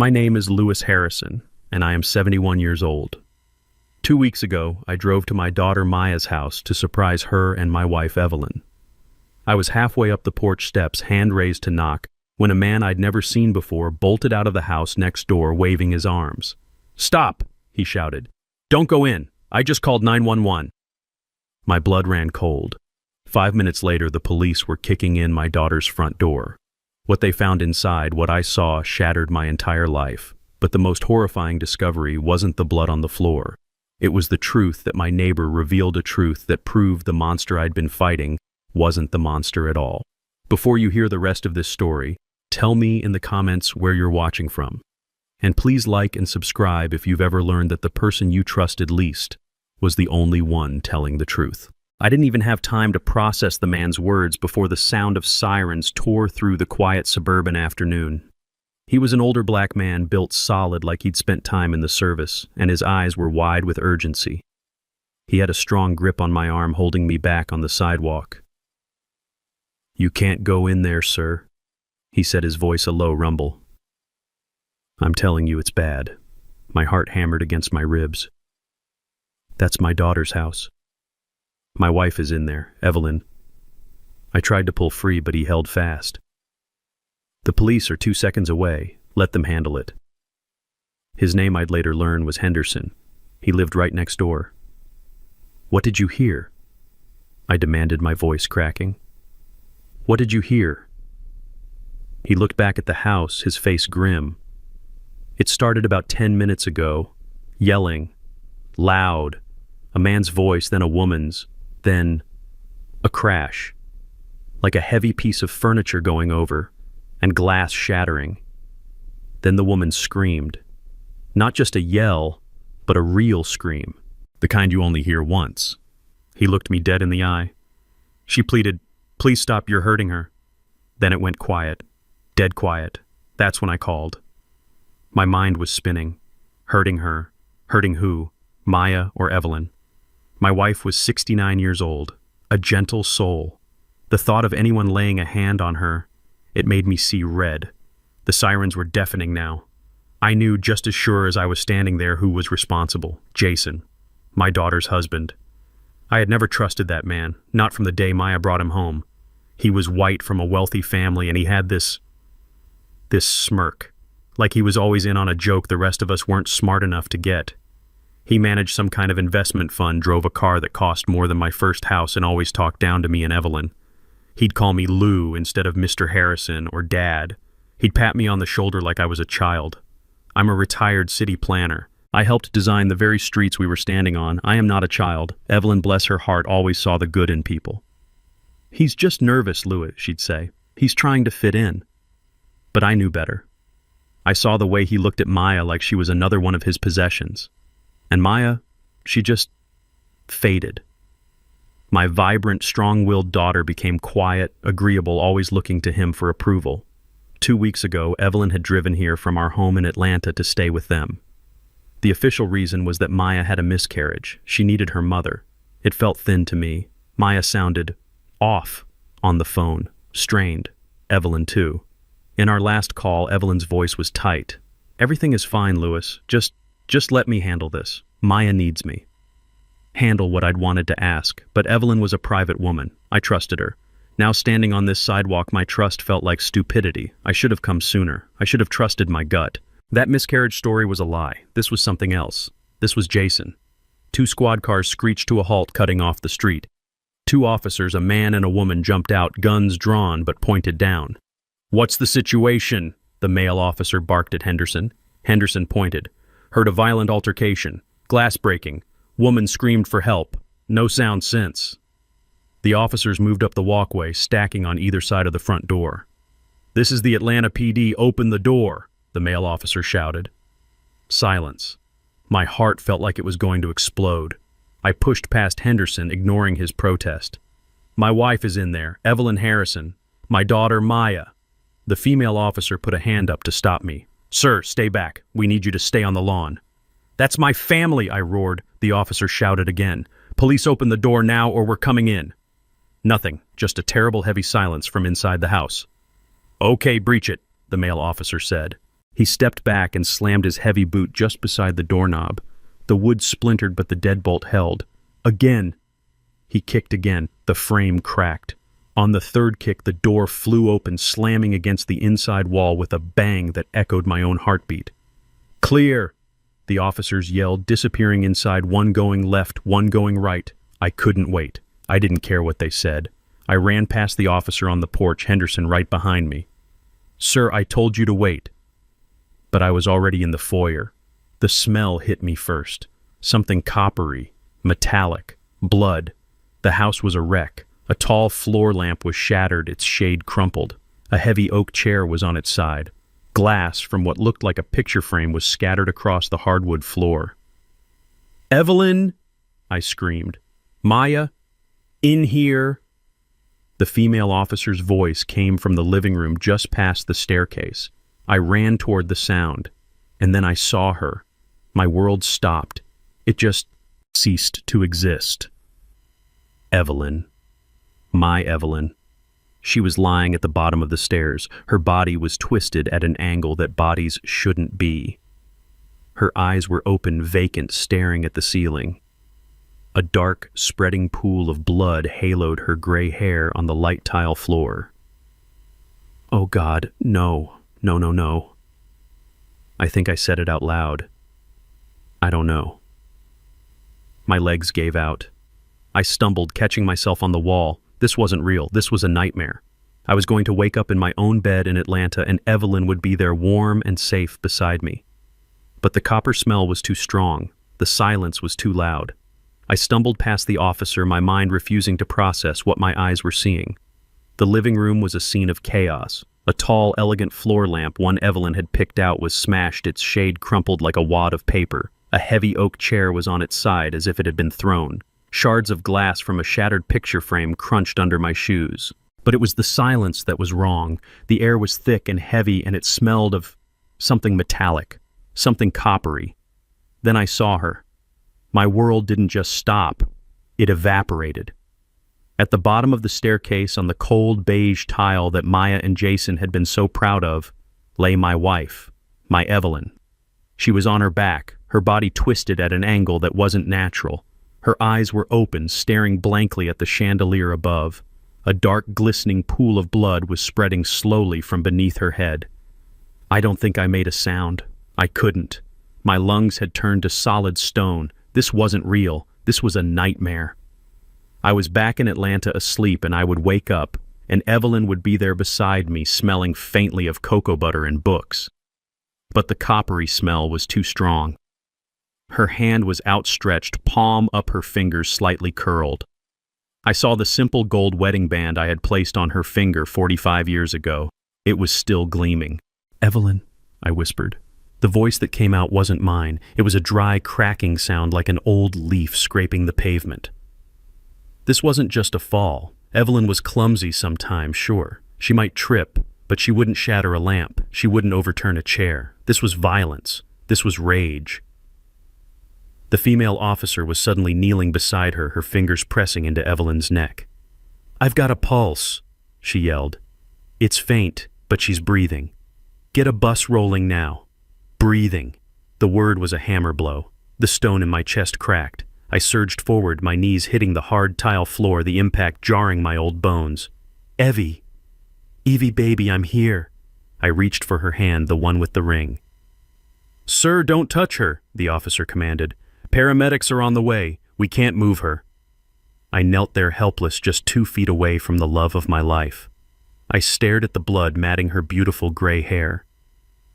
My name is Lewis Harrison, and I am 71 years old. 2 weeks ago, I drove to my daughter Maya's house to surprise her and my wife Evelyn. I was halfway up the porch steps, hand raised to knock, when a man I'd never seen before bolted out of the house next door waving his arms. "Stop!" he shouted. "Don't go in. I just called 911. My blood ran cold. 5 minutes later, the police were kicking in my daughter's front door. What they found inside, what I saw, shattered my entire life. But the most horrifying discovery wasn't the blood on the floor. It was the truth that my neighbor revealed, a truth that proved the monster I'd been fighting wasn't the monster at all. Before you hear the rest of this story, tell me in the comments where you're watching from. And please like and subscribe if you've ever learned that the person you trusted least was the only one telling the truth. I didn't even have time to process the man's words before the sound of sirens tore through the quiet suburban afternoon. He was an older black man, built solid like he'd spent time in the service, and his eyes were wide with urgency. He had a strong grip on my arm, holding me back on the sidewalk. "You can't go in there, sir," he said, his voice a low rumble. "I'm telling you it's bad." My heart hammered against my ribs. "That's my daughter's house. My wife is in there, Evelyn." I tried to pull free, but he held fast. "The police are 2 seconds away. Let them handle it." His name, I'd later learn, was Henderson. He lived right next door. "What did you hear?" I demanded, my voice cracking. "What did you hear?" He looked back at the house, his face grim. "It started about 10 minutes ago. Yelling. Loud. A man's voice, then a woman's. Then a crash. Like a heavy piece of furniture going over, and glass shattering. Then the woman screamed. Not just a yell, but a real scream. The kind you only hear once." He looked me dead in the eye. "She pleaded, 'Please stop, you're hurting her.' Then it went quiet. Dead quiet. That's when I called." My mind was spinning. Hurting her. Hurting who? Maya or Evelyn? My wife was 69 years old. A gentle soul. The thought of anyone laying a hand on her, it made me see red. The sirens were deafening now. I knew just as sure as I was standing there who was responsible. Jason. My daughter's husband. I had never trusted that man, not from the day Maya brought him home. He was white, from a wealthy family, and he had this smirk. Like he was always in on a joke the rest of us weren't smart enough to get. He managed some kind of investment fund, drove a car that cost more than my first house, and always talked down to me and Evelyn. He'd call me Lou instead of Mr. Harrison or Dad. He'd pat me on the shoulder like I was a child. I'm a retired city planner. I helped design the very streets we were standing on. I am not a child. Evelyn, bless her heart, always saw the good in people. "He's just nervous, Louis," she'd say. "He's trying to fit in." But I knew better. I saw the way he looked at Maya like she was another one of his possessions. And Maya, she just faded. My vibrant, strong-willed daughter became quiet, agreeable, always looking to him for approval. 2 weeks ago, Evelyn had driven here from our home in Atlanta to stay with them. The official reason was that Maya had a miscarriage. She needed her mother. It felt thin to me. Maya sounded off on the phone, strained. Evelyn, too. In our last call, Evelyn's voice was tight. "Everything is fine, Louis. Just let me handle this. Maya needs me." Handle what I'd wanted to ask, but Evelyn was a private woman. I trusted her. Now standing on this sidewalk, my trust felt like stupidity. I should have come sooner. I should have trusted my gut. That miscarriage story was a lie. This was something else. This was Jason. 2 squad cars screeched to a halt, cutting off the street. 2 officers, a man and a woman, jumped out, guns drawn but pointed down. "What's the situation?" the male officer barked at Henderson. Henderson pointed. "Heard a violent altercation. Glass breaking. Woman screamed for help. No sound since." The officers moved up the walkway, stacking on either side of the front door. "This is the Atlanta PD. Open the door," the male officer shouted. Silence. My heart felt like it was going to explode. I pushed past Henderson, ignoring his protest. "My wife is in there, Evelyn Harrison. My daughter, Maya." The female officer put a hand up to stop me. "Sir, stay back. We need you to stay on the lawn." "That's my family," I roared. The officer shouted again. "Police, open the door now or we're coming in." Nothing, just a terrible heavy silence from inside the house. "Okay, breach it," the male officer said. He stepped back and slammed his heavy boot just beside the doorknob. The wood splintered, but the deadbolt held. Again! He kicked again. The frame cracked. On the third kick, the door flew open, slamming against the inside wall with a bang that echoed my own heartbeat. "Clear!" the officers yelled, disappearing inside, one going left, one going right. I couldn't wait. I didn't care what they said. I ran past the officer on the porch, Henderson right behind me. "Sir, I told you to wait." But I was already in the foyer. The smell hit me first. Something coppery, metallic, blood. The house was a wreck. A tall floor lamp was shattered, its shade crumpled. A heavy oak chair was on its side. Glass from what looked like a picture frame was scattered across the hardwood floor. "Evelyn!" I screamed. "Maya! In here!" The female officer's voice came from the living room just past the staircase. I ran toward the sound, and then I saw her. My world stopped. It just ceased to exist. Evelyn. My Evelyn. She was lying at the bottom of the stairs. Her body was twisted at an angle that bodies shouldn't be. Her eyes were open, vacant, staring at the ceiling. A dark, spreading pool of blood haloed her gray hair on the light tile floor. Oh God, no, no, no, no. I think I said it out loud. I don't know. My legs gave out. I stumbled, catching myself on the wall. This wasn't real. This was a nightmare. I was going to wake up in my own bed in Atlanta, and Evelyn would be there warm and safe beside me. But the copper smell was too strong. The silence was too loud. I stumbled past the officer, my mind refusing to process what my eyes were seeing. The living room was a scene of chaos. A tall, elegant floor lamp one Evelyn had picked out was smashed, its shade crumpled like a wad of paper. A heavy oak chair was on its side as if it had been thrown. Shards of glass from a shattered picture frame crunched under my shoes. But it was the silence that was wrong. The air was thick and heavy, and it smelled of something metallic, something coppery. Then I saw her. My world didn't just stop. It evaporated. At the bottom of the staircase, on the cold beige tile that Maya and Jason had been so proud of, lay my wife, my Evelyn. She was on her back, her body twisted at an angle that wasn't natural. Her eyes were open, staring blankly at the chandelier above. A dark, glistening pool of blood was spreading slowly from beneath her head. I don't think I made a sound. I couldn't. My lungs had turned to solid stone. This wasn't real. This was a nightmare. I was back in Atlanta asleep, and I would wake up, and Evelyn would be there beside me, smelling faintly of cocoa butter and books. But the coppery smell was too strong. Her hand was outstretched, palm up, her fingers slightly curled. I saw the simple gold wedding band I had placed on her finger 45 years ago. It was still gleaming. "Evelyn," I whispered. The voice that came out wasn't mine. It was a dry, cracking sound like an old leaf scraping the pavement. This wasn't just a fall. Evelyn was clumsy sometimes, sure. She might trip, but she wouldn't shatter a lamp. She wouldn't overturn a chair. This was violence. This was rage. The female officer was suddenly kneeling beside her, her fingers pressing into Evelyn's neck. "I've got a pulse," she yelled. "It's faint, but she's breathing. Get a bus rolling now." Breathing. The word was a hammer blow. The stone in my chest cracked. I surged forward, my knees hitting the hard tile floor, the impact jarring my old bones. "Evie! Evie, baby, I'm here." I reached for her hand, the one with the ring. "Sir, don't touch her," the officer commanded. "Paramedics are on the way. We can't move her." I knelt there helpless, just 2 feet away from the love of my life. I stared at the blood matting her beautiful gray hair.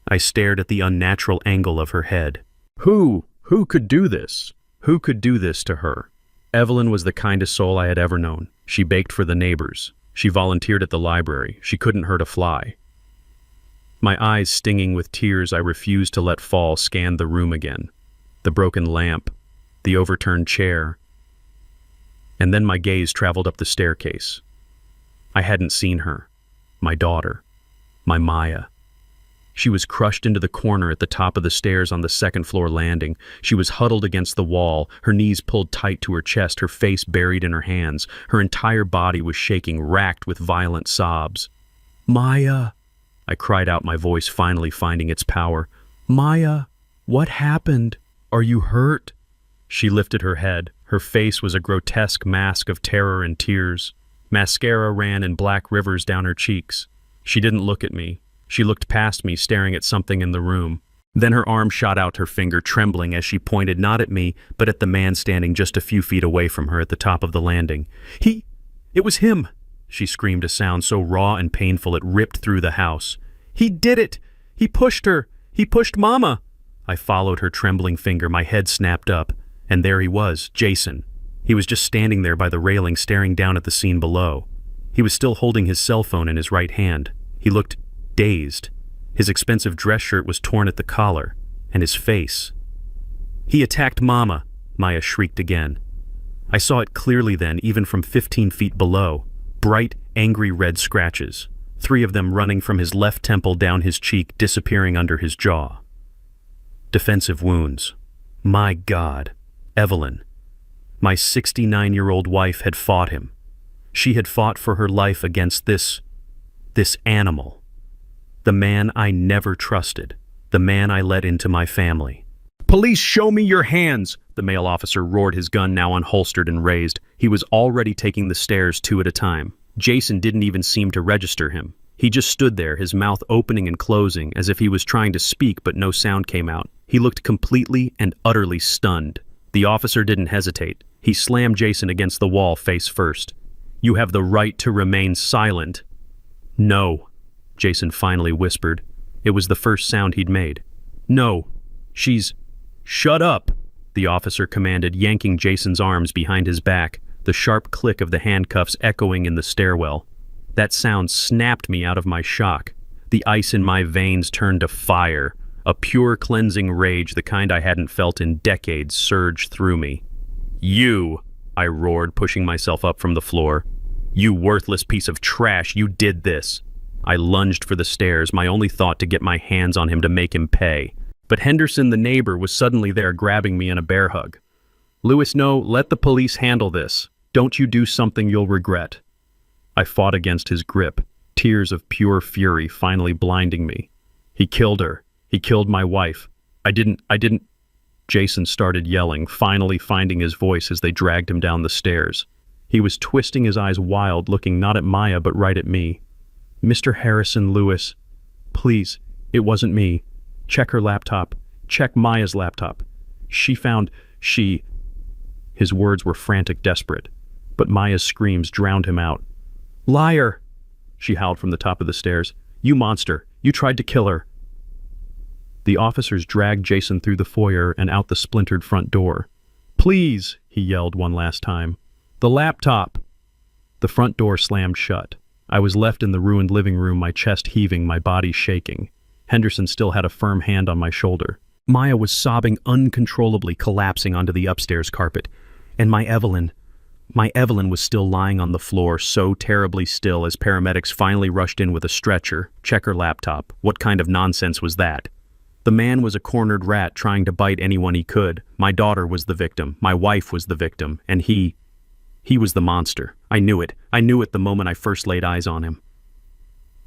I stared at the unnatural angle of her head. Who could do this? Who could do this to her? Evelyn was the kindest soul I had ever known. She baked for the neighbors. She volunteered at the library. She couldn't hurt a fly. My eyes stinging with tears I refused to let fall scanned the room again. The broken lamp, the overturned chair. And then my gaze traveled up the staircase. I hadn't seen her. My daughter. My Maya. She was crushed into the corner at the top of the stairs on the second-floor landing. She was huddled against the wall, her knees pulled tight to her chest, her face buried in her hands. Her entire body was shaking, racked with violent sobs. "Maya! I cried out, my voice finally finding its power. "Maya, what happened? Are you hurt?" She lifted her head. Her face was a grotesque mask of terror and tears. Mascara ran in black rivers down her cheeks. She didn't look at me. She looked past me, staring at something in the room. Then her arm shot out, her finger trembling as she pointed not at me, but at the man standing just a few feet away from her at the top of the landing. It was him!" She screamed, a sound so raw and painful it ripped through the house. "He did it! He pushed her! He pushed Mama!" I followed her trembling finger, my head snapped up, and there he was, Jason. He was just standing there by the railing, staring down at the scene below. He was still holding his cell phone in his right hand. He looked dazed. His expensive dress shirt was torn at the collar, and his face. "He attacked Mama," Maya shrieked again. I saw it clearly then, even from 15 feet below. Bright, angry red scratches, 3 of them running from his left temple down his cheek, disappearing under his jaw. Defensive wounds. My God, Evelyn. My 69-year-old wife had fought him. She had fought for her life against this animal. The man I never trusted. The man I let into my family. "Police, show me your hands!" The male officer roared, his gun now unholstered and raised. He was already taking the stairs 2 at a time. Jason didn't even seem to register him. He just stood there, his mouth opening and closing, as if he was trying to speak but no sound came out. He looked completely and utterly stunned. The officer didn't hesitate. He slammed Jason against the wall face first. "You have the right to remain silent." "No," Jason finally whispered. It was the first sound he'd made. "No, she's—" "Shut up," the officer commanded, yanking Jason's arms behind his back, the sharp click of the handcuffs echoing in the stairwell. That sound snapped me out of my shock. The ice in my veins turned to fire. A pure cleansing rage, the kind I hadn't felt in decades, surged through me. "You," I roared, pushing myself up from the floor. "You worthless piece of trash, you did this." I lunged for the stairs, my only thought to get my hands on him to make him pay. But Henderson, the neighbor, was suddenly there, grabbing me in a bear hug. "Louis, no, let the police handle this. Don't you do something you'll regret." I fought against his grip, tears of pure fury finally blinding me. "He killed her. He killed my wife. I didn't. Jason started yelling, finally finding his voice as they dragged him down the stairs. He was twisting his eyes wild, looking not at Maya but right at me. "Mr. Harrison, Louis, please, it wasn't me. Check her laptop. Check Maya's laptop. His words were frantic, desperate, but Maya's screams drowned him out. "Liar!" she howled from the top of the stairs. "You monster! You tried to kill her!" The officers dragged Jason through the foyer and out the splintered front door. "Please!" he yelled one last time. "The laptop!" The front door slammed shut. I was left in the ruined living room, my chest heaving, my body shaking. Henderson still had a firm hand on my shoulder. Maya was sobbing uncontrollably, collapsing onto the upstairs carpet. And my Evelyn was still lying on the floor, so terribly still, as paramedics finally rushed in with a stretcher. Check her laptop. What kind of nonsense was that? The man was a cornered rat trying to bite anyone he could. My daughter was the victim. My wife was the victim. And he was the monster. I knew it. I knew it the moment I first laid eyes on him.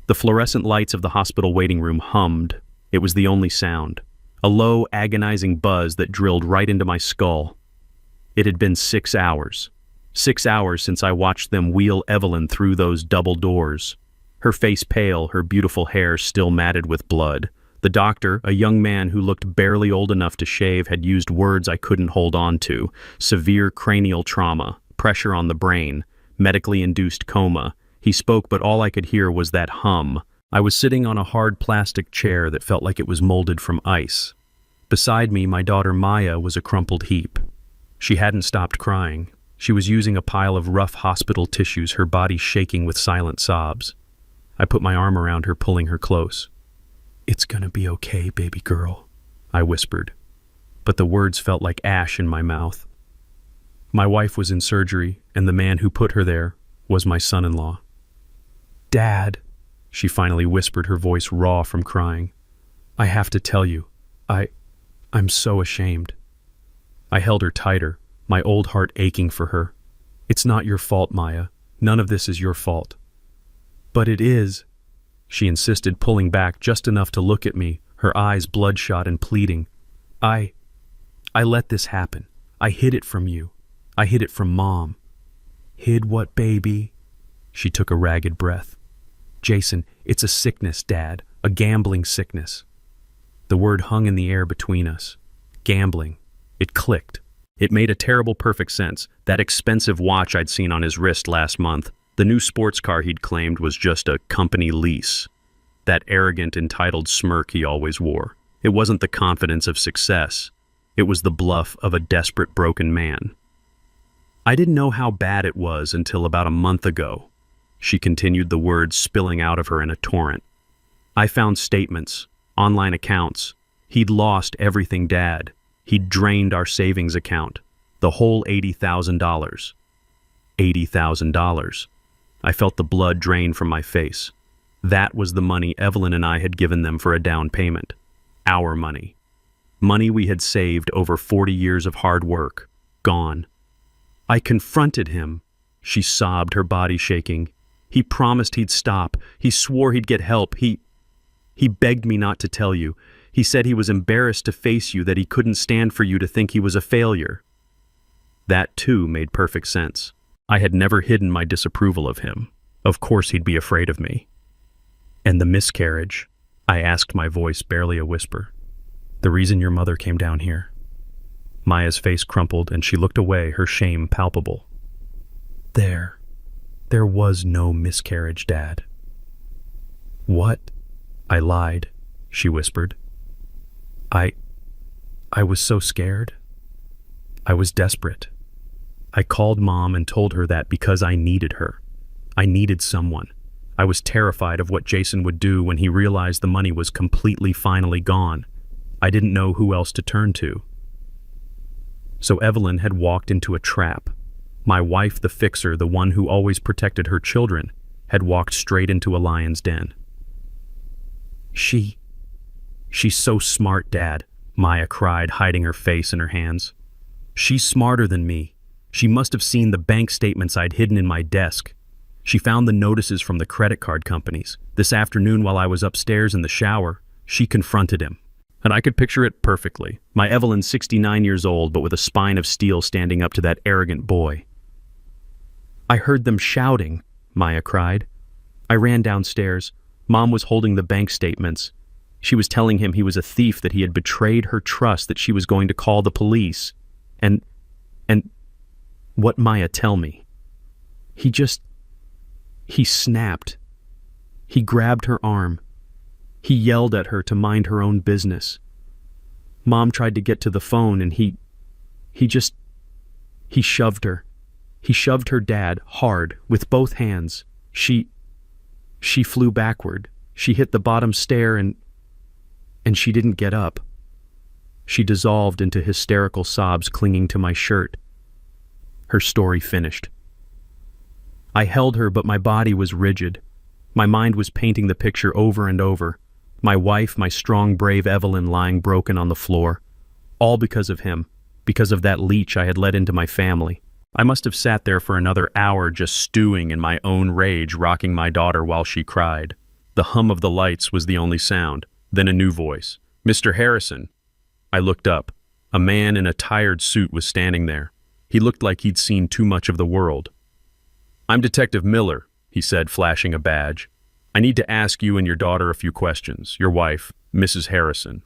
The fluorescent lights of the hospital waiting room hummed. It was the only sound. A low, agonizing buzz that drilled right into my skull. It had been 6 hours. 6 hours since I watched them wheel Evelyn through those double doors. Her face pale, her beautiful hair still matted with blood. The doctor, a young man who looked barely old enough to shave, had used words I couldn't hold on to. Severe cranial trauma, pressure on the brain, medically induced coma. He spoke, but all I could hear was that hum. I was sitting on a hard plastic chair that felt like it was molded from ice. Beside me, my daughter Maya was a crumpled heap. She hadn't stopped crying. She was using a pile of rough hospital tissues, her body shaking with silent sobs. I put my arm around her, pulling her close. "It's gonna be okay, baby girl," I whispered. But the words felt like ash in my mouth. My wife was in surgery, and the man who put her there was my son-in-law. "Dad," she finally whispered, her voice raw from crying. "I have to tell you, I'm so ashamed." I held her tighter, my old heart aching for her. "It's not your fault, Maya. None of this is your fault." "But it is." She insisted, pulling back just enough to look at me, her eyes bloodshot and pleading. I let this happen. I hid it from you. I hid it from Mom. Hid what, baby? She took a ragged breath. Jason, it's a sickness, Dad. A gambling sickness. The word hung in the air between us. Gambling. It clicked. It made a terrible perfect sense. That expensive watch I'd seen on his wrist last month, the new sports car he'd claimed was just a company lease. That arrogant, entitled smirk he always wore. It wasn't the confidence of success. It was the bluff of a desperate, broken man. I didn't know how bad it was until about a month ago. She continued, the words spilling out of her in a torrent. I found statements, online accounts. He'd lost everything, Dad. He'd drained our savings account. The whole $80,000. $80,000. I felt the blood drain from my face. That was the money Evelyn and I had given them for a down payment. Our money. Money we had saved over 40 years of hard work. Gone. I confronted him. She sobbed, her body shaking. He promised he'd stop. He swore he'd get help. He begged me not to tell you. He said he was embarrassed to face you, that he couldn't stand for you to think he was a failure. That, too, made perfect sense. I had never hidden my disapproval of him. Of course he'd be afraid of me. And the miscarriage? I asked, my voice barely a whisper. The reason your mother came down here. Maya's face crumpled and she looked away, her shame palpable. There was no miscarriage, Dad. What? I lied, she whispered. I was so scared. I was desperate. I called Mom and told her that because I needed her. I needed someone. I was terrified of what Jason would do when he realized the money was completely, finally gone. I didn't know who else to turn to. So Evelyn had walked into a trap. My wife, the fixer, the one who always protected her children, had walked straight into a lion's den. She's so smart, Dad, Maya cried, hiding her face in her hands. She's smarter than me. She must have seen the bank statements I'd hidden in my desk. She found the notices from the credit card companies. This afternoon, while I was upstairs in the shower, she confronted him. And I could picture it perfectly. My Evelyn, 69 years old, but with a spine of steel, standing up to that arrogant boy. I heard them shouting, Maya cried. I ran downstairs. Mom was holding the bank statements. She was telling him he was a thief, that he had betrayed her trust, that she was going to call the police. And what, Maya, tell me? He snapped. He grabbed her arm. He yelled at her to mind her own business. Mom tried to get to the phone and he shoved her. He shoved her, Dad, hard, with both hands. She flew backward. She hit the bottom stair and she didn't get up. She dissolved into hysterical sobs, clinging to my shirt. Her story finished. I held her, but my body was rigid. My mind was painting the picture over and over. My wife, my strong, brave Evelyn, lying broken on the floor. All because of him, because of that leech I had let into my family. I must have sat there for another hour just stewing in my own rage, rocking my daughter while she cried. The hum of the lights was the only sound. Then a new voice. Mr. Harrison. I looked up. A man in a tired suit was standing there. He looked like he'd seen too much of the world. I'm Detective Miller, he said, flashing a badge. I need to ask you and your daughter a few questions. Your wife, Mrs. Harrison.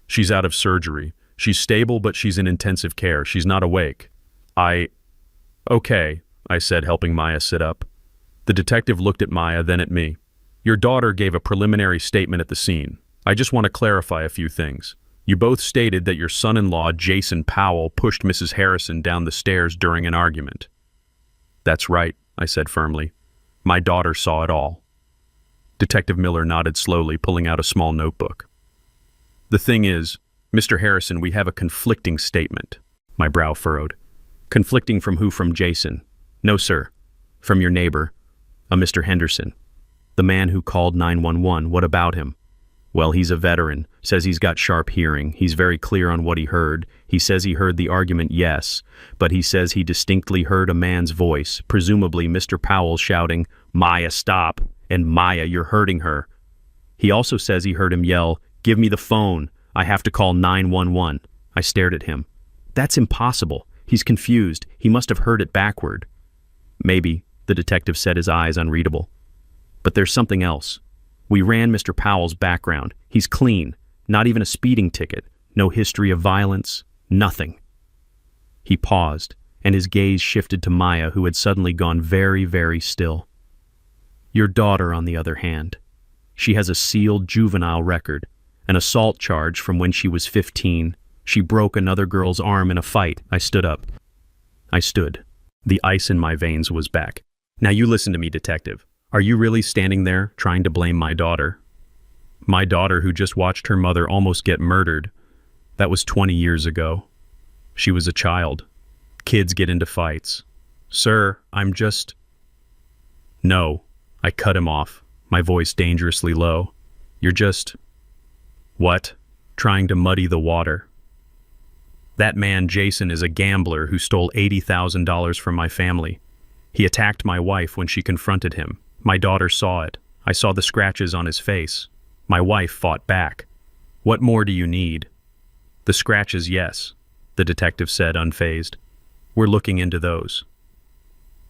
She's out of surgery. She's stable, but she's in intensive care. She's not awake. Okay, I said, helping Maya sit up. The detective looked at Maya, then at me. Your daughter gave a preliminary statement at the scene. I just want to clarify a few things. You both stated that your son-in-law, Jason Powell, pushed Mrs. Harrison down the stairs during an argument. That's right, I said firmly. My daughter saw it all. Detective Miller nodded slowly, pulling out a small notebook. The thing is, Mr. Harrison, we have a conflicting statement. My brow furrowed. Conflicting from who? From Jason? No, sir. From your neighbor, a Mr. Henderson. The man who called 911. What about him? Well, he's a veteran, says he's got sharp hearing. He's very clear on what he heard. He says he heard the argument, yes, but he says he distinctly heard a man's voice, presumably Mr. Powell, shouting, Maya, stop, and Maya, you're hurting her. He also says he heard him yell, "Give me the phone. I have to call 911." I stared at him. That's impossible. He's confused. He must have heard it backward. Maybe, the detective said, his eyes unreadable. But there's something else. We ran Mr. Powell's background. He's clean. Not even a speeding ticket. No history of violence. Nothing. He paused, and his gaze shifted to Maya, who had suddenly gone very, very still. Your daughter, on the other hand. She has a sealed juvenile record, an assault charge from when she was 15. She broke another girl's arm in a fight. I stood up. I stood. The ice in my veins was back. Now you listen to me, detective. Are you really standing there, trying to blame my daughter? My daughter, who just watched her mother almost get murdered. That was 20 years ago. She was a child. Kids get into fights. Sir, I'm just... No. I cut him off, my voice dangerously low. You're just... What? Trying to muddy the water. That man, Jason, is a gambler who stole $80,000 from my family. He attacked my wife when she confronted him. My daughter saw it. I saw the scratches on his face. My wife fought back. What more do you need? The scratches, yes, the detective said, unfazed. We're looking into those.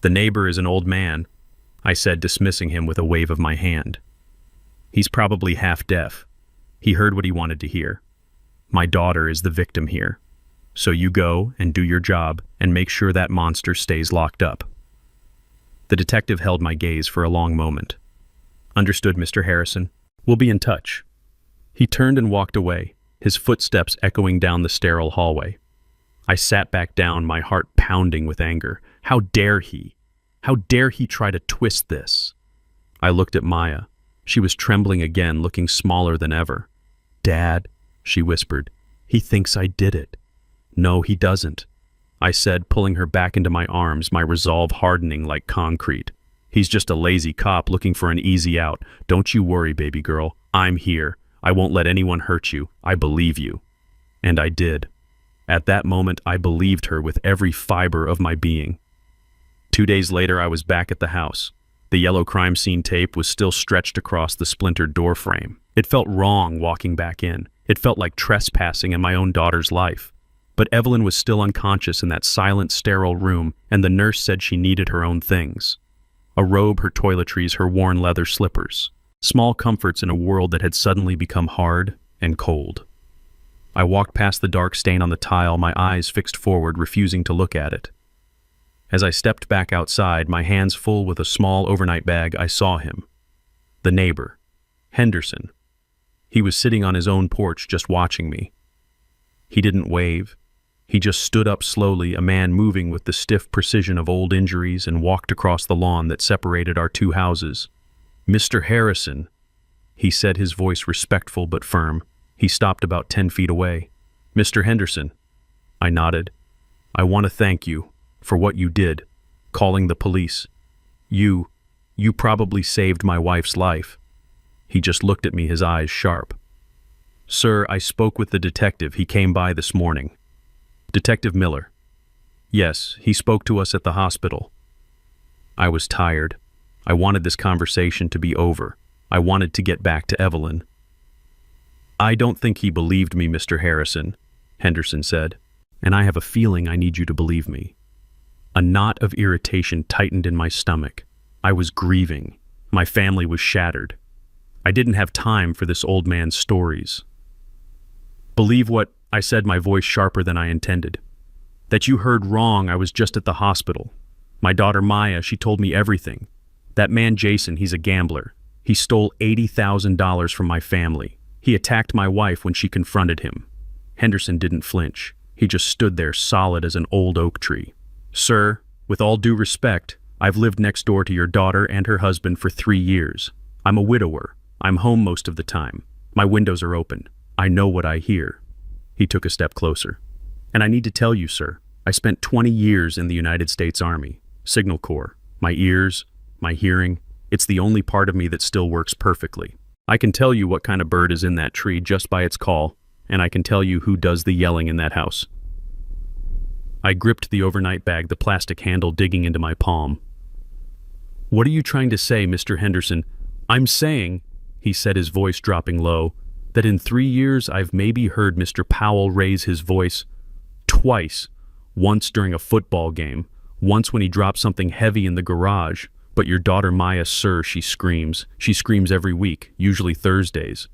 The neighbor is an old man, I said, dismissing him with a wave of my hand. He's probably half deaf. He heard what he wanted to hear. My daughter is the victim here. So you go and do your job and make sure that monster stays locked up. The detective held my gaze for a long moment. Understood, Mr. Harrison. We'll be in touch. He turned and walked away, his footsteps echoing down the sterile hallway. I sat back down, my heart pounding with anger. How dare he? How dare he try to twist this? I looked at Maya. She was trembling again, looking smaller than ever. Dad, she whispered, he thinks I did it. No, he doesn't, I said, pulling her back into my arms, my resolve hardening like concrete. He's just a lazy cop looking for an easy out. Don't you worry, baby girl. I'm here. I won't let anyone hurt you. I believe you. And I did. At that moment, I believed her with every fiber of my being. 2 days later, I was back at the house. The yellow crime scene tape was still stretched across the splintered door frame. It felt wrong walking back in. It felt like trespassing in my own daughter's life. But Evelyn was still unconscious in that silent, sterile room, and the nurse said she needed her own things. A robe, her toiletries, her worn leather slippers. Small comforts in a world that had suddenly become hard and cold. I walked past the dark stain on the tile, my eyes fixed forward, refusing to look at it. As I stepped back outside, my hands full with a small overnight bag, I saw him. The neighbor, Henderson. He was sitting on his own porch just watching me. He didn't wave. He just stood up slowly, a man moving with the stiff precision of old injuries, and walked across the lawn that separated our two houses. Mr. Harrison, he said, his voice respectful but firm. He stopped about 10 feet away. Mr. Henderson. I nodded. I want to thank you for what you did, calling the police. You probably saved my wife's life. He just looked at me, his eyes sharp. Sir, I spoke with the detective. He came by this morning. Detective Miller. Yes, he spoke to us at the hospital. I was tired. I wanted this conversation to be over. I wanted to get back to Evelyn. I don't think he believed me, Mr. Harrison, Henderson said, and I have a feeling I need you to believe me. A knot of irritation tightened in my stomach. I was grieving. My family was shattered. I didn't have time for this old man's stories. Believe what? I said, my voice sharper than I intended. That you heard wrong. I was just at the hospital. My daughter Maya, she told me everything. That man Jason, he's a gambler. He stole $80,000 from my family. He attacked my wife when she confronted him. Henderson didn't flinch. He just stood there solid as an old oak tree. Sir, with all due respect, I've lived next door to your daughter and her husband for 3 years. I'm a widower. I'm home most of the time. My windows are open. I know what I hear. He took a step closer. And I need to tell you, sir, I spent 20 years in the United States Army, Signal Corps. My ears, my hearing, it's the only part of me that still works perfectly. I can tell you what kind of bird is in that tree just by its call, and I can tell you who does the yelling in that house. I gripped the overnight bag, the plastic handle digging into my palm. What are you trying to say, Mr. Henderson? I'm saying, he said, his voice dropping low, that in 3 years I've maybe heard Mr. Powell raise his voice twice, once during a football game, once when he dropped something heavy in the garage. But your daughter Maya, sir, she screams. She screams every week, usually Thursdays.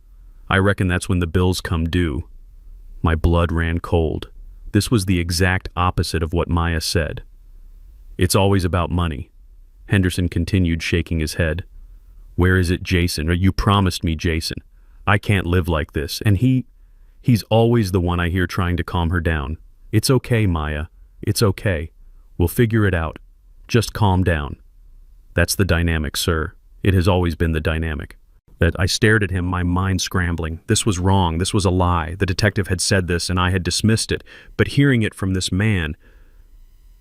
I reckon that's when the bills come due. My blood ran cold. This was the exact opposite of what Maya said. It's always about money. Henderson continued, shaking his head. Where is it, Jason? Or you promised me, Jason. I can't live like this. And he's always the one I hear trying to calm her down. It's okay, Maya. It's okay. We'll figure it out. Just calm down. That's the dynamic, sir. It has always been the dynamic. That I stared at him, my mind scrambling. This was wrong. This was a lie. The detective had said this, and I had dismissed it. But hearing it from this man,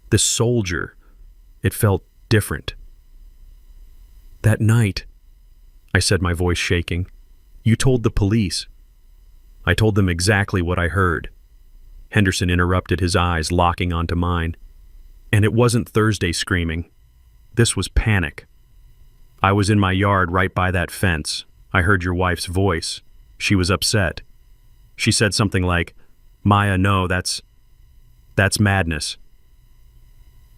this soldier, it felt different. That night, I said, my voice shaking, you told the police. I told them exactly what I heard. Henderson interrupted, his eyes locking onto mine. And it wasn't Thursday screaming. This was panic. I was in my yard right by that fence. I heard your wife's voice. She was upset. She said something like, Maya, no, that's madness.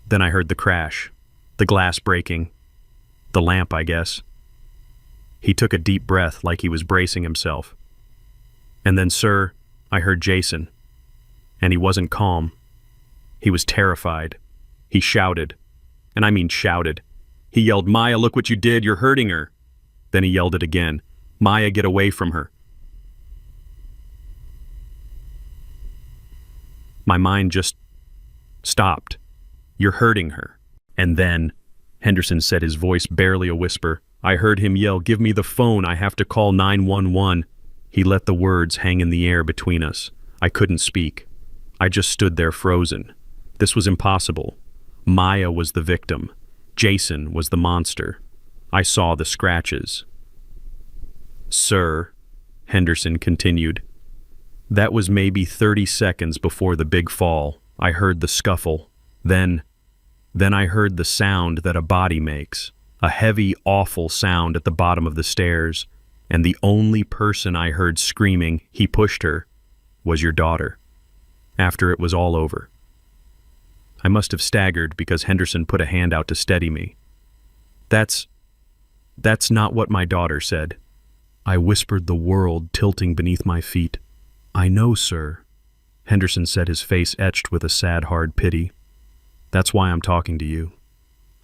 Then I heard the crash, the glass breaking, the lamp, I guess. He took a deep breath like he was bracing himself. And then, sir, I heard Jason. And he wasn't calm. He was terrified. He shouted. And I mean shouted. He yelled, Maya, look what you did, you're hurting her. Then he yelled it again. Maya, get away from her. My mind just stopped. You're hurting her. And then, Henderson said, his voice barely a whisper, I heard him yell, give me the phone, I have to call 911. He let the words hang in the air between us. I couldn't speak. I just stood there frozen. This was impossible. Maya was the victim. Jason was the monster. I saw the scratches. Sir, Henderson continued, that was maybe 30 seconds before the big fall. I heard the scuffle. Then I heard the sound that a body makes, a heavy, awful sound at the bottom of the stairs, and the only person I heard screaming, he pushed her, was your daughter. After it was all over. I must have staggered because Henderson put a hand out to steady me. That's not what my daughter said. I whispered, the world tilting beneath my feet. I know, sir. Henderson said, his face etched with a sad, hard pity. That's why I'm talking to you.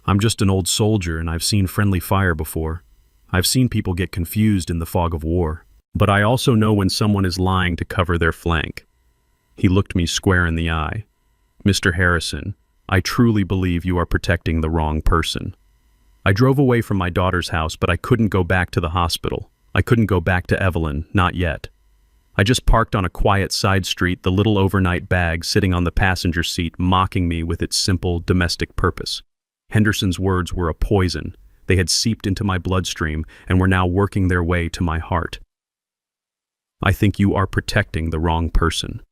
I'm just an old soldier, and I've seen friendly fire before. I've seen people get confused in the fog of war. But I also know when someone is lying to cover their flank. He looked me square in the eye. Mr. Harrison, I truly believe you are protecting the wrong person. I drove away from my daughter's house, but I couldn't go back to the hospital. I couldn't go back to Evelyn, not yet. I just parked on a quiet side street, the little overnight bag sitting on the passenger seat, mocking me with its simple domestic purpose. Henderson's words were a poison. They had seeped into my bloodstream and were now working their way to my heart. I think you are protecting the wrong person.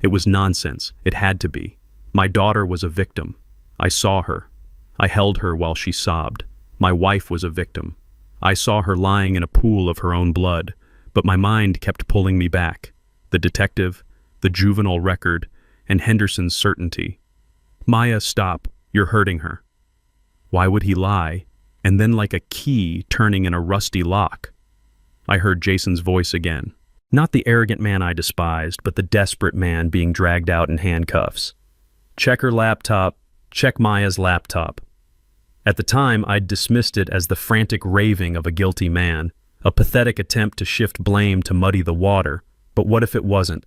It was nonsense. It had to be. My daughter was a victim. I saw her. I held her while she sobbed. My wife was a victim. I saw her lying in a pool of her own blood, but my mind kept pulling me back. The detective, the juvenile record, and Henderson's certainty. Maya, stop. You're hurting her. Why would he lie? And then like a key turning in a rusty lock. I heard Jason's voice again. Not the arrogant man I despised, but the desperate man being dragged out in handcuffs. Check her laptop. Check Maya's laptop. At the time, I'd dismissed it as the frantic raving of a guilty man, a pathetic attempt to shift blame to muddy the water. But what if it wasn't?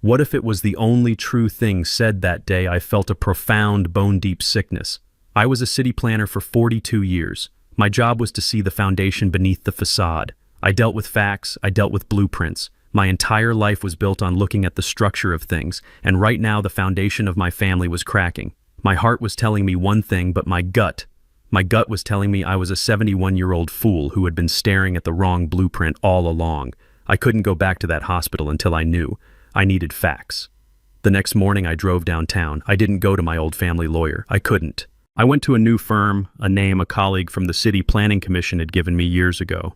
What if it was the only true thing said that day? I felt a profound, bone-deep sickness. I was a city planner for 42 years. My job was to see the foundation beneath the facade. I dealt with facts, I dealt with blueprints. My entire life was built on looking at the structure of things, and right now the foundation of my family was cracking. My heart was telling me one thing, but my gut was telling me I was a 71-year-old fool who had been staring at the wrong blueprint all along. I couldn't go back to that hospital until I knew. I needed facts. The next morning I drove downtown. I didn't go to my old family lawyer. I couldn't. I went to a new firm, a name a colleague from the City Planning Commission had given me years ago.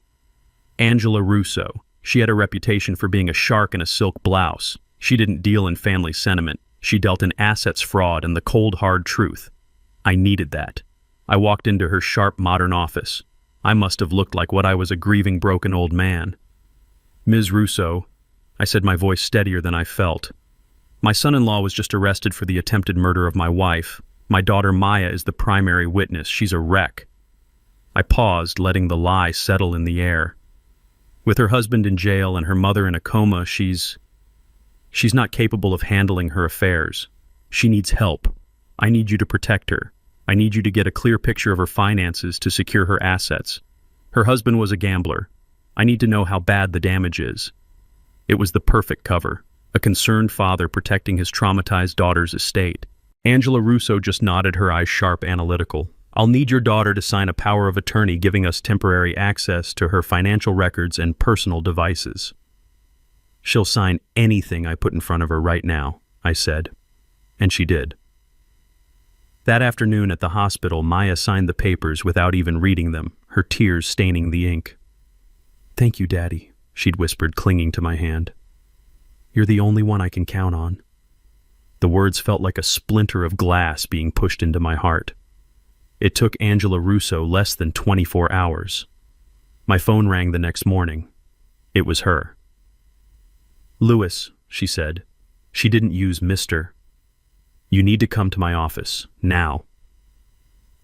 Angela Russo. She had a reputation for being a shark in a silk blouse. She didn't deal in family sentiment. She dealt in assets fraud and the cold, hard truth. I needed that. I walked into her sharp, modern office. I must have looked like what I was, a grieving, broken old man. "Ms. Russo," I said, my voice steadier than I felt. "My son-in-law was just arrested for the attempted murder of my wife. My daughter Maya is the primary witness. She's a wreck." I paused, letting the lie settle in the air. With her husband in jail and her mother in a coma, she's not capable of handling her affairs. She needs help. I need you to protect her. I need you to get a clear picture of her finances to secure her assets. Her husband was a gambler. I need to know how bad the damage is. It was the perfect cover. A concerned father protecting his traumatized daughter's estate. Angela Russo just nodded, her eyes sharp, analytical. "I'll need your daughter to sign a power of attorney giving us temporary access to her financial records and personal devices." "She'll sign anything I put in front of her right now," I said. And she did. That afternoon at the hospital, Maya signed the papers without even reading them, her tears staining the ink. "Thank you, Daddy," she'd whispered, clinging to my hand. "You're the only one I can count on." The words felt like a splinter of glass being pushed into my heart. It took Angela Russo less than 24 hours. My phone rang the next morning. It was her. "Lewis," she said. She didn't use Mr. "You need to come to my office, now."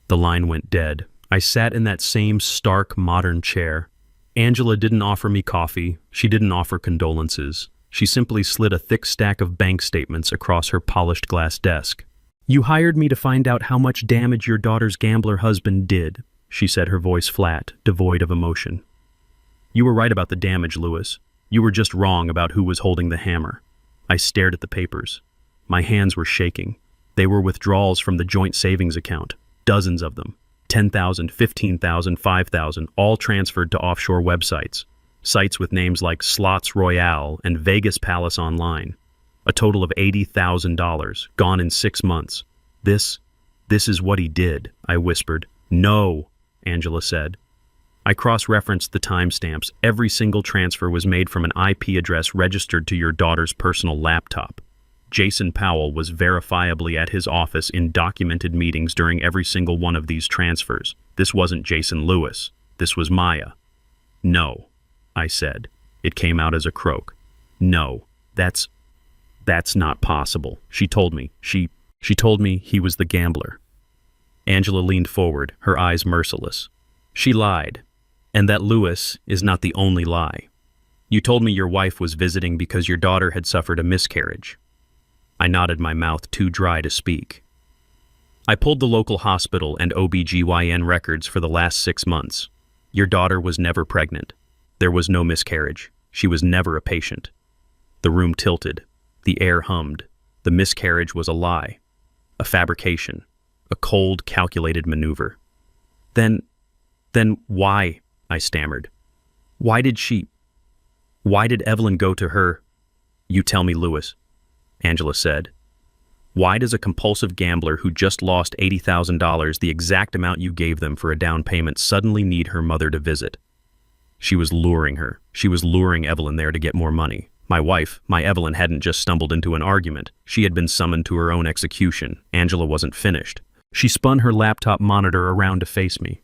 The line went dead. I sat in that same stark, modern chair. Angela didn't offer me coffee. She didn't offer condolences. She simply slid a thick stack of bank statements across her polished glass desk. "You hired me to find out how much damage your daughter's gambler husband did," she said, her voice flat, devoid of emotion. "You were right about the damage, Lewis. You were just wrong about who was holding the hammer." I stared at the papers. My hands were shaking. They were withdrawals from the joint savings account, dozens of them, 10,000, 15,000, 5,000, all transferred to offshore websites, sites with names like Slots Royale and Vegas Palace Online. A total of $80,000, gone in 6 months. This is what he did," I whispered. "No," Angela said. I cross-referenced the timestamps. Every single transfer was made from an IP address registered to your daughter's personal laptop. Jason Powell was verifiably at his office in documented meetings during every single one of these transfers. This wasn't Jason Lewis. This was Maya. "No," I said. It came out as a croak. "No, that's not possible." She told me. She told me he was the gambler. Angela leaned forward, her eyes merciless. "She lied. And that Lewis is not the only lie. You told me your wife was visiting because your daughter had suffered a miscarriage." I nodded, my mouth too dry to speak. "I pulled the local hospital and OB/GYN records for the last 6 months. Your daughter was never pregnant. There was no miscarriage. She was never a patient." The room tilted. The air hummed. The miscarriage was a lie. A fabrication. A cold, calculated maneuver. Then why?" I stammered. Why did Evelyn go to her?" "You tell me, Lewis," Angela said. "Why does a compulsive gambler who just lost $80,000, the exact amount you gave them for a down payment, suddenly need her mother to visit?" She was luring her. She was luring Evelyn there to get more money. My wife, my Evelyn, hadn't just stumbled into an argument. She had been summoned to her own execution. Angela wasn't finished. She spun her laptop monitor around to face me.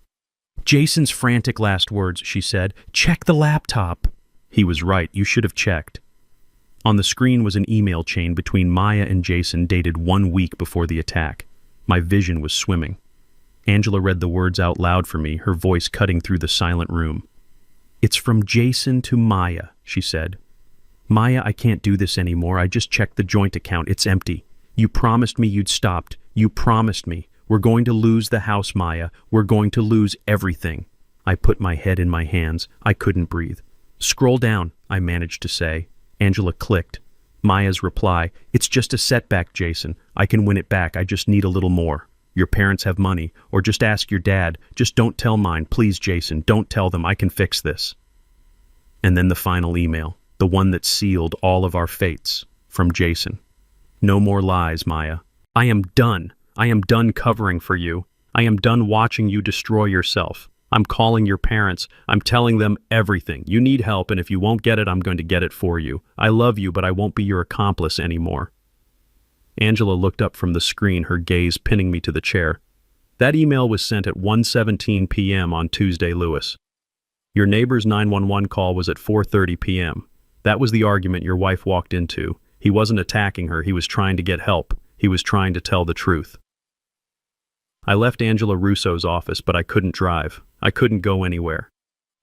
"Jason's frantic last words," she said. "Check the laptop." He was right. You should have checked. On the screen was an email chain between Maya and Jason dated 1 week before the attack. My vision was swimming. Angela read the words out loud for me, her voice cutting through the silent room. "It's from Jason to Maya," she said. "Maya, I can't do this anymore. I just checked the joint account. It's empty. You promised me you'd stopped. You promised me. We're going to lose the house, Maya. We're going to lose everything." I put my head in my hands. I couldn't breathe. "Scroll down," I managed to say. Angela clicked. Maya's reply, "It's just a setback, Jason. I can win it back. I just need a little more. Your parents have money, or just ask your dad. Just don't tell mine. Please, Jason, don't tell them. I can fix this." And then the final email, the one that sealed all of our fates, from Jason. "No more lies, Maya. I am done. I am done covering for you. I am done watching you destroy yourself. I'm calling your parents. I'm telling them everything. You need help, and if you won't get it, I'm going to get it for you. I love you, but I won't be your accomplice anymore." Angela looked up from the screen, her gaze pinning me to the chair. "That email was sent at 1:17 p.m. on Tuesday, Lewis. Your neighbor's 911 call was at 4:30 p.m. That was the argument your wife walked into. He wasn't attacking her. He was trying to get help. He was trying to tell the truth." I left Angela Russo's office, but I couldn't drive. I couldn't go anywhere.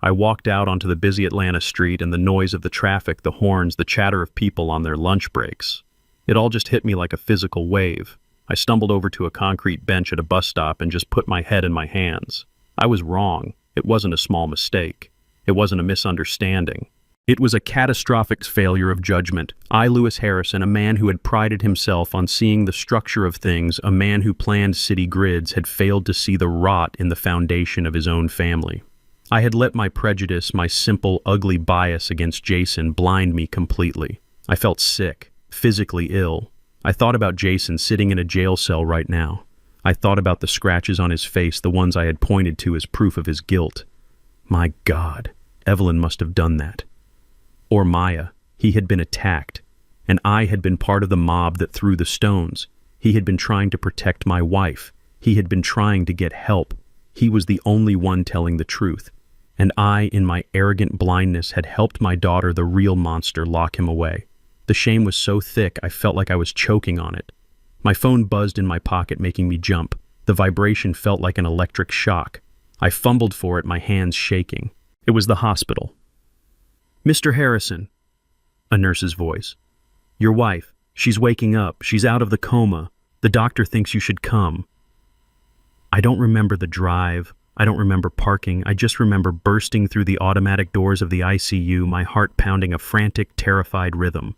I walked out onto the busy Atlanta street, and the noise of the traffic, the horns, the chatter of people on their lunch breaks. It all just hit me like a physical wave. I stumbled over to a concrete bench at a bus stop and just put my head in my hands. I was wrong. It wasn't a small mistake. It wasn't a misunderstanding. It was a catastrophic failure of judgment. I, Lewis Harrison, a man who had prided himself on seeing the structure of things, a man who planned city grids, had failed to see the rot in the foundation of his own family. I had let my prejudice, my simple, ugly bias against Jason, blind me completely. I felt sick, physically ill. I thought about Jason sitting in a jail cell right now. I thought about the scratches on his face, the ones I had pointed to as proof of his guilt. My God, Evelyn must have done that. Or Maya. He had been attacked, and I had been part of the mob that threw the stones. He had been trying to protect my wife. He had been trying to get help. He was the only one telling the truth. And I, in my arrogant blindness, had helped my daughter, the real monster, lock him away. The shame was so thick I felt like I was choking on it. My phone buzzed in my pocket, making me jump. The vibration felt like an electric shock. I fumbled for it, my hands shaking. It was the hospital. "Mr. Harrison," a nurse's voice. "Your wife, she's waking up. She's out of the coma. The doctor thinks you should come." I don't remember the drive. I don't remember parking. I just remember bursting through the automatic doors of the ICU, my heart pounding a frantic, terrified rhythm.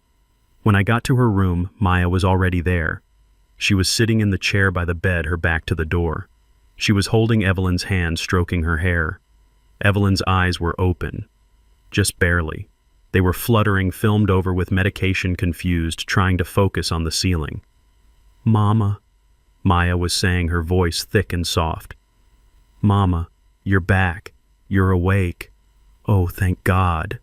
When I got to her room, Maya was already there. She was sitting in the chair by the bed, her back to the door. She was holding Evelyn's hand, stroking her hair. Evelyn's eyes were open. Just barely. They were fluttering, filmed over with medication, confused, trying to focus on the ceiling. "Mama," Maya was saying, her voice thick and soft. "Mama, you're back. You're awake. Oh, thank God."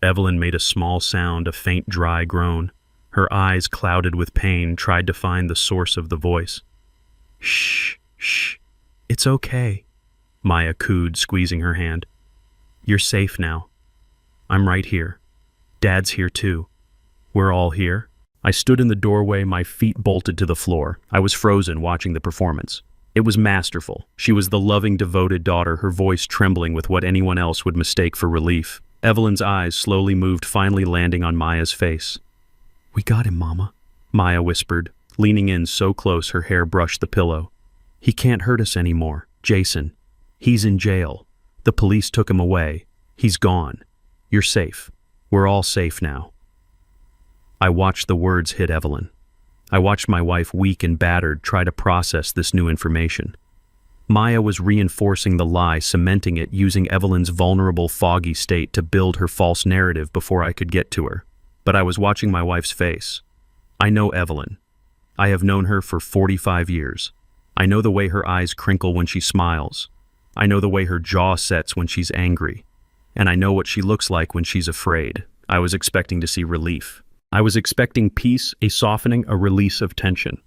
Evelyn made a small sound, a faint, dry groan. Her eyes, clouded with pain, tried to find the source of the voice. "Shh, shh. It's okay," Maya cooed, squeezing her hand. "You're safe now. I'm right here. Dad's here too. We're all here." I stood in the doorway, my feet bolted to the floor. I was frozen watching the performance. It was masterful. She was the loving, devoted daughter, her voice trembling with what anyone else would mistake for relief. Evelyn's eyes slowly moved, finally landing on Maya's face. "We got him, Mama," Maya whispered, leaning in so close her hair brushed the pillow. "He can't hurt us anymore. Jason. He's in jail. The police took him away. He's gone. You're safe. We're all safe now." I watched the words hit Evelyn. I watched my wife, weak and battered, try to process this new information. Maya was reinforcing the lie, cementing it, using Evelyn's vulnerable, foggy state to build her false narrative before I could get to her. But I was watching my wife's face. I know Evelyn. I have known her for 45 years. I know the way her eyes crinkle when she smiles. I know the way her jaw sets when she's angry. And I know what she looks like when she's afraid. I was expecting to see relief. I was expecting peace, a softening, a release of tension.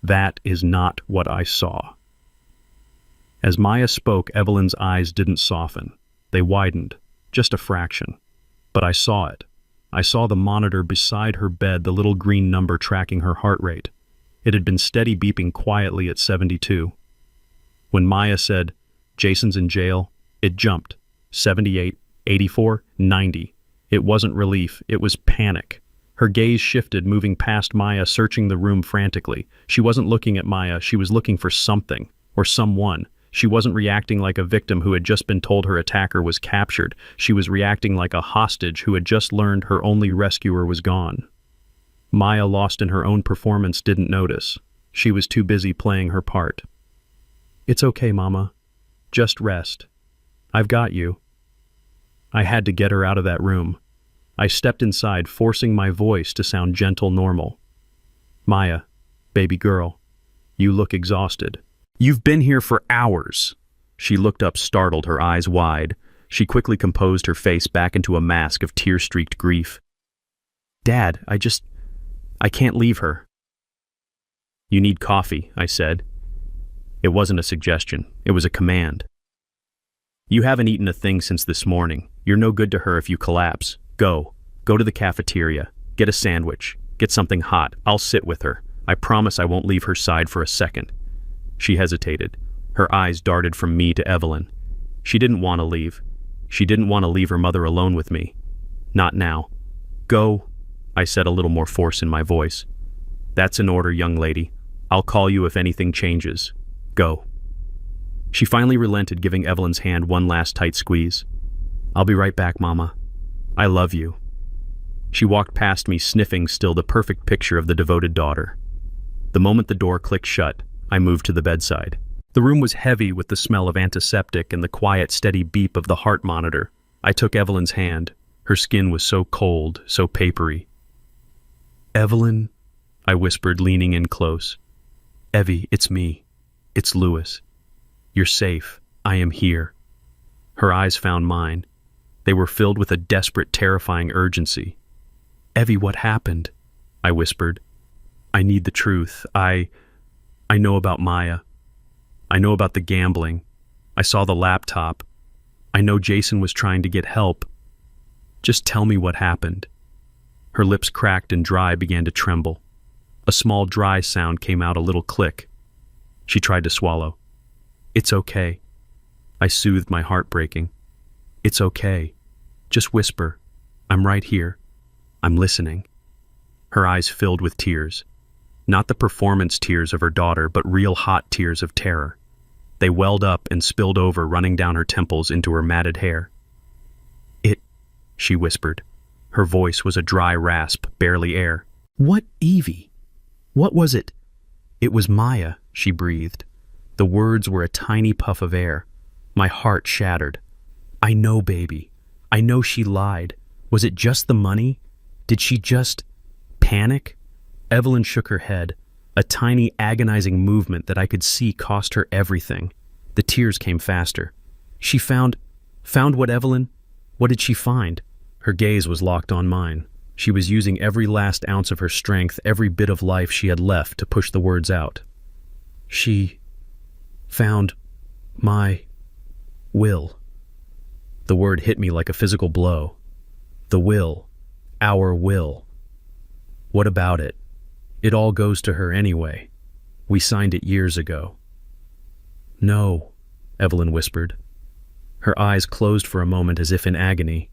That is not what I saw. As Maya spoke, Evelyn's eyes didn't soften. They widened, just a fraction. But I saw it. I saw the monitor beside her bed, the little green number tracking her heart rate. It had been steady beeping quietly at 72. When Maya said, "Jason's in jail," it jumped. 78, 84, 90. It wasn't relief, it was panic. Her gaze shifted, moving past Maya, searching the room frantically. She wasn't looking at Maya, she was looking for something, or someone. She wasn't reacting like a victim who had just been told her attacker was captured. She was reacting like a hostage who had just learned her only rescuer was gone. Maya, lost in her own performance, didn't notice. She was too busy playing her part. "It's okay, Mama. Just rest. I've got you." I had to get her out of that room. I stepped inside, forcing my voice to sound gentle, normal. "Maya, baby girl, you look exhausted. You've been here for hours. She looked up startled, her eyes wide. She quickly composed her face back into a mask of tear-streaked grief. "Dad, I can't leave her." "You need coffee," I said. It wasn't a suggestion, it was a command. "You haven't eaten a thing since this morning. You're no good to her if you collapse. Go to the cafeteria. Get a sandwich. Get something hot. I'll sit with her. I promise I won't leave her side for a second." She hesitated. Her eyes darted from me to Evelyn. She didn't want to leave. She didn't want to leave her mother alone with me. Not now. "Go," I said, a little more force in my voice. "That's an order, young lady. I'll call you if anything changes. Go." She finally relented, giving Evelyn's hand one last tight squeeze. "I'll be right back, Mama. I love you." She walked past me, sniffing, still the perfect picture of the devoted daughter. The moment the door clicked shut, I moved to the bedside. The room was heavy with the smell of antiseptic and the quiet, steady beep of the heart monitor. I took Evelyn's hand. Her skin was so cold, so papery. "Evelyn," I whispered, leaning in close. "Evie, it's me. It's Louis. You're safe. I am here." Her eyes found mine. They were filled with a desperate, terrifying urgency. "Evie, what happened?" I whispered. "I need the truth. I know about Maya. I know about the gambling. I saw the laptop. I know Jason was trying to get help. Just tell me what happened." Her lips cracked and began to tremble. A small dry sound came out, a little click. She tried to swallow. "It's okay." I soothed, my heart breaking. "It's okay. Just whisper. I'm right here. I'm listening." Her eyes filled with tears. Not the performance tears of her daughter, but real hot tears of terror. They welled up and spilled over, running down her temples into her matted hair. She whispered. Her voice was a dry rasp, barely air. "What, Evie? What was it?" "It was Maya," she breathed. The words were a tiny puff of air. My heart shattered. "I know, baby. I know she lied. Was it just the money? Did she just panic?" Evelyn shook her head, a tiny agonizing movement that I could see cost her everything. The tears came faster. "She found what, Evelyn? What did she find?" Her gaze was locked on mine. She was using every last ounce of her strength, every bit of life she had left, to push the words out. "She found my will." The word hit me like a physical blow. The will. Our will. What about it? It all goes to her anyway. We signed it years ago. "No," Evelyn whispered. Her eyes closed for a moment as if in agony.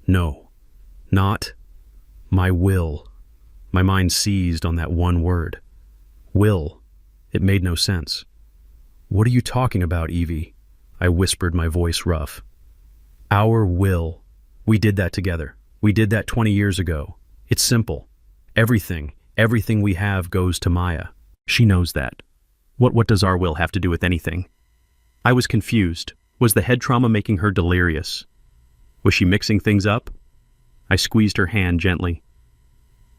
"No, not my will." My mind seized on that one word. Will. It made no sense. "What are you talking about, Evie?" I whispered, my voice rough. "Our will. We did that together. We did that 20 years ago. It's simple. Everything we have goes to Maya. She knows that. What does our will have to do with anything?" I was confused. Was the head trauma making her delirious? Was she mixing things up? I squeezed her hand gently.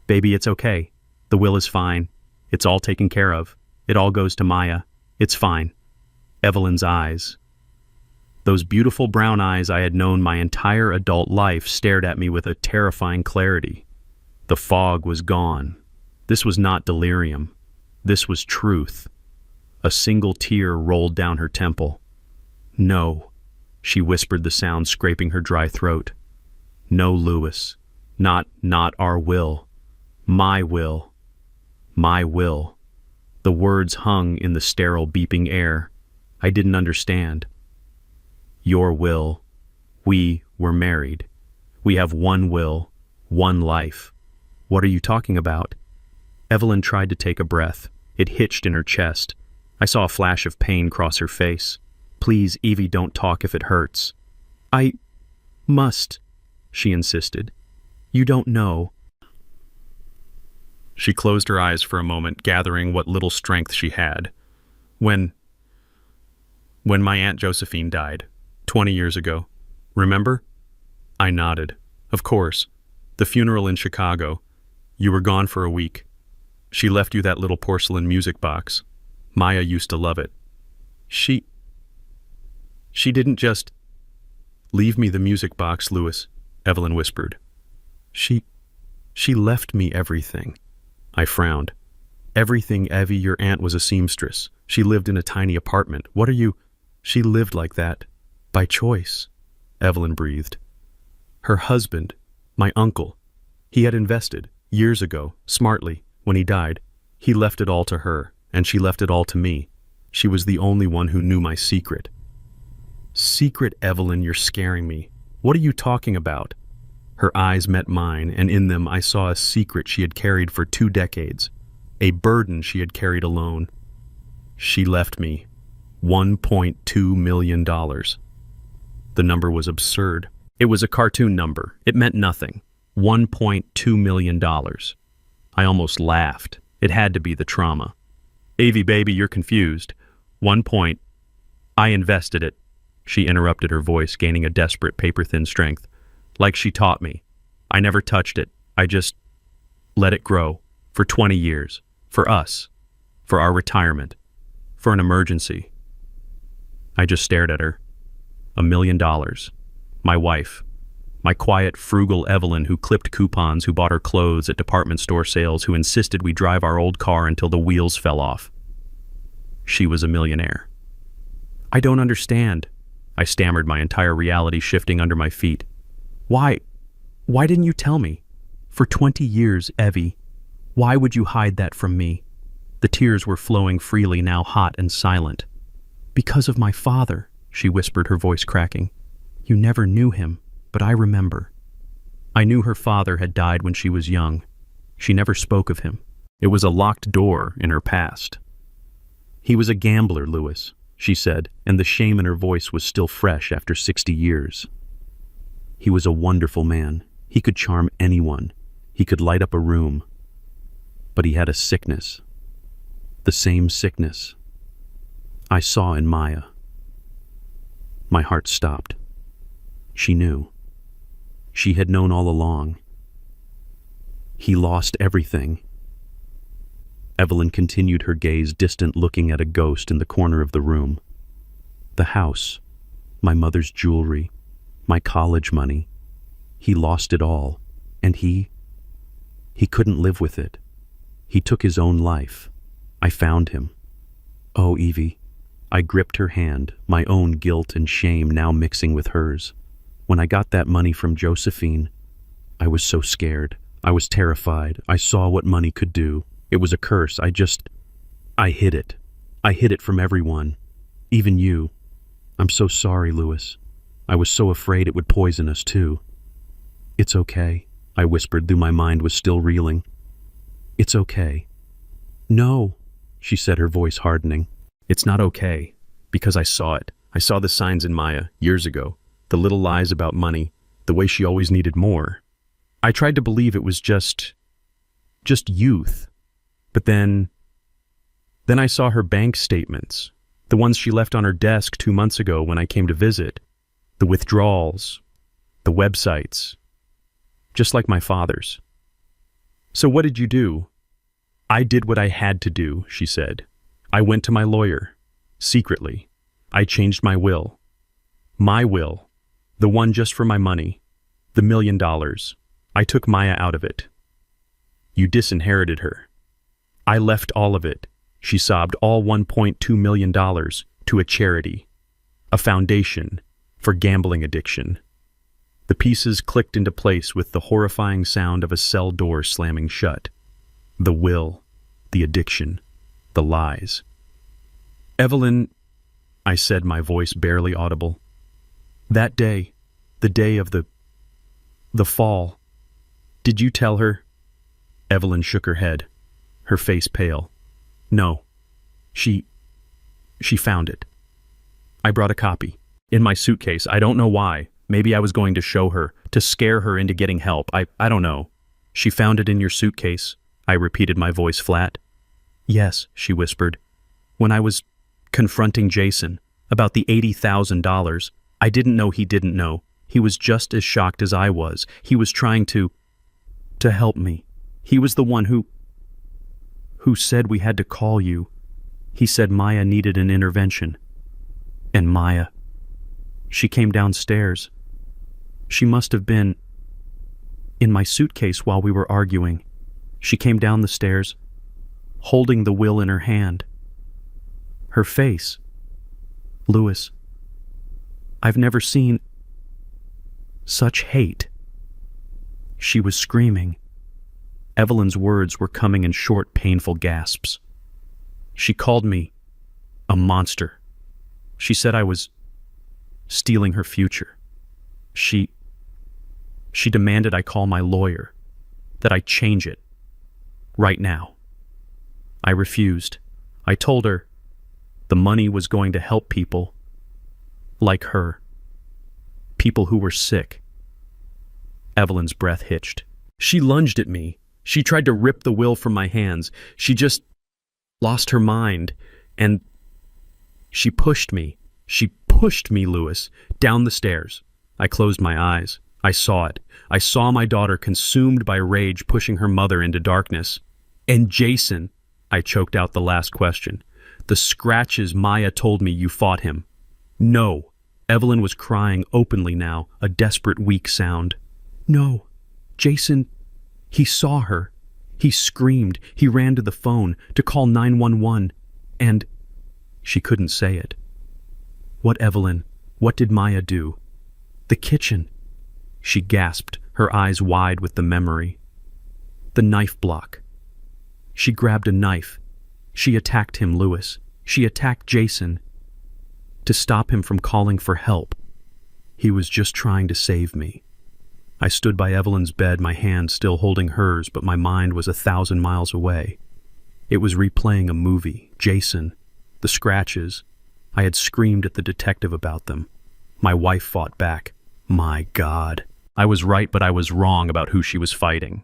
"Baby, it's okay. The will is fine. It's all taken care of. It all goes to Maya. It's fine." Evelyn's eyes. Those beautiful brown eyes I had known my entire adult life stared at me with a terrifying clarity. The fog was gone. This was not delirium. This was truth. A single tear rolled down her temple. "No," she whispered, the sound scraping her dry throat. "No, Louis. Not our will. My will. My will." The words hung in the sterile, beeping air. I didn't understand. "Your will. We were married. We have one will, one life." "What are you talking about?" Evelyn tried to take a breath. It hitched in her chest. I saw a flash of pain cross her face. "Please, Evie, don't talk if it hurts." "I must," she insisted. "You don't know." She closed her eyes for a moment, gathering what little strength she had. When my Aunt Josephine died, 20 years ago. Remember? I nodded. Of course. The funeral in Chicago. You were gone for a week. She left you that little porcelain music box. Maya used to love it. She She didn't just leave me the music box, Louis, Evelyn whispered. She left me everything. I frowned. Everything, Evie. Your aunt was a seamstress. She lived in a tiny apartment. What are you? She lived like that. By choice, Evelyn breathed. Her husband, my uncle, he had invested, years ago, smartly, when he died. He left it all to her, and she left it all to me. She was the only one who knew my secret. Secret, Evelyn, you're scaring me. What are you talking about? Her eyes met mine, and in them I saw a secret she had carried for 2 decades, a burden she had carried alone. She left me $1.2 million. The number was absurd. It was a cartoon number. It meant nothing. $1.2 million. I almost laughed. It had to be the trauma. Evie, baby, you're confused. I invested it. She interrupted, her voice gaining a desperate paper-thin strength. Like she taught me. I never touched it. I just let it grow. For 20 years. For us. For our retirement. For an emergency. I just stared at her. $1 million. My wife. My quiet, frugal Evelyn who clipped coupons, who bought her clothes at department store sales, who insisted we drive our old car until the wheels fell off. She was a millionaire. I don't understand. I stammered, my entire reality shifting under my feet. Why didn't you tell me? For 20 years, Evie. Why would you hide that from me? The tears were flowing freely, now hot and silent. Because of my father, she whispered, her voice cracking. You never knew him, but I remember. I knew her father had died when she was young. She never spoke of him. It was a locked door in her past. He was a gambler, Louis, she said, and the shame in her voice was still fresh after 60 years. He was a wonderful man. He could charm anyone. He could light up a room. But he had a sickness. The same sickness I saw in Maya. My heart stopped. She knew. She had known all along. He lost everything. Evelyn continued, her gaze distant, looking at a ghost in the corner of the room. The house, my mother's jewelry, my college money. He lost it all, and he couldn't live with it. He took his own life. I found him. Oh, Evie. I gripped her hand, my own guilt and shame now mixing with hers. When I got that money from Josephine, I was so scared. I was terrified. I saw what money could do. It was a curse. I hid it. I hid it from everyone. Even you. I'm so sorry, Louis. I was so afraid it would poison us too. It's okay, I whispered, though my mind was still reeling. It's okay. No, she said, her voice hardening. It's not okay, because I saw it. I saw the signs in Maya, years ago. The little lies about money, the way she always needed more. I tried to believe it was just youth. But then I saw her bank statements, the ones she left on her desk 2 months ago when I came to visit. The withdrawals, the websites, just like my father's. So what did you do? I did what I had to do, she said. I went to my lawyer, secretly. I changed my will. My will, the one just for my money, the $1 million. I took Maya out of it. You disinherited her. I left all of it, she sobbed, all $1.2 million to a charity, a foundation for gambling addiction. The pieces clicked into place with the horrifying sound of a cell door slamming shut. The will, the addiction, the lies. Evelyn, I said, my voice barely audible. That day, the day of the fall, did you tell her? Evelyn shook her head, her face pale. No, she found it. I brought a copy. In my suitcase. I don't know why. Maybe I was going to show her, to scare her into getting help. I don't know. She found it in your suitcase, I repeated, my voice flat. Yes, she whispered. When I was confronting Jason about the $80,000, I didn't know he didn't know. He was just as shocked as I was. He was trying to help me. He was the one who said we had to call you. He said Maya needed an intervention. And Maya She came downstairs. She must have been in my suitcase while we were arguing. She came down the stairs, holding the will in her hand. Her face. Louis, I've never seen such hate. She was screaming. Evelyn's words were coming in short, painful gasps. She called me a monster. She said I was stealing her future. She demanded I call my lawyer, that I change it, right now. I refused. I told her the money was going to help people like her, people who were sick. Evelyn's breath hitched. She lunged at me. She tried to rip the will from my hands. She just lost her mind, and she pushed me. She pushed me, Louis, down the stairs. I closed my eyes. I saw it. I saw my daughter consumed by rage pushing her mother into darkness. And Jason, I choked out the last question. The scratches Maya told me you fought him. No. Evelyn was crying openly now, a desperate, weak sound. No. Jason, he saw her. He screamed. He ran to the phone to call 911. And she couldn't say it. What, Evelyn? What did Maya do? The kitchen. She gasped, her eyes wide with the memory. The knife block. She grabbed a knife. She attacked him, Louis. She attacked Jason. To stop him from calling for help. He was just trying to save me. I stood by Evelyn's bed, my hand still holding hers, but my mind was 1,000 miles away. It was replaying a movie. Jason. The scratches. I had screamed at the detective about them. My wife fought back. My God. I was right, but I was wrong about who she was fighting.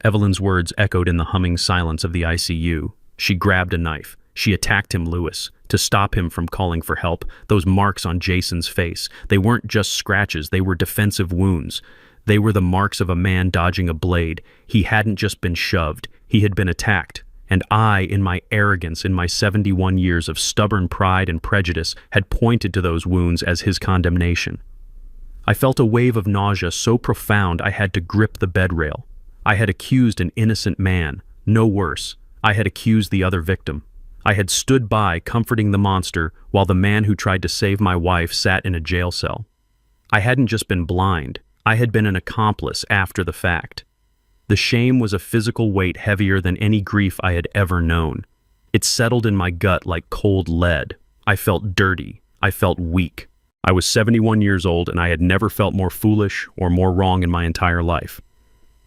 Evelyn's words echoed in the humming silence of the ICU. She grabbed a knife. She attacked him, Louis, to stop him from calling for help. Those marks on Jason's face, they weren't just scratches, they were defensive wounds. They were the marks of a man dodging a blade. He hadn't just been shoved, he had been attacked. And I, in my arrogance, in my 71 years of stubborn pride and prejudice, had pointed to those wounds as his condemnation. I felt a wave of nausea so profound I had to grip the bed rail. I had accused an innocent man, no worse. I had accused the other victim. I had stood by, comforting the monster, while the man who tried to save my wife sat in a jail cell. I hadn't just been blind, I had been an accomplice after the fact. The shame was a physical weight heavier than any grief I had ever known. It settled in my gut like cold lead. I felt dirty. I felt weak. I was 71 years old, and I had never felt more foolish or more wrong in my entire life.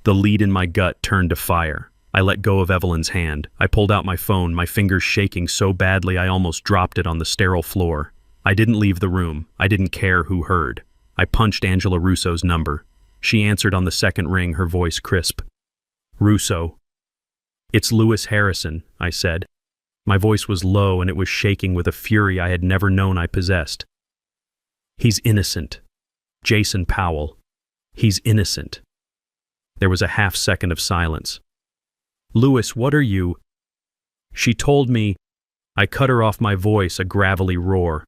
The lead in my gut turned to fire. I let go of Evelyn's hand. I pulled out my phone, my fingers shaking so badly I almost dropped it on the sterile floor. I didn't leave the room. I didn't care who heard. I punched Angela Russo's number. She answered on the second ring, her voice crisp. Russo. It's Louis Harrison, I said. My voice was low and it was shaking with a fury I had never known I possessed. He's innocent. Jason Powell. He's innocent. There was a half-second of silence. Louis, what are you? She told me. I cut her off, my voice a gravelly roar.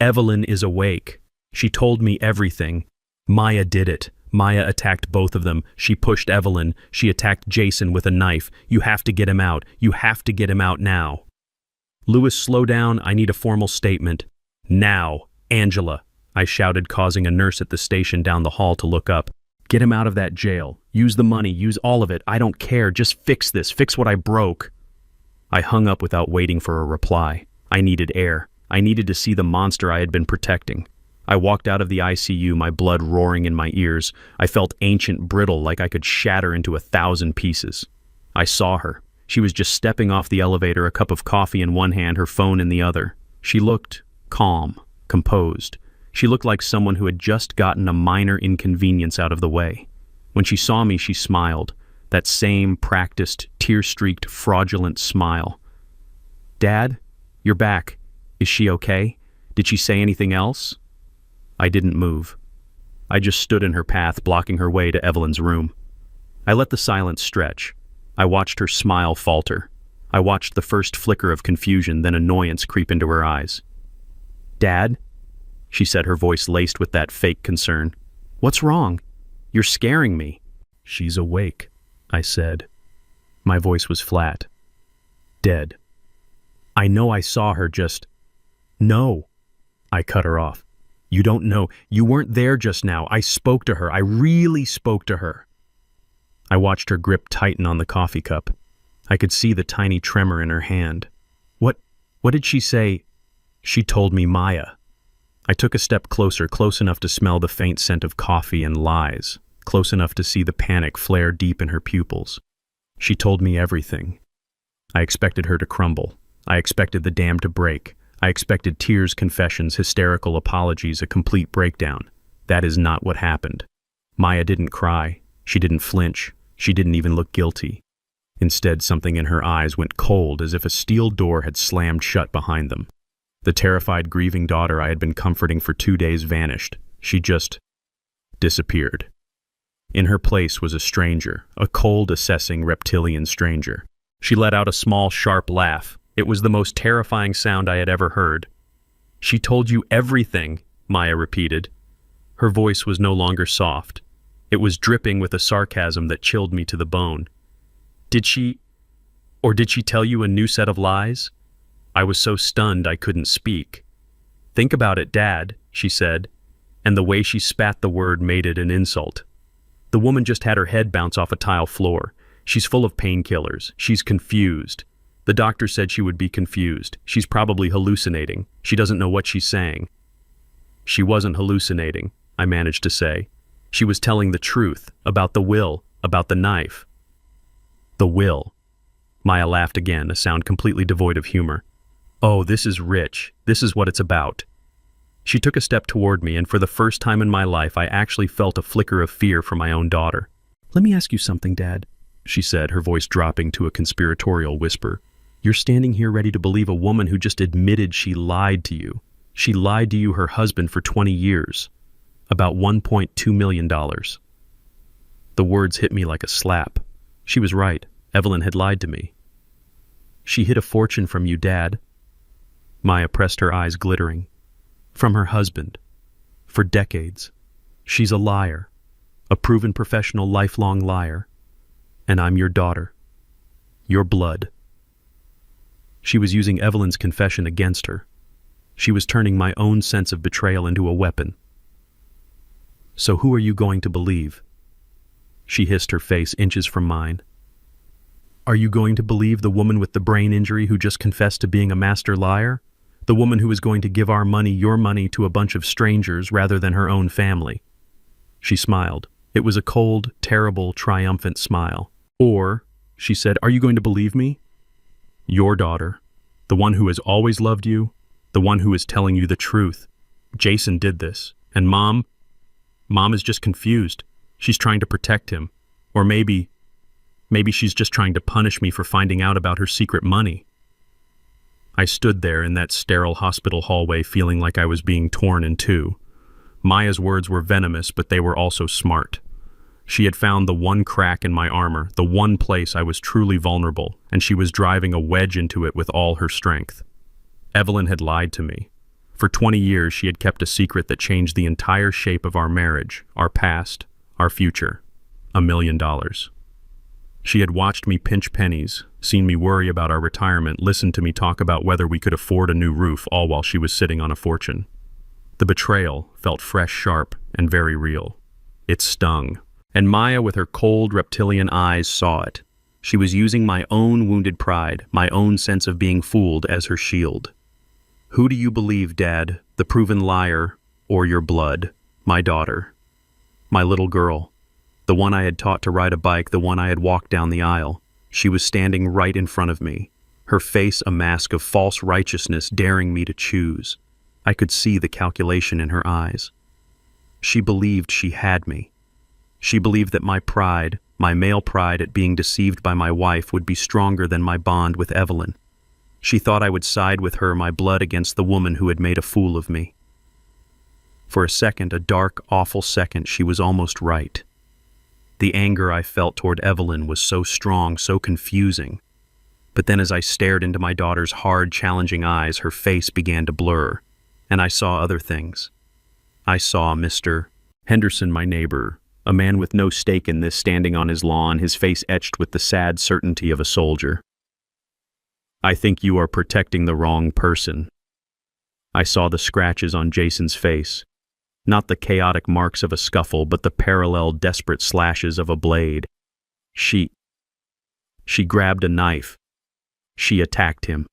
Evelyn is awake. She told me everything. Maya did it. Maya attacked both of them. She pushed Evelyn. She attacked Jason with a knife. You have to get him out. You have to get him out now. Louis, slow down. I need a formal statement. Now. Angela, I shouted, causing a nurse at the station down the hall to look up. Get him out of that jail. Use the money. Use all of it. I don't care. Just fix this. Fix what I broke. I hung up without waiting for a reply. I needed air. I needed to see the monster I had been protecting. I walked out of the ICU, my blood roaring in my ears. I felt ancient, brittle, like I could shatter into 1,000 pieces. I saw her. She was just stepping off the elevator, a cup of coffee in one hand, her phone in the other. She looked calm, composed. She looked like someone who had just gotten a minor inconvenience out of the way. When she saw me, she smiled, that same practiced, tear-streaked, fraudulent smile. Dad, you're back. Is she okay? Did she say anything else? I didn't move. I just stood in her path, blocking her way to Evelyn's room. I let the silence stretch. I watched her smile falter. I watched the first flicker of confusion, then annoyance creep into her eyes. Dad? she said, her voice laced with that fake concern. "What's wrong? You're scaring me." "She's awake," I said. My voice was flat. Dead. "I know I saw her just—" "No." I cut her off. "You don't know. You weren't there just now. I spoke to her. I really spoke to her." I watched her grip tighten on the coffee cup. I could see the tiny tremor in her hand. What did she say?" "She told me Maya." I took a step closer, close enough to smell the faint scent of coffee and lies, close enough to see the panic flare deep in her pupils. "She told me everything." I expected her to crumble. I expected the dam to break. I expected tears, confessions, hysterical apologies, a complete breakdown. That is not what happened. Maya didn't cry. She didn't flinch. She didn't even look guilty. Instead, something in her eyes went cold, as if a steel door had slammed shut behind them. The terrified, grieving daughter I had been comforting for 2 days vanished. She just disappeared. In her place was a stranger, a cold, assessing, reptilian stranger. She let out a small, sharp laugh. It was the most terrifying sound I had ever heard. "She told you everything," Maya repeated. Her voice was no longer soft. It was dripping with a sarcasm that chilled me to the bone. Did she tell you a new set of lies?" I was so stunned I couldn't speak. "Think about it, Dad," she said, and the way she spat the word made it an insult. "The woman just had her head bounce off a tile floor. She's full of painkillers. She's confused. The doctor said she would be confused. She's probably hallucinating. She doesn't know what she's saying." "She wasn't hallucinating," I managed to say. "She was telling the truth, about the will, about the knife." "The will." Maya laughed again, a sound completely devoid of humor. "Oh, this is rich. This is what it's about." She took a step toward me, and for the first time in my life, I actually felt a flicker of fear for my own daughter. "Let me ask you something, Dad," she said, her voice dropping to a conspiratorial whisper. "You're standing here ready to believe a woman who just admitted she lied to you. She lied to you, her husband, for 20 years. About $1.2 million. The words hit me like a slap. She was right. Evelyn had lied to me. "She hid a fortune from you, Dad." Maya pressed her eyes glittering. "From her husband. For decades. She's a liar. A proven professional, lifelong liar. And I'm your daughter. Your blood." She was using Evelyn's confession against her. She was turning my own sense of betrayal into a weapon. "So who are you going to believe?" She hissed, her face inches from mine. "Are you going to believe the woman with the brain injury who just confessed to being a master liar? The woman who is going to give our money, your money, to a bunch of strangers rather than her own family?" She smiled. It was a cold, terrible, triumphant smile. "Or," she said, "are you going to believe me? Your daughter, the one who has always loved you, the one who is telling you the truth. Jason did this, and Mom is just confused. She's trying to protect him. Or maybe she's just trying to punish me for finding out about her secret money." I stood there in that sterile hospital hallway feeling like I was being torn in two. Maya's words were venomous, but they were also smart. She had found the one crack in my armor, the one place I was truly vulnerable, and she was driving a wedge into it with all her strength. Evelyn had lied to me. For 20 years, she had kept a secret that changed the entire shape of our marriage, our past, our future. $1 million. She had watched me pinch pennies, seen me worry about our retirement, listened to me talk about whether we could afford a new roof, all while she was sitting on a fortune. The betrayal felt fresh, sharp, and very real. It stung. And Maya, with her cold, reptilian eyes, saw it. She was using my own wounded pride, my own sense of being fooled, as her shield. "Who do you believe, Dad? The proven liar, or your blood? My daughter. My little girl. The one I had taught to ride a bike, the one I had walked down the aisle. She was standing right in front of me, her face a mask of false righteousness, daring me to choose. I could see the calculation in her eyes. She believed she had me. She believed that my pride, my male pride at being deceived by my wife, would be stronger than my bond with Evelyn. She thought I would side with her, my blood against the woman who had made a fool of me. For a second, a dark, awful second, she was almost right. The anger I felt toward Evelyn was so strong, so confusing. But then as I stared into my daughter's hard, challenging eyes, her face began to blur, and I saw other things. I saw Mr. Henderson, my neighbor, a man with no stake in this, standing on his lawn, his face etched with the sad certainty of a soldier. I think you are protecting the wrong person. I saw the scratches on Jason's face, not the chaotic marks of a scuffle, but the parallel, desperate slashes of a blade. She grabbed a knife. She attacked him.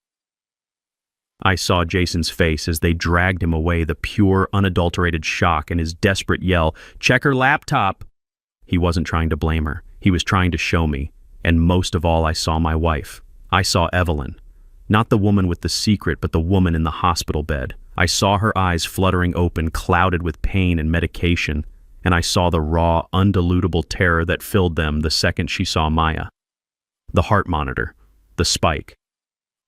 I saw Jason's face as they dragged him away, the pure, unadulterated shock and his desperate yell, "Check her laptop!" He wasn't trying to blame her. He was trying to show me. And most of all, I saw my wife. I saw Evelyn. Not the woman with the secret, but the woman in the hospital bed. I saw her eyes fluttering open, clouded with pain and medication, and I saw the raw, undilutable terror that filled them the second she saw Maya. The heart monitor. The spike.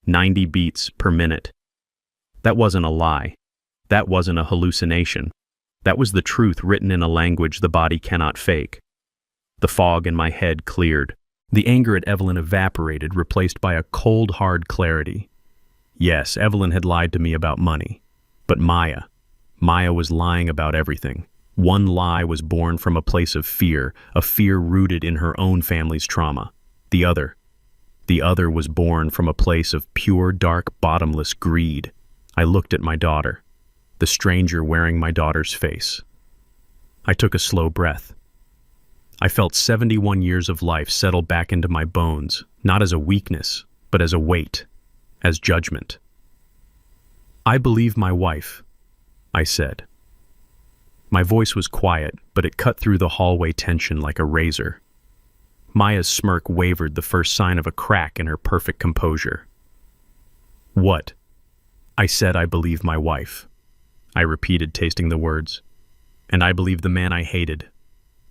90 beats per minute. That wasn't a lie. That wasn't a hallucination. That was the truth written in a language the body cannot fake. The fog in my head cleared. The anger at Evelyn evaporated, replaced by a cold, hard clarity. Yes, Evelyn had lied to me about money. But Maya was lying about everything. One lie was born from a place of fear, a fear rooted in her own family's trauma. The other was born from a place of pure, dark, bottomless greed. I looked at my daughter, the stranger wearing my daughter's face. I took a slow breath. I felt 71 years of life settle back into my bones, not as a weakness, but as a weight, as judgment. "I believe my wife," I said. My voice was quiet, but it cut through the hallway tension like a razor. Maya's smirk wavered, the first sign of a crack in her perfect composure. "What?" I said, "I believe my wife." I repeated, tasting the words. "And I believe the man I hated.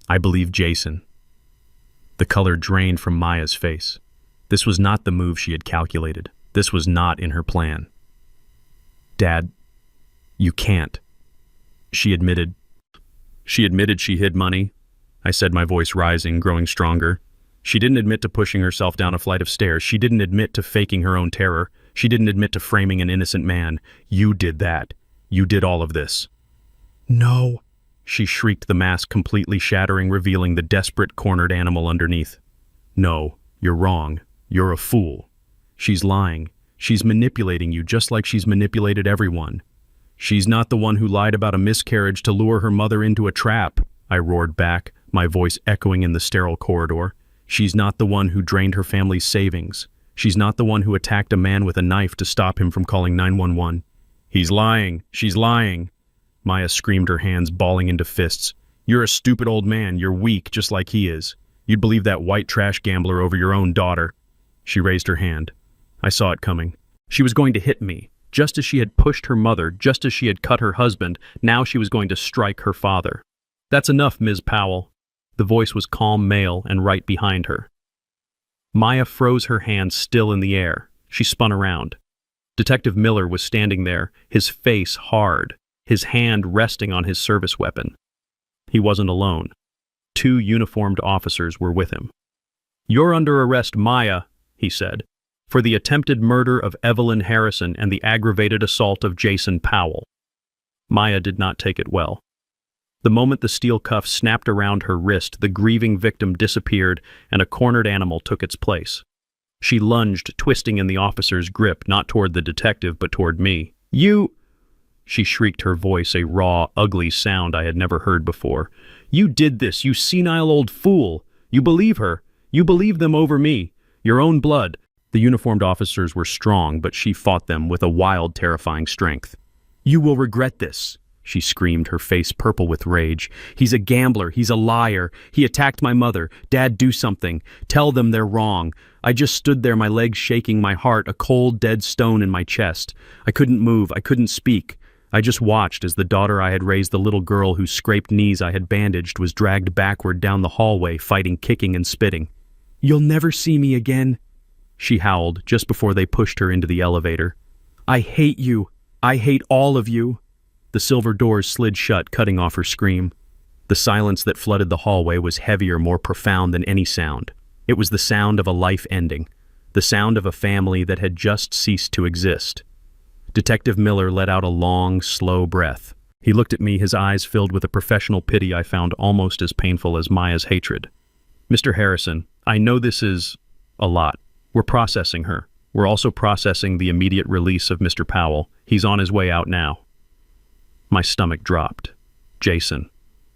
I believe Jason." The color drained from Maya's face. This was not the move she had calculated. This was not in her plan. "Dad, you can't." She admitted she hid money. I said, my voice rising, growing stronger. She didn't admit to pushing herself down a flight of stairs. She didn't admit to faking her own terror. She didn't admit to framing an innocent man. "You did that. You did all of this." "No," she shrieked, the mask completely shattering, revealing the desperate, cornered animal underneath. "No, you're wrong. You're a fool. She's lying. She's manipulating you just like she's manipulated everyone. She's not the one who lied about a miscarriage to lure her mother into a trap," I roared back, my voice echoing in the sterile corridor. "She's not the one who drained her family's savings. She's not the one who attacked a man with a knife to stop him from calling 911. "He's lying. She's lying." Maya screamed, her hands balling into fists. "You're a stupid old man. You're weak, just like he is. You'd believe that white trash gambler over your own daughter." She raised her hand. I saw it coming. She was going to hit me. Just as she had pushed her mother, just as she had cut her husband, now she was going to strike her father. "That's enough, Ms. Powell." The voice was calm, male, and right behind her. Maya froze her hands still in the air. She spun around. Detective Miller was standing there, his face hard, his hand resting on his service weapon. He wasn't alone. 2 uniformed officers were with him. "You're under arrest, Maya," he said, "for the attempted murder of Evelyn Harrison and the aggravated assault of Jason Powell." Maya did not take it well. The moment the steel cuff snapped around her wrist, the grieving victim disappeared and a cornered animal took its place. She lunged, twisting in the officer's grip, not toward the detective, but toward me. "You—" She shrieked, her voice a raw, ugly sound I had never heard before. "You did this, you senile old fool! You believe her! You believe them over me! Your own blood!" The uniformed officers were strong, but she fought them with a wild, terrifying strength. "You will regret this," she screamed, her face purple with rage. "He's a gambler. He's a liar. He attacked my mother. Dad, do something. Tell them they're wrong." I just stood there, my legs shaking, my heart a cold, dead stone in my chest. I couldn't move. I couldn't speak. I just watched as the daughter I had raised, the little girl whose scraped knees I had bandaged, was dragged backward down the hallway, fighting, kicking, and spitting. "You'll never see me again," she howled just before they pushed her into the elevator. "I hate you. I hate all of you." The silver doors slid shut, cutting off her scream. The silence that flooded the hallway was heavier, more profound than any sound. It was the sound of a life ending, the sound of a family that had just ceased to exist. Detective Miller let out a long, slow breath. He looked at me, his eyes filled with a professional pity I found almost as painful as Maya's hatred. "Mr. Harrison, I know this is a lot. We're processing her. We're also processing the immediate release of Mr. Powell. He's on his way out now." My stomach dropped. Jason.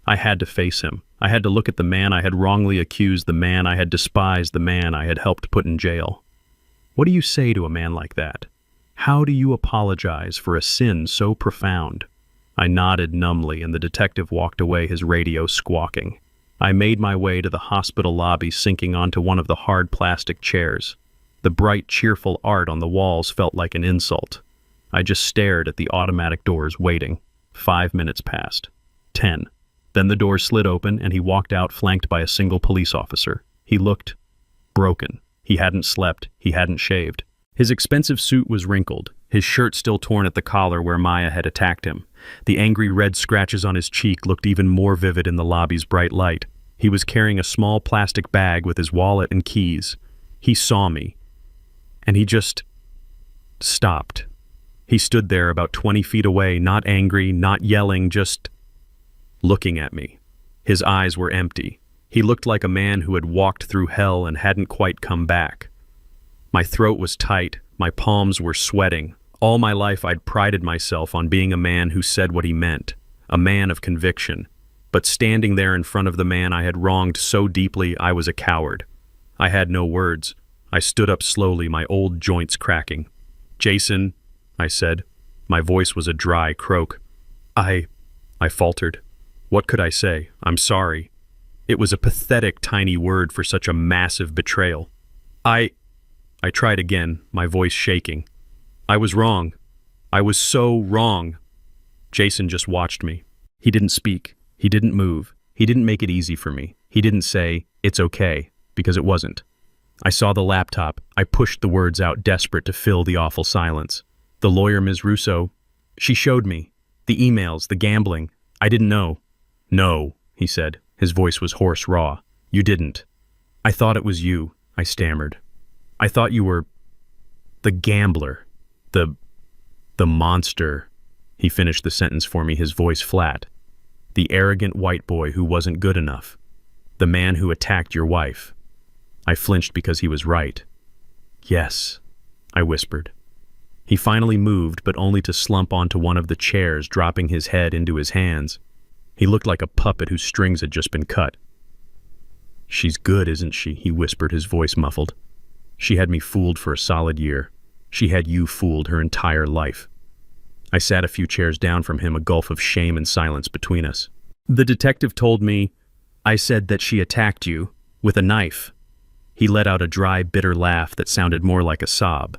I had to face him. I had to look at the man I had wrongly accused, the man I had despised, the man I had helped put in jail. What do you say to a man like that? How do you apologize for a sin so profound? I nodded numbly, and the detective walked away, his radio squawking. I made my way to the hospital lobby, sinking onto one of the hard plastic chairs. The bright, cheerful art on the walls felt like an insult. I just stared at the automatic doors, waiting. 5 minutes passed. 10. Then the door slid open, and he walked out, flanked by a single police officer. He looked broken. He hadn't slept. He hadn't shaved. His expensive suit was wrinkled, his shirt still torn at the collar where Maya had attacked him. The angry red scratches on his cheek looked even more vivid in the lobby's bright light. He was carrying a small plastic bag with his wallet and keys. He saw me, and he just stopped. He stood there about 20 feet away, not angry, not yelling, just looking at me. His eyes were empty. He looked like a man who had walked through hell and hadn't quite come back. My throat was tight, my palms were sweating. All my life I'd prided myself on being a man who said what he meant, a man of conviction. But standing there in front of the man I had wronged so deeply, I was a coward. I had no words. I stood up slowly, my old joints cracking. "Jason," I said. My voice was a dry croak. I faltered. What could I say? "I'm sorry." It was a pathetic, tiny word for such a massive betrayal. I tried again, my voice shaking. "I was wrong. I was so wrong." Jason just watched me. He didn't speak. He didn't move. He didn't make it easy for me. He didn't say, "It's okay," because it wasn't. I saw the laptop. I pushed the words out, desperate to fill the awful silence. "The lawyer, Ms. Russo, she showed me. The emails, the gambling. I didn't know." "No," he said. His voice was hoarse, raw. "You didn't." "I thought it was you," I stammered. "I thought you were the gambler, the monster." He finished the sentence for me, his voice flat. "The arrogant white boy who wasn't good enough. The man who attacked your wife." I flinched because he was right. "Yes," I whispered. He finally moved, but only to slump onto one of the chairs, dropping his head into his hands. He looked like a puppet whose strings had just been cut. "She's good, isn't she?" he whispered, his voice muffled. "She had me fooled for a solid year. She had you fooled her entire life." I sat a few chairs down from him, a gulf of shame and silence between us. "The detective told me I said that she attacked you with a knife." He let out a dry, bitter laugh that sounded more like a sob.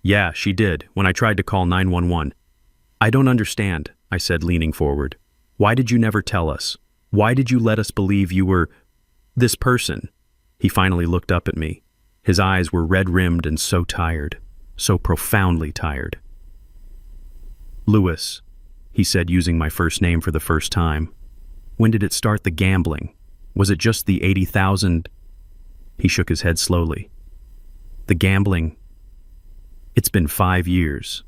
"Yeah, she did, when I tried to call 911. "I don't understand," I said, leaning forward. "Why did you never tell us? Why did you let us believe you were this person?" He finally looked up at me. His eyes were red-rimmed and so tired, so profoundly tired. "Lewis," he said, using my first name for the first time. "When did it start, the gambling? Was it just the 80,000? He shook his head slowly. "The gambling, it's been 5 years.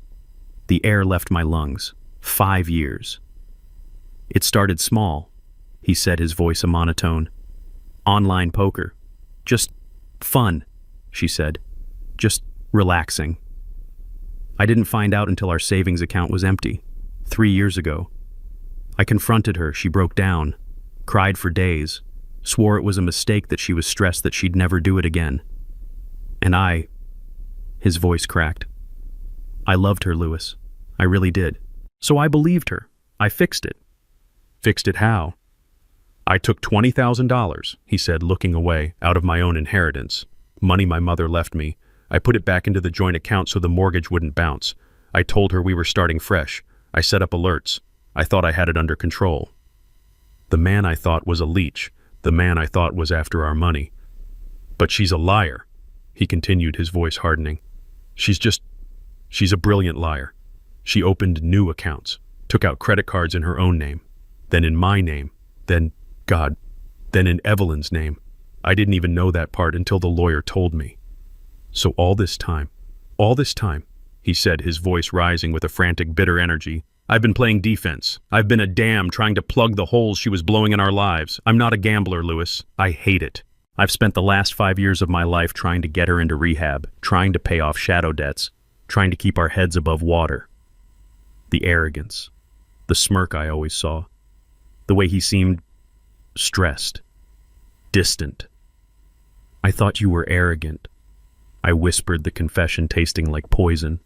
The air left my lungs. 5 years. It started small," he said, his voice a monotone. "Online poker. Just fun," she said. "Just relaxing. I didn't find out until our savings account was empty, 3 years ago. I confronted her, she broke down, cried for days, swore it was a mistake, that she was stressed that she'd never do it again. And his voice cracked. I loved her, Lewis. I really did. So I believed her. I fixed it." "Fixed it how?" "I took $20,000, he said, looking away, "out of my own inheritance. Money my mother left me. I put it back into the joint account so the mortgage wouldn't bounce. I told her we were starting fresh. I set up alerts. I thought I had it under control. The man I thought was a leech. The man I thought was after our money. But she's a liar," he continued, his voice hardening. She's a brilliant liar. She opened new accounts, took out credit cards in her own name, then in my name, then in Evelyn's name. I didn't even know that part until the lawyer told me. So all this time, he said, his voice rising with a frantic, bitter energy, I've been playing defense. I've been a dam trying to plug the holes she was blowing in our lives. I'm not a gambler, Lewis. I hate it. I've spent the last 5 years of my life trying to get her into rehab, trying to pay off shadow debts, trying to keep our heads above water. The arrogance, the smirk I always saw, the way he seemed stressed, distant. I thought you were arrogant. I whispered, the confession tasting like poison.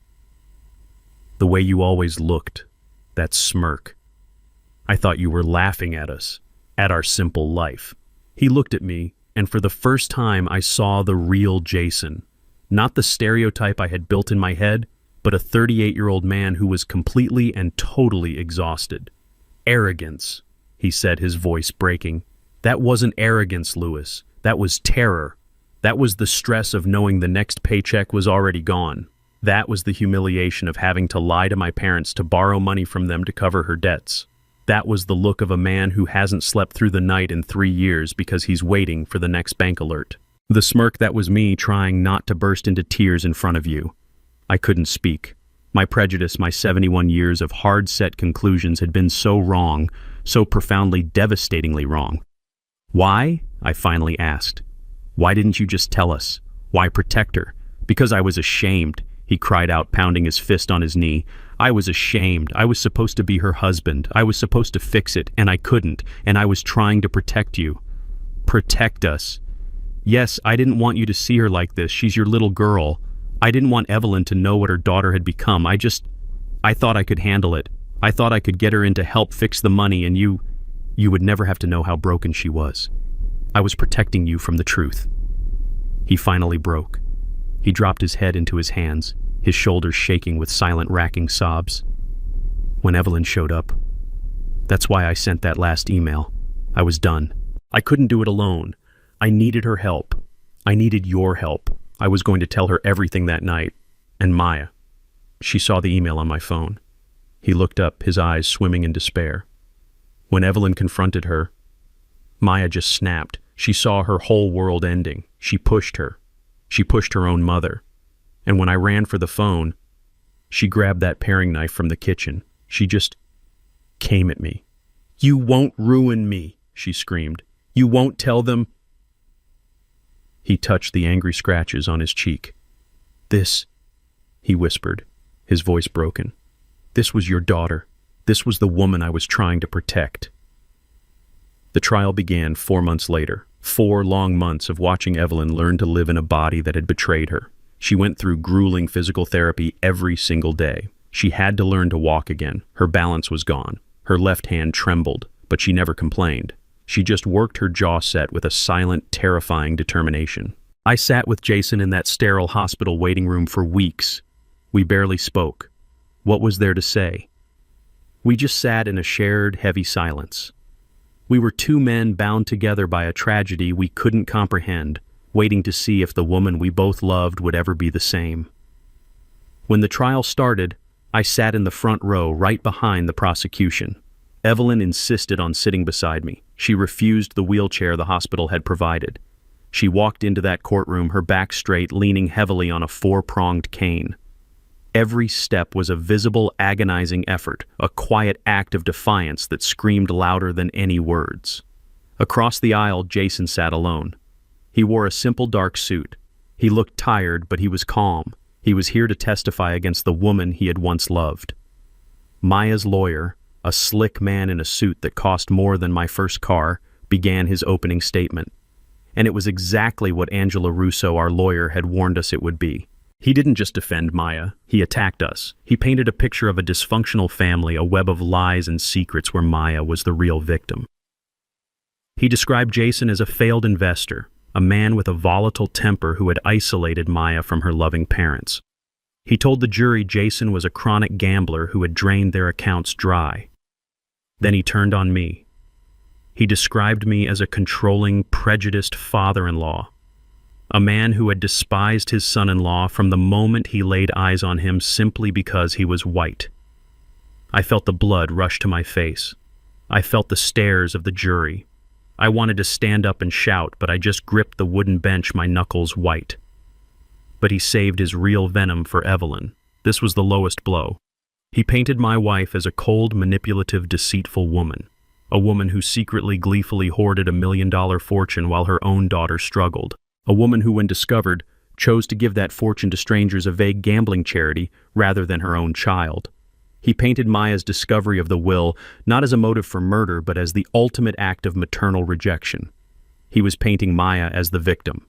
The way you always looked, that smirk. I thought you were laughing at us, at our simple life. He looked at me, and for the first time I saw the real Jason. Not the stereotype I had built in my head, but a 38-year-old man who was completely and totally exhausted. Arrogance, he said, his voice breaking. That wasn't arrogance, Lewis. That was terror. That was the stress of knowing the next paycheck was already gone. That was the humiliation of having to lie to my parents to borrow money from them to cover her debts. That was the look of a man who hasn't slept through the night in 3 years because he's waiting for the next bank alert. The smirk, that was me trying not to burst into tears in front of you. I couldn't speak. My prejudice, my 71 years of hard-set conclusions had been so wrong, so profoundly, devastatingly wrong. Why? I finally asked. Why didn't you just tell us? Why protect her? Because I was ashamed, he cried out, pounding his fist on his knee. I was ashamed. I was supposed to be her husband. I was supposed to fix it, and I couldn't, and I was trying to protect you. Protect us. Yes, I didn't want you to see her like this. She's your little girl. I didn't want Evelyn to know what her daughter had become. I thought I could handle it. I thought I could get her in to help fix the money, and you would never have to know how broken she was. I was protecting you from the truth. He finally broke. He dropped his head into his hands, his shoulders shaking with silent, racking sobs. When Evelyn showed up, that's why I sent that last email. I was done. I couldn't do it alone. I needed her help. I needed your help. I was going to tell her everything that night. And Maya. She saw the email on my phone. He looked up, his eyes swimming in despair. When Evelyn confronted her, Maya just snapped. She saw her whole world ending. She pushed her. She pushed her own mother. And when I ran for the phone, she grabbed that paring knife from the kitchen. She just came at me. You won't ruin me, she screamed. You won't tell them. He touched the angry scratches on his cheek. This, he whispered, his voice broken. This was your daughter. This was the woman I was trying to protect. The trial began 4 months later. 4 long months of watching Evelyn learn to live in a body that had betrayed her. She went through grueling physical therapy every single day. She had to learn to walk again. Her balance was gone. Her left hand trembled, but she never complained. She just worked her jaw set with a silent, terrifying determination. I sat with Jason in that sterile hospital waiting room for weeks. We barely spoke. What was there to say? We just sat in a shared, heavy silence. We were 2 men bound together by a tragedy we couldn't comprehend, waiting to see if the woman we both loved would ever be the same. When the trial started, I sat in the front row right behind the prosecution. Evelyn insisted on sitting beside me. She refused the wheelchair the hospital had provided. She walked into that courtroom, her back straight, leaning heavily on a 4-pronged cane. Every step was a visible, agonizing effort, a quiet act of defiance that screamed louder than any words. Across the aisle, Jason sat alone. He wore a simple dark suit. He looked tired, but he was calm. He was here to testify against the woman he had once loved. Maya's lawyer, a slick man in a suit that cost more than my first car, began his opening statement. And it was exactly what Angela Russo, our lawyer, had warned us it would be. He didn't just defend Maya, he attacked us. He painted a picture of a dysfunctional family, a web of lies and secrets where Maya was the real victim. He described Jason as a failed investor, a man with a volatile temper who had isolated Maya from her loving parents. He told the jury Jason was a chronic gambler who had drained their accounts dry. Then he turned on me. He described me as a controlling, prejudiced father-in-law, a man who had despised his son-in-law from the moment he laid eyes on him simply because he was white. I felt the blood rush to my face. I felt the stares of the jury. I wanted to stand up and shout, but I just gripped the wooden bench, my knuckles white. But he saved his real venom for Evelyn. This was the lowest blow. He painted my wife as a cold, manipulative, deceitful woman, a woman who secretly, gleefully hoarded $1 million fortune while her own daughter struggled, a woman who, when discovered, chose to give that fortune to strangers, a vague gambling charity, rather than her own child. He painted Maya's discovery of the will not as a motive for murder, but as the ultimate act of maternal rejection. He was painting Maya as the victim.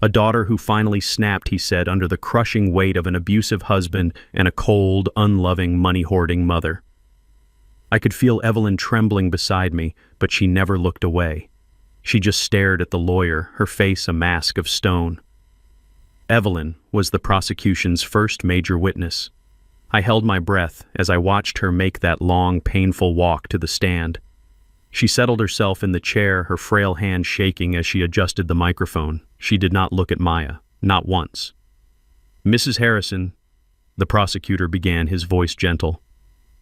A daughter who finally snapped, he said, under the crushing weight of an abusive husband and a cold, unloving, money-hoarding mother. I could feel Evelyn trembling beside me, but she never looked away. She just stared at the lawyer, her face a mask of stone. Evelyn was the prosecution's first major witness. I held my breath as I watched her make that long, painful walk to the stand. She settled herself in the chair, her frail hand shaking as she adjusted the microphone. She did not look at Maya, not once. "Mrs. Harrison," the prosecutor began, his voice gentle,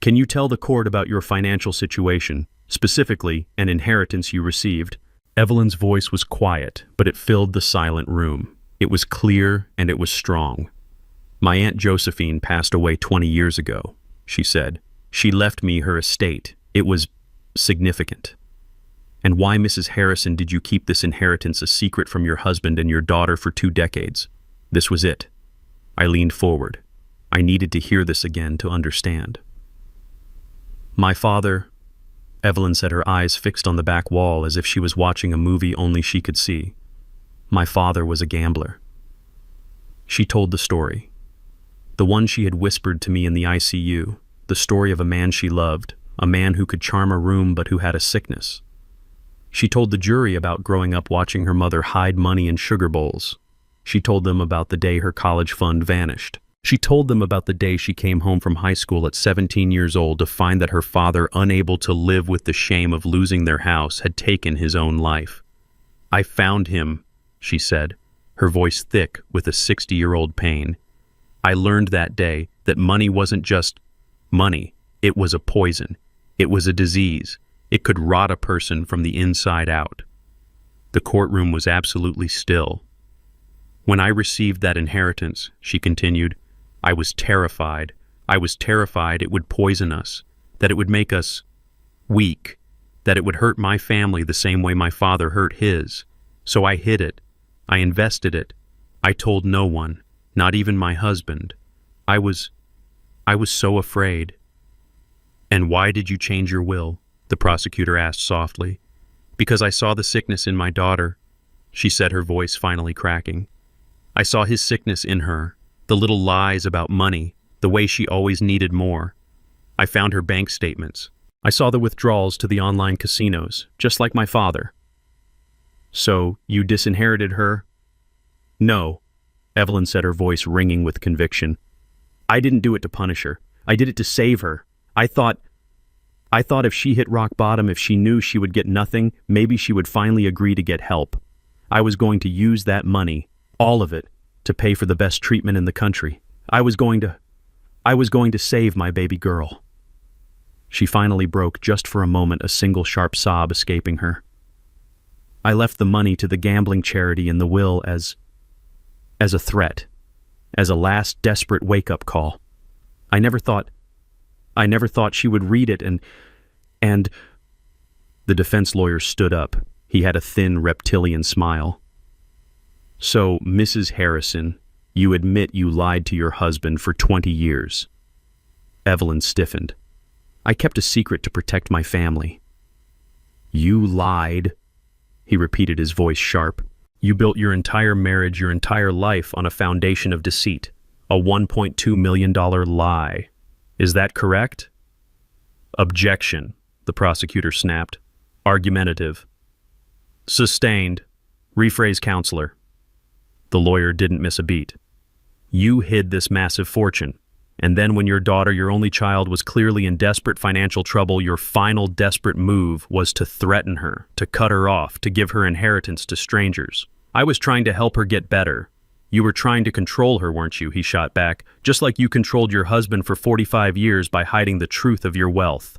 "can you tell the court about your financial situation, specifically an inheritance you received?" Evelyn's voice was quiet, but it filled the silent room. It was clear and it was strong. "My Aunt Josephine passed away 20 years ago," she said. "She left me her estate. It was significant." "And why, Mrs. Harrison, did you keep this inheritance a secret from your husband and your daughter for 2 decades? This was it." I leaned forward. I needed to hear this again to understand. "My father," Evelyn said, her eyes fixed on the back wall as if she was watching a movie only she could see. "My father was a gambler." She told the story. The one she had whispered to me in the ICU, the story of a man she loved, a man who could charm a room but who had a sickness. She told the jury about growing up watching her mother hide money in sugar bowls. She told them about the day her college fund vanished. She told them about the day she came home from high school at 17 years old to find that her father, unable to live with the shame of losing their house, had taken his own life. "I found him," she said, her voice thick with a 60-year-old pain. "I learned that day that money wasn't just money. It was a poison. It was a disease. It could rot a person from the inside out." The courtroom was absolutely still. "When I received that inheritance," she continued, "I was terrified. I was terrified it would poison us, that it would make us weak, that it would hurt my family the same way my father hurt his. So I hid it. I invested it. I told no one, not even my husband. I was so afraid." "And why did you change your will?" the prosecutor asked softly. "Because I saw the sickness in my daughter," she said, her voice finally cracking. "I saw his sickness in her, the little lies about money, the way she always needed more. I found her bank statements. I saw the withdrawals to the online casinos, just like my father." "So, you disinherited her?" "No," Evelyn said, her voice ringing with conviction. "I didn't do it to punish her. I did it to save her. I thought if she hit rock bottom, if she knew she would get nothing, maybe she would finally agree to get help. I was going to use that money, all of it, to pay for the best treatment in the country. I was going to save my baby girl." She finally broke, just for a moment, a single sharp sob escaping her. "I left the money to the gambling charity in the will as a threat, as a last desperate wake-up call. I never thought she would read it and the defense lawyer stood up. He had a thin, reptilian smile. "So, Mrs. Harrison, you admit you lied to your husband for 20 years. Evelyn stiffened. "I kept a secret to protect my family." "You lied," he repeated, his voice sharp. "You built your entire marriage, your entire life on a foundation of deceit, a $1.2 million lie. Is that correct?" "Objection," the prosecutor snapped. "Argumentative." "Sustained. Rephrase, counselor." The lawyer didn't miss a beat. "You hid this massive fortune, and then when your daughter, your only child, was clearly in desperate financial trouble, your final desperate move was to threaten her, to cut her off, to give her inheritance to strangers. I was trying to help her get better. You were trying to control her, weren't you?" he shot back, "just like you controlled your husband for 45 years by hiding the truth of your wealth."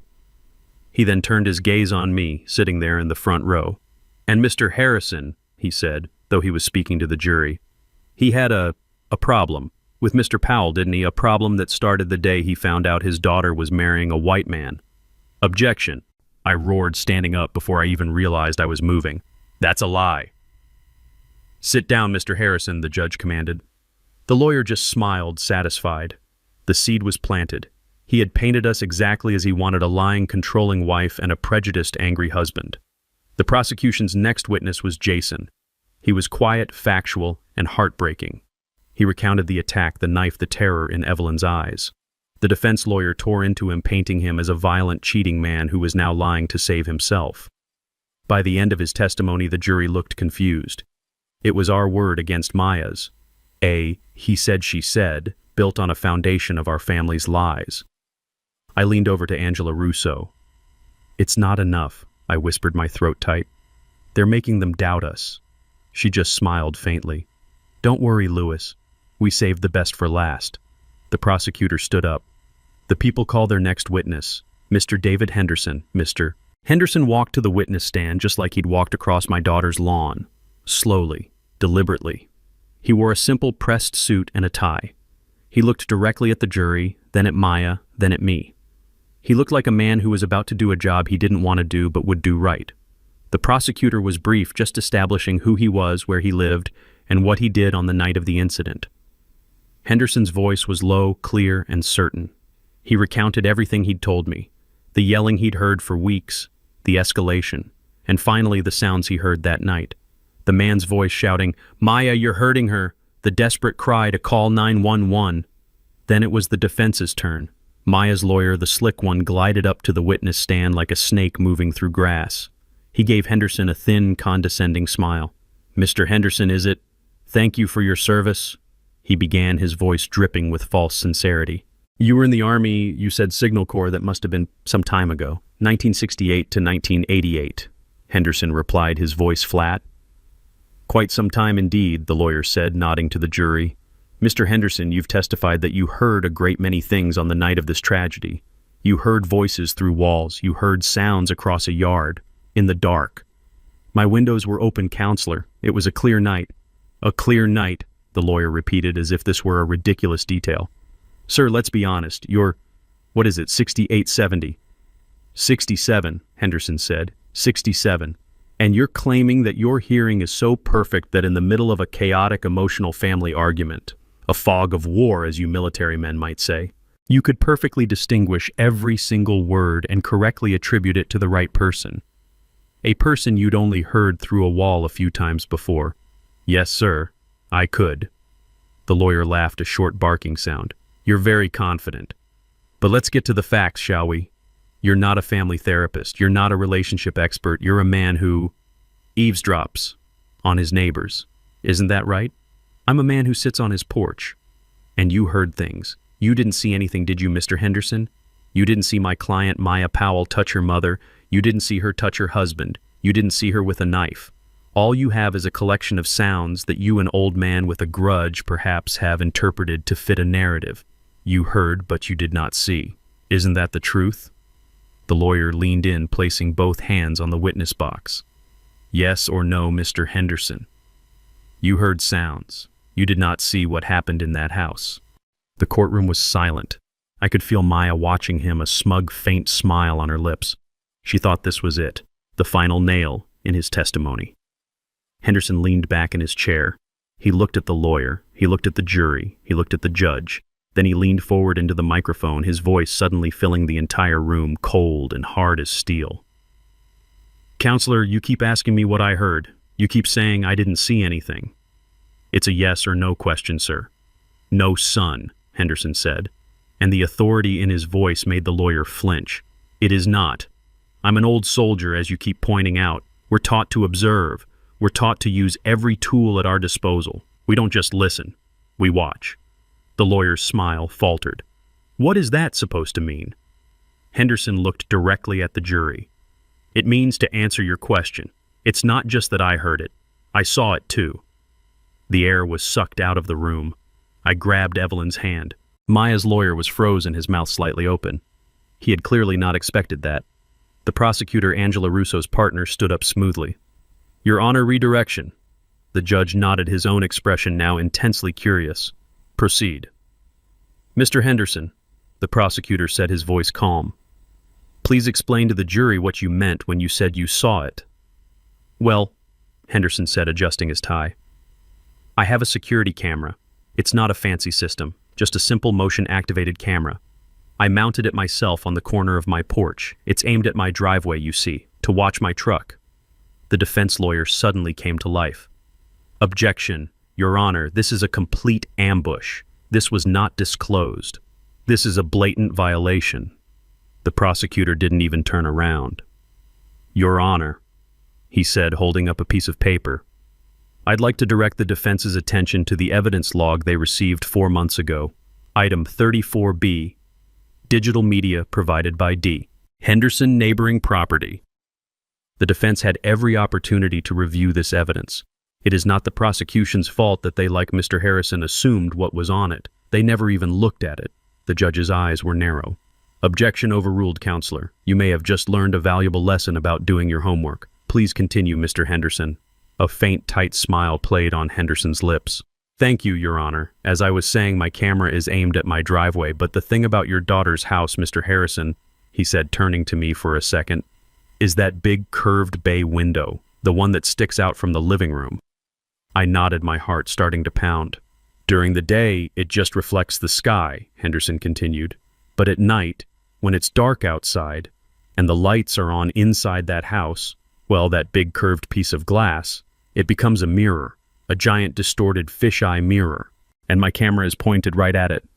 He then turned his gaze on me, sitting there in the front row. "And Mr. Harrison," he said, though he was speaking to the jury, "he had a problem with Mr. Powell, didn't he? A problem that started the day he found out his daughter was marrying a white man. Objection, I roared, standing up before I even realized I was moving. That's a lie. Sit down, Mr. Harrison, the judge commanded. The lawyer just smiled, satisfied. The seed was planted. He had painted us exactly as he wanted: a lying, controlling wife and a prejudiced, angry husband. The prosecution's next witness was Jason. He was quiet, factual, and heartbreaking. He recounted the attack, the knife, the terror in Evelyn's eyes. The defense lawyer tore into him, painting him as a violent, cheating man who was now lying to save himself. By the end of his testimony, the jury looked confused. It was our word against Maya's. A he said, she said, built on a foundation of our family's lies. I leaned over to Angela Russo. It's not enough, I whispered, my throat tight. They're making them doubt us. She just smiled faintly. Don't worry, Lewis. We saved the best for last. The prosecutor stood up. The people call their next witness, Mr. David Henderson. Mr. Henderson walked to the witness stand just like he'd walked across my daughter's lawn. Slowly, deliberately. He wore a simple pressed suit and a tie. He looked directly at the jury, then at Maya, then at me. He looked like a man who was about to do a job he didn't want to do but would do right. The prosecutor was brief, just establishing who he was, where he lived, and what he did on the night of the incident. Henderson's voice was low, clear, and certain. He recounted everything he'd told me, the yelling he'd heard for weeks, the escalation, and finally the sounds he heard that night. The man's voice shouting, "Maya, you're hurting her," the desperate cry to call 911. Then it was the defense's turn. Maya's lawyer, the slick one, glided up to the witness stand like a snake moving through grass. He gave Henderson a thin, condescending smile. "Mr. Henderson, is it? Thank you for your service," he began, his voice dripping with false sincerity. "You were in the Army, you said Signal Corps. That must have been some time ago. 1968 to 1988, Henderson replied, his voice flat. "Quite some time indeed," the lawyer said, nodding to the jury. "Mr. Henderson, you've testified that you heard a great many things on the night of this tragedy. You heard voices through walls. You heard sounds across a yard, in the dark. My windows were open, counselor. It was a clear night." "A clear night," the lawyer repeated as if this were a ridiculous detail. "Sir, let's be honest. You're, 68, 70? 67, Henderson said. 67. And you're claiming that your hearing is so perfect that in the middle of a chaotic, emotional family argument, a fog of war, as you military men might say, you could perfectly distinguish every single word and correctly attribute it to the right person. A person you'd only heard through a wall a few times before." "Yes, sir, I could." The lawyer laughed, a short barking sound. "You're very confident. But let's get to the facts, shall we? You're not a family therapist. You're not a relationship expert. You're a man who eavesdrops on his neighbors. Isn't that right? I'm a man who sits on his porch. And you heard things. You didn't see anything, did you, Mr. Henderson? You didn't see my client, Maya Powell, touch her mother. You didn't see her touch her husband. You didn't see her with a knife. All you have is a collection of sounds that you, an old man with a grudge, perhaps have interpreted to fit a narrative. You heard, but you did not see. Isn't that the truth?" The lawyer leaned in, placing both hands on the witness box. "Yes or no, Mr. Henderson? You heard sounds. You did not see what happened in that house." The courtroom was silent. I could feel Maya watching him, a smug, faint smile on her lips. She thought this was it, the final nail in his testimony. Henderson leaned back in his chair. He looked at the lawyer. He looked at the jury. He looked at the judge. Then he leaned forward into the microphone, his voice suddenly filling the entire room, cold and hard as steel. "Counselor, you keep asking me what I heard. You keep saying I didn't see anything. It's a yes or no question, sir." "No, son," Henderson said, and the authority in his voice made the lawyer flinch. "It is not. I'm an old soldier, as you keep pointing out. We're taught to observe. We're taught to use every tool at our disposal. We don't just listen. We watch." The lawyer's smile faltered. "What is that supposed to mean?" Henderson looked directly at the jury. "It means to answer your question. It's not just that I heard it. I saw it too." The air was sucked out of the room. I grabbed Evelyn's hand. Maya's lawyer was frozen, his mouth slightly open. He had clearly not expected that. The prosecutor, Angela Russo's partner, stood up smoothly. "Your Honor, redirection." The judge nodded, his own expression now intensely curious. "Proceed." Mr. Henderson, the prosecutor said, his voice calm. Please explain to the jury what you meant when you said you saw it. Well, Henderson said, adjusting his tie. I have a security camera. It's not a fancy system, just a simple motion-activated camera. I mounted it myself on the corner of my porch. It's aimed at my driveway, you see, to watch my truck. The defense lawyer suddenly came to life. Objection, Your Honor, this is a complete ambush. This was not disclosed. This is a blatant violation. The prosecutor didn't even turn around. Your Honor, he said, holding up a piece of paper. I'd like to direct the defense's attention to the evidence log they received 4 months ago. Item 34B, digital media provided by D. Henderson neighboring property. The defense had every opportunity to review this evidence. It is not the prosecution's fault that they, like Mr. Harrison, assumed what was on it. They never even looked at it. The judge's eyes were narrow. Objection overruled, Counselor. You may have just learned a valuable lesson about doing your homework. Please continue, Mr. Henderson. A faint, tight smile played on Henderson's lips. Thank you, Your Honor. As I was saying, my camera is aimed at my driveway, but the thing about your daughter's house, Mr. Harrison, he said, turning to me for a second, is that big curved bay window, the one that sticks out from the living room. I nodded, my heart starting to pound. During the day, it just reflects the sky, Henderson continued. But at night, when it's dark outside, and the lights are on inside that house, well, that big curved piece of glass, it becomes a mirror, a giant distorted fisheye mirror, and my camera is pointed right at it.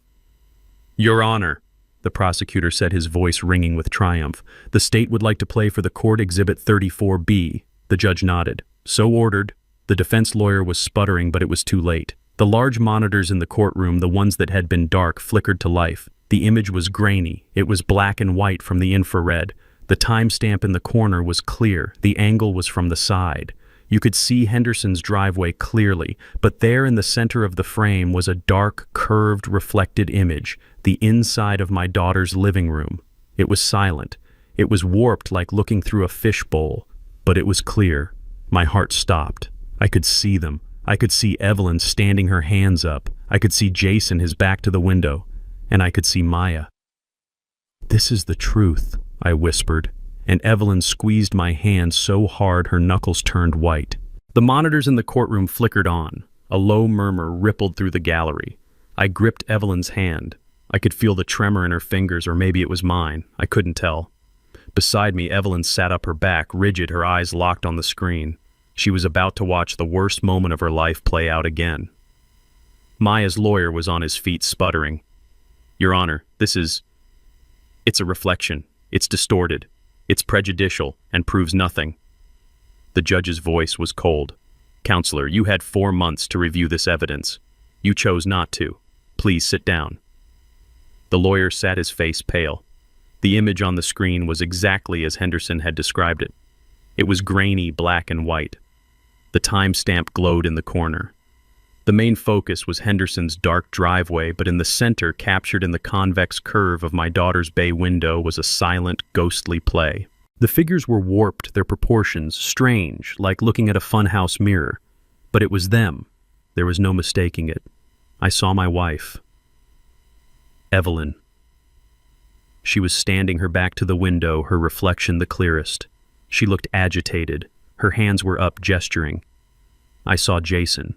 Your Honor, the prosecutor said, his voice ringing with triumph, the state would like to play for the court Exhibit 34B. The judge nodded. So ordered. The defense lawyer was sputtering, but it was too late. The large monitors in the courtroom, the ones that had been dark, flickered to life. The image was grainy. It was black and white from the infrared. The timestamp in the corner was clear. The angle was from the side. You could see Henderson's driveway clearly, but there in the center of the frame was a dark, curved, reflected image, the inside of my daughter's living room. It was silent. It was warped like looking through a fishbowl, but it was clear. My heart stopped. I could see them. I could see Evelyn standing her hands up. I could see Jason, his back to the window, and I could see Maya. This is the truth, I whispered, and Evelyn squeezed my hand so hard her knuckles turned white. The monitors in the courtroom flickered on. A low murmur rippled through the gallery. I gripped Evelyn's hand. I could feel the tremor in her fingers, or maybe it was mine. I couldn't tell. Beside me, Evelyn sat up, her back rigid, her eyes locked on the screen. She was about to watch the worst moment of her life play out again. Maya's lawyer was on his feet, sputtering. Your Honor, it's a reflection. It's distorted. It's prejudicial and proves nothing. The judge's voice was cold. Counselor, you had 4 months to review this evidence. You chose not to. Please sit down. The lawyer sat, his face pale. The image on the screen was exactly as Henderson had described it. It was grainy, black and white. The timestamp glowed in the corner. The main focus was Henderson's dark driveway, but in the center, captured in the convex curve of my daughter's bay window, was a silent, ghostly play. The figures were warped, their proportions strange, like looking at a funhouse mirror. But it was them. There was no mistaking it. I saw my wife. Evelyn. She was standing, her back to the window, her reflection the clearest. She looked agitated. Her hands were up, gesturing. I saw Jason.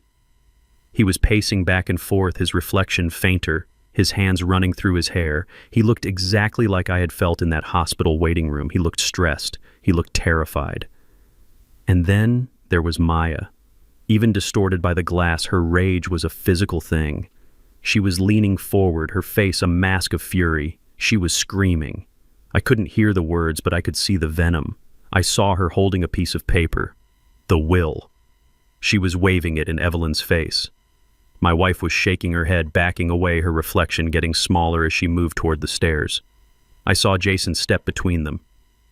He was pacing back and forth, his reflection fainter, his hands running through his hair. He looked exactly like I had felt in that hospital waiting room. He looked stressed. He looked terrified. And then there was Maya. Even distorted by the glass, her rage was a physical thing. She was leaning forward, her face a mask of fury. She was screaming. I couldn't hear the words, but I could see the venom. I saw her holding a piece of paper. The will. She was waving it in Evelyn's face. My wife was shaking her head, backing away, her reflection getting smaller as she moved toward the stairs. I saw Jason step between them.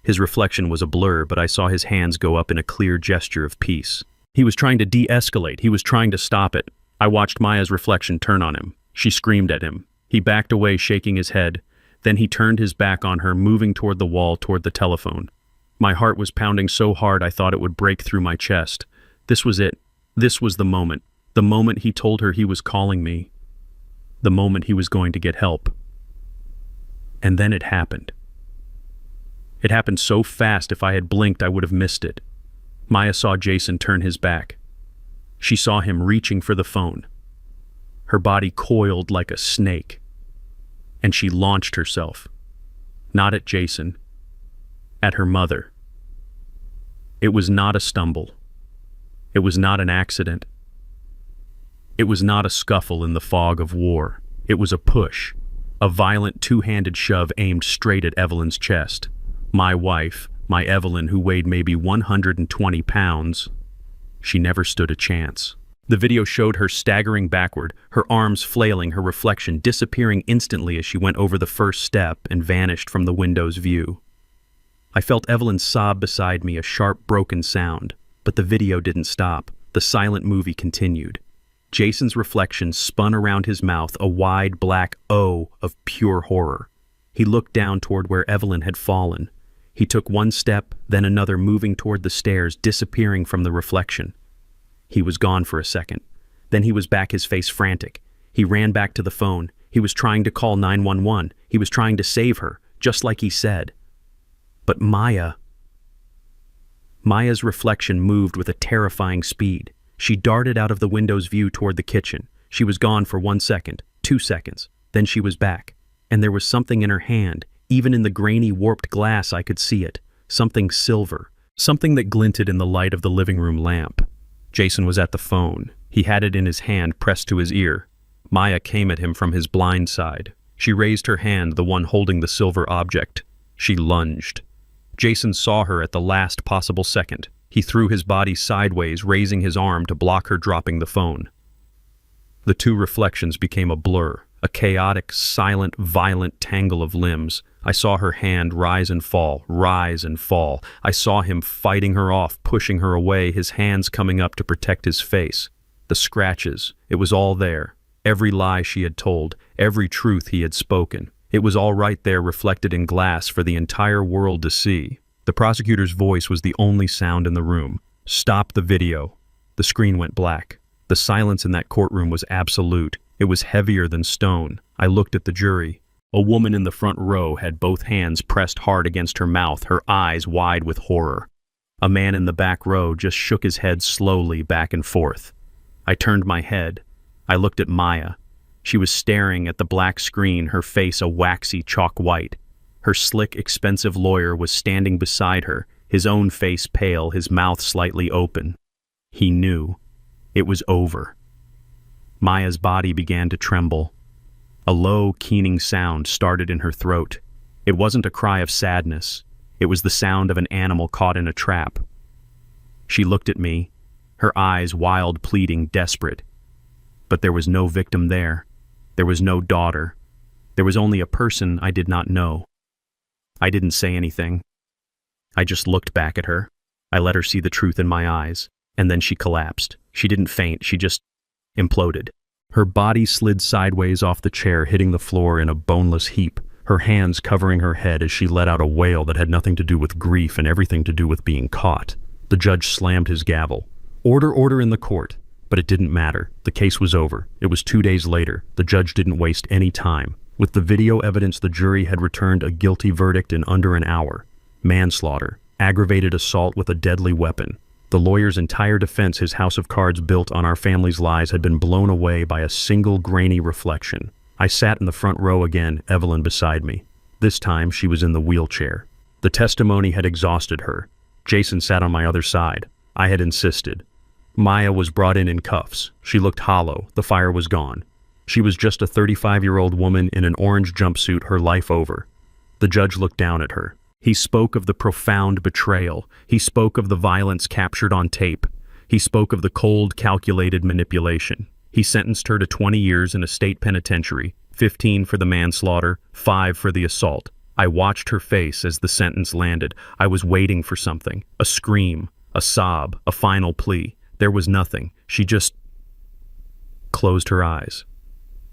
His reflection was a blur, but I saw his hands go up in a clear gesture of peace. He was trying to de-escalate. He was trying to stop it. I watched Maya's reflection turn on him. She screamed at him. He backed away, shaking his head. Then he turned his back on her, moving toward the wall, toward the telephone. My heart was pounding so hard I thought it would break through my chest. This was it. This was the moment. The moment he told her he was calling me. the moment he was going to get help. And then it happened. It happened so fast if I had blinked I would have missed it. Maya saw Jason turn his back. She saw him reaching for the phone. Her body coiled like a snake. And she launched herself. Not at Jason. At her mother. It was not a stumble. It was not an accident. It was not a scuffle in the fog of war. It was a push. A violent two-handed shove aimed straight at Evelyn's chest. My wife, my Evelyn, who weighed maybe 120 pounds, she never stood a chance. The video showed her staggering backward, her arms flailing, her reflection disappearing instantly as she went over the first step and vanished from the window's view. I felt Evelyn sob beside me, a sharp, broken sound, but the video didn't stop. The silent movie continued. Jason's reflection spun around his mouth, a wide black O of pure horror. He looked down toward where Evelyn had fallen. He took one step, then another, moving toward the stairs, disappearing from the reflection. He was gone for a second. Then he was back, his face frantic. He ran back to the phone. He was trying to call 911. He was trying to save her, just like he said. But Maya's reflection moved with a terrifying speed. She darted out of the window's view toward the kitchen. She was gone for 1 second, 2 seconds. Then she was back. And there was something in her hand. Even in the grainy, warped glass I could see it. Something silver. Something that glinted in the light of the living room lamp. Jason was at the phone. He had it in his hand, pressed to his ear. Maya came at him from his blind side. She raised her hand, the one holding the silver object. She lunged. Jason saw her at the last possible second. He threw his body sideways, raising his arm to block her dropping the phone. The two reflections became a blur, a chaotic, silent, violent tangle of limbs. I saw her hand rise and fall, rise and fall. I saw him fighting her off, pushing her away, his hands coming up to protect his face. The scratches, it was all there. Every lie she had told, every truth he had spoken. It was all right there, reflected in glass for the entire world to see. The prosecutor's voice was the only sound in the room. Stop the video. The screen went black. The silence in that courtroom was absolute. It was heavier than stone. I looked at the jury. A woman in the front row had both hands pressed hard against her mouth, her eyes wide with horror. A man in the back row just shook his head slowly back and forth. I turned my head. I looked at Maya. She was staring at the black screen, her face a waxy chalk white. Her slick, expensive lawyer was standing beside her, his own face pale, his mouth slightly open. He knew. It was over. Maya's body began to tremble. A low, keening sound started in her throat. It wasn't a cry of sadness. It was the sound of an animal caught in a trap. She looked at me, her eyes wild, pleading, desperate. But there was no victim there. There was no daughter. There was only a person I did not know. I didn't say anything. I just looked back at her. I let her see the truth in my eyes, and then she collapsed. She didn't faint, she just imploded. Her body slid sideways off the chair, hitting the floor in a boneless heap, her hands covering her head as she let out a wail that had nothing to do with grief and everything to do with being caught. The judge slammed his gavel. Order, order in the court. But it didn't matter. The case was over. It was 2 days later. The judge didn't waste any time. With the video evidence, the jury had returned a guilty verdict in under an hour. Manslaughter, aggravated assault with a deadly weapon. The lawyer's entire defense, his house of cards built on our family's lies, had been blown away by a single grainy reflection. I sat in the front row again, Evelyn beside me. This time, she was in the wheelchair. The testimony had exhausted her. Jason sat on my other side. I had insisted. Maya was brought in cuffs. She looked hollow. The fire was gone. She was just a 35-year-old woman in an orange jumpsuit, her life over. The judge looked down at her. He spoke of the profound betrayal. He spoke of the violence captured on tape. He spoke of the cold, calculated manipulation. He sentenced her to 20 years in a state penitentiary, 15 for the manslaughter, 5 for the assault. I watched her face as the sentence landed. I was waiting for something, a scream, a sob, a final plea. There was nothing. She just closed her eyes.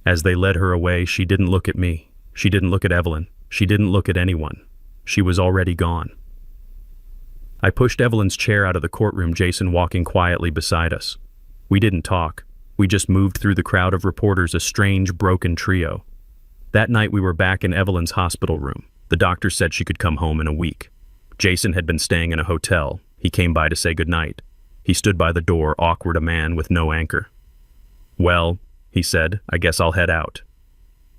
As they led her away, she didn't look at me. She didn't look at Evelyn. She didn't look at anyone. She was already gone. I pushed Evelyn's chair out of the courtroom, Jason walking quietly beside us. We didn't talk. We just moved through the crowd of reporters, a strange, broken trio. That night we were back in Evelyn's hospital room. The doctor said she could come home in a week. Jason had been staying in a hotel. He came by to say goodnight. He stood by the door, awkward, a man with no anchor. "Well," he said, "I guess I'll head out."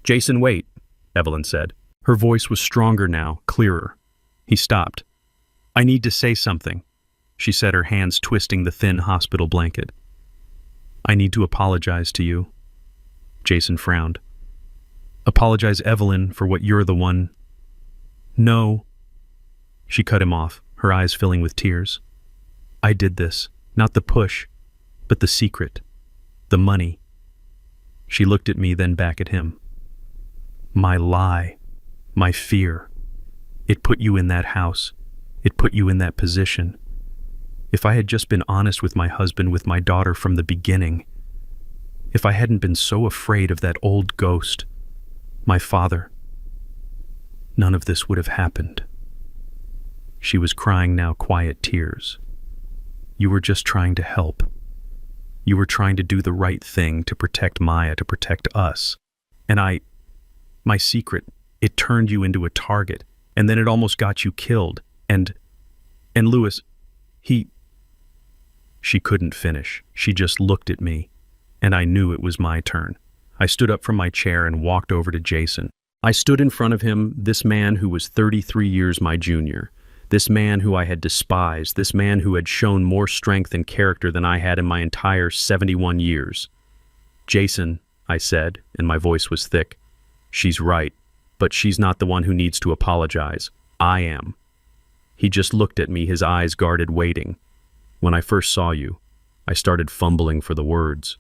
"Jason, wait," Evelyn said. Her voice was stronger now, clearer. He stopped. "I need to say something," she said, her hands twisting the thin hospital blanket. "I need to apologize to you." Jason frowned. "Apologize, Evelyn, for what you're the one—" "No." She cut him off, her eyes filling with tears. "I did this, not the push, but the secret, the money." She looked at me, then back at him. "My lie, my fear. It put you in that house. It put you in that position. If I had just been honest with my husband, with my daughter from the beginning, if I hadn't been so afraid of that old ghost, my father, none of this would have happened." She was crying now, quiet tears. "You were just trying to help. You were trying to do the right thing, to protect Maya, to protect us. And my secret, it turned you into a target, and then it almost got you killed. And Louis, She couldn't finish. She just looked at me, and I knew it was my turn. I stood up from my chair and walked over to Jason. I stood in front of him, this man who was 33 years my junior, this man who I had despised, this man who had shown more strength and character than I had in my entire 71 years. "Jason," I said, and my voice was thick, "she's right, but she's not the one who needs to apologize. I am." He just looked at me, his eyes guarded, waiting. "When I first saw you, I started fumbling for the words.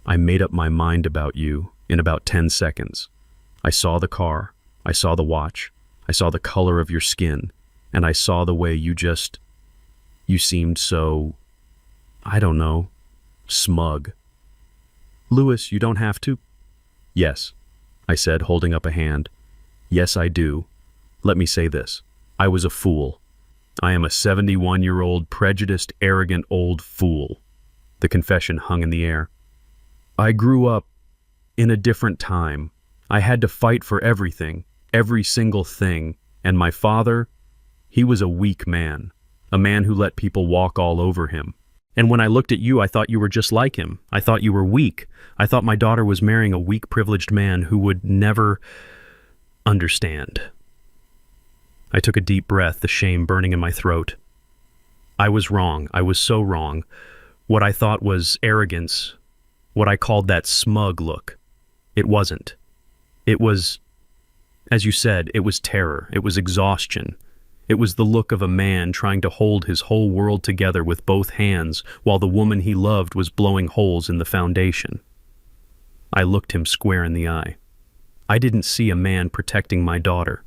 I made up my mind about you in about 10 seconds. I saw the car, I saw the watch, I saw the color of your skin, and I saw the way you seemed so, I don't know, smug. Louis, you don't have to." "Yes," I said, holding up a hand. "Yes, I do. Let me say this. I was a fool. I am a 71-year-old, prejudiced, arrogant old fool." The confession hung in the air. "I grew up in a different time. I had to fight for everything, every single thing, and my father, he was a weak man, a man who let people walk all over him. And when I looked at you, I thought you were just like him. I thought you were weak. I thought my daughter was marrying a weak, privileged man who would never understand." I took a deep breath, the shame burning in my throat. I was wrong. I was so wrong. What I thought was arrogance, what I called that smug look, it wasn't. It was, as you said, it was terror. It was exhaustion. It was the look of a man trying to hold his whole world together with both hands while the woman he loved was blowing holes in the foundation. I looked him square in the eye. I didn't see a man protecting my daughter.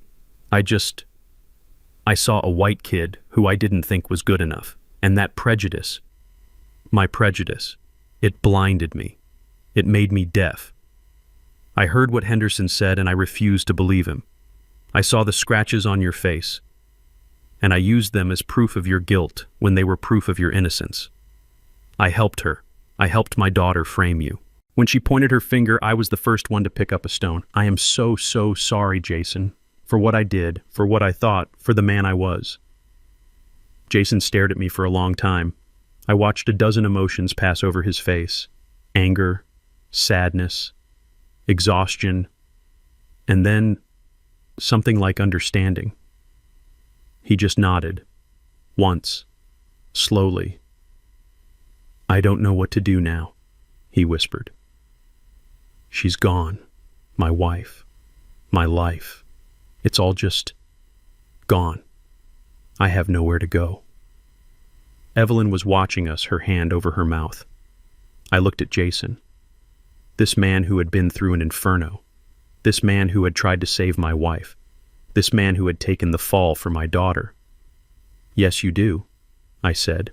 I saw a white kid who I didn't think was good enough. And that prejudice, my prejudice, it blinded me. It made me deaf. I heard what Henderson said and I refused to believe him. I saw the scratches on your face, and I used them as proof of your guilt when they were proof of your innocence. I helped her. I helped my daughter frame you. When she pointed her finger, I was the first one to pick up a stone. I am so sorry, Jason, for what I did, for what I thought, for the man I was. Jason stared at me for a long time. I watched a dozen emotions pass over his face. Anger, sadness, exhaustion, and then something like understanding. He just nodded. Once. Slowly. "I don't know what to do now," he whispered. "She's gone. My wife. My life. It's all just gone. I have nowhere to go." Evelyn was watching us, her hand over her mouth. I looked at Jason. This man who had been through an inferno. This man who had tried to save my wife. This man who had taken the fall for my daughter. "Yes, you do," I said.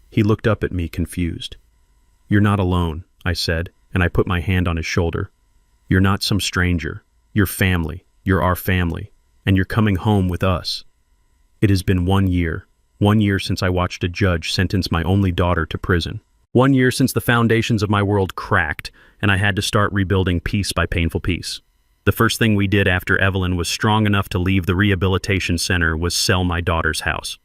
He looked up at me, confused. "You're not alone," I said, and I put my hand on his shoulder. "You're not some stranger. You're family. You're our family. And you're coming home with us." It has been 1 year since I watched a judge sentence my only daughter to prison. 1 year since the foundations of my world cracked, and I had to start rebuilding piece by painful piece. The first thing we did after Evelyn was strong enough to leave the rehabilitation center was sell my daughter's house.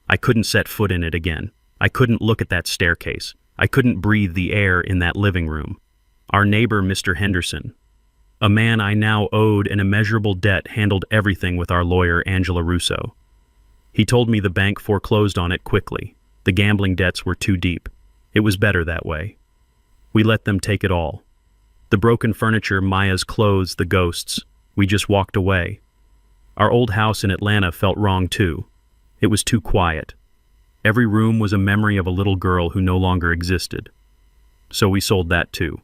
I couldn't set foot in it again. I couldn't look at that staircase. I couldn't breathe the air in that living room. Our neighbor, Mr. Henderson, a man I now owed an immeasurable debt, handled everything with our lawyer, Angela Russo. He told me the bank foreclosed on it quickly. The gambling debts were too deep. It was better that way. We let them take it all. The broken furniture, Maya's clothes, the ghosts. We just walked away. Our old house in Atlanta felt wrong too. It was too quiet. Every room was a memory of a little girl who no longer existed. So we sold that too.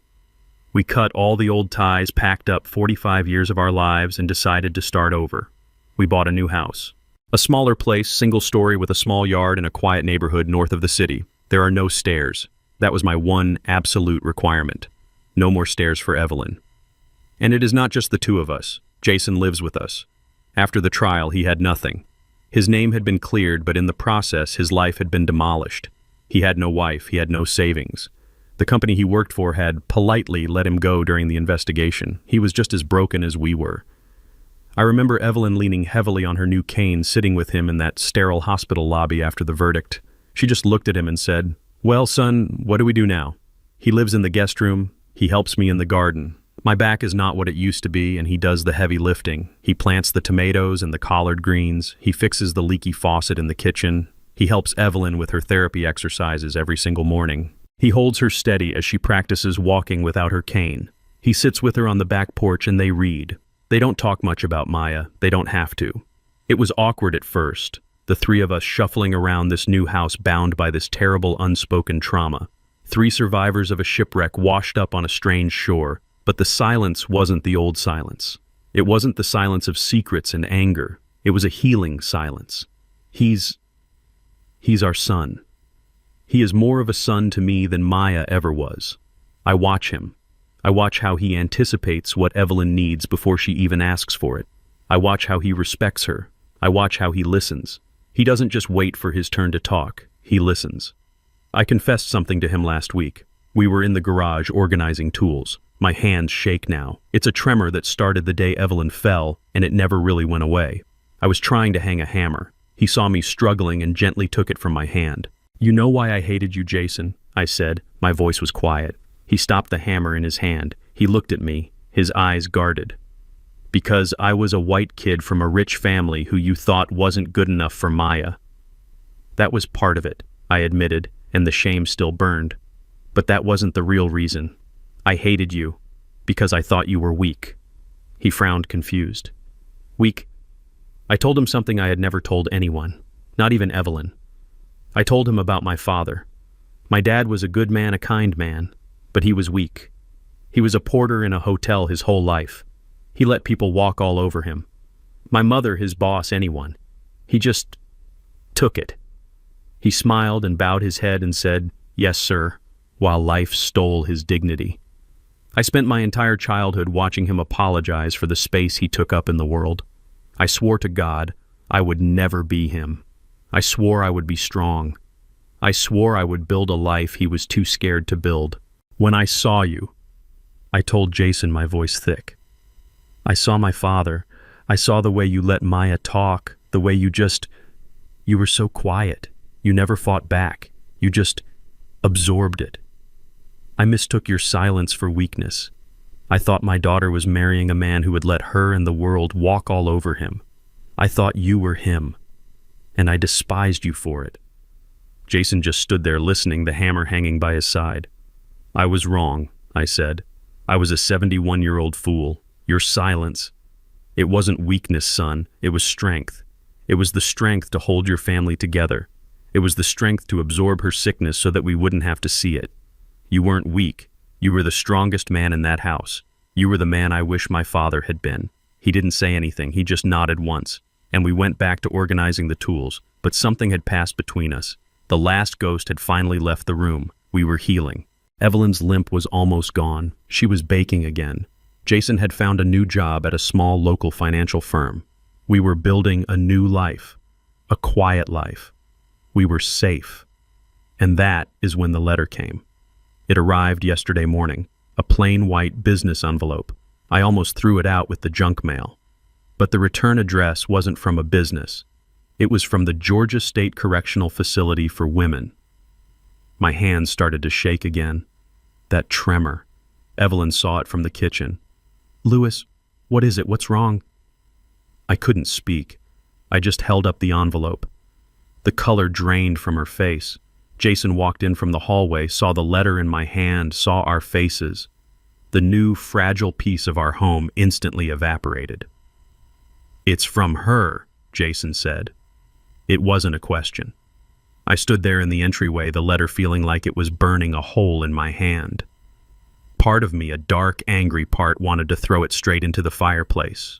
We cut all the old ties, packed up 45 years of our lives, and decided to start over. We bought a new house. A smaller place, single story with a small yard in a quiet neighborhood north of the city. There are no stairs. That was my one absolute requirement. No more stairs for Evelyn. And it is not just the two of us. Jason lives with us. After the trial, he had nothing. His name had been cleared, but in the process, his life had been demolished. He had no wife, he had no savings. The company he worked for had politely let him go during the investigation. He was just as broken as we were. I remember Evelyn leaning heavily on her new cane, sitting with him in that sterile hospital lobby after the verdict. She just looked at him and said, "Well, son, what do we do now? He lives in the guest room. He helps me in the garden. My back is not what it used to be, and he does the heavy lifting. He plants the tomatoes and the collard greens. He fixes the leaky faucet in the kitchen. He helps Evelyn with her therapy exercises every single morning. He holds her steady as she practices walking without her cane. He sits with her on the back porch and they read. They don't talk much about Maya. They don't have to. It was awkward at first, the three of us shuffling around this new house bound by this terrible unspoken trauma. 3 survivors of a shipwreck washed up on a strange shore, but the silence wasn't the old silence. It wasn't the silence of secrets and anger. It was a healing silence. He's our son. He is more of a son to me than Maya ever was. I watch him. I watch how he anticipates what Evelyn needs before she even asks for it. I watch how he respects her. I watch how he listens. He doesn't just wait for his turn to talk. He listens. I confessed something to him last week. We were in the garage organizing tools. My hands shake now. It's a tremor that started the day Evelyn fell, and it never really went away. I was trying to hang a hammer. He saw me struggling and gently took it from my hand. "You know why I hated you, Jason?" I said. My voice was quiet. He stopped the hammer in his hand. He looked at me, his eyes guarded. "Because I was a white kid from a rich family who you thought wasn't good enough for Maya." That was part of it, I admitted, and the shame still burned. But that wasn't the real reason. I hated you because I thought you were weak. He frowned, confused. Weak? I told him something I had never told anyone, not even Evelyn. I told him about my father. My dad was a good man, a kind man, but he was weak. He was a porter in a hotel his whole life. He let people walk all over him. My mother, his boss, anyone. He just took it. He smiled and bowed his head and said, "Yes, sir," while life stole his dignity. I spent my entire childhood watching him apologize for the space he took up in the world. I swore to God I would never be him. I swore I would be strong. I swore I would build a life he was too scared to build. "When I saw you," I told Jason, my voice thick. "I saw my father. I saw the way you let Maya talk, the way you were so quiet. You never fought back. You just absorbed it. I mistook your silence for weakness. I thought my daughter was marrying a man who would let her and the world walk all over him. I thought you were him, and I despised you for it." Jason just stood there listening, the hammer hanging by his side. "I was wrong," I said. "I was a 71-year-old fool. Your silence. It wasn't weakness, son. It was strength. It was the strength to hold your family together. It was the strength to absorb her sickness so that we wouldn't have to see it. You weren't weak. You were the strongest man in that house. You were the man I wish my father had been." He didn't say anything. He just nodded once, and we went back to organizing the tools. But something had passed between us. The last ghost had finally left the room. We were healing. Evelyn's limp was almost gone. She was baking again. Jason had found a new job at a small local financial firm. We were building a new life, a quiet life. We were safe. And that is when the letter came. It arrived yesterday morning, a plain white business envelope. I almost threw it out with the junk mail. But the return address wasn't from a business. It was from the Georgia State Correctional Facility for Women. My hands started to shake again. That tremor. Evelyn saw it from the kitchen. "Louis, what is it? What's wrong?" I couldn't speak. I just held up the envelope. The color drained from her face. Jason walked in from the hallway, saw the letter in my hand, saw our faces. The new, fragile piece of our home instantly evaporated. "It's from her," Jason said. It wasn't a question. I stood there in the entryway, the letter feeling like it was burning a hole in my hand. Part of me, a dark, angry part, wanted to throw it straight into the fireplace.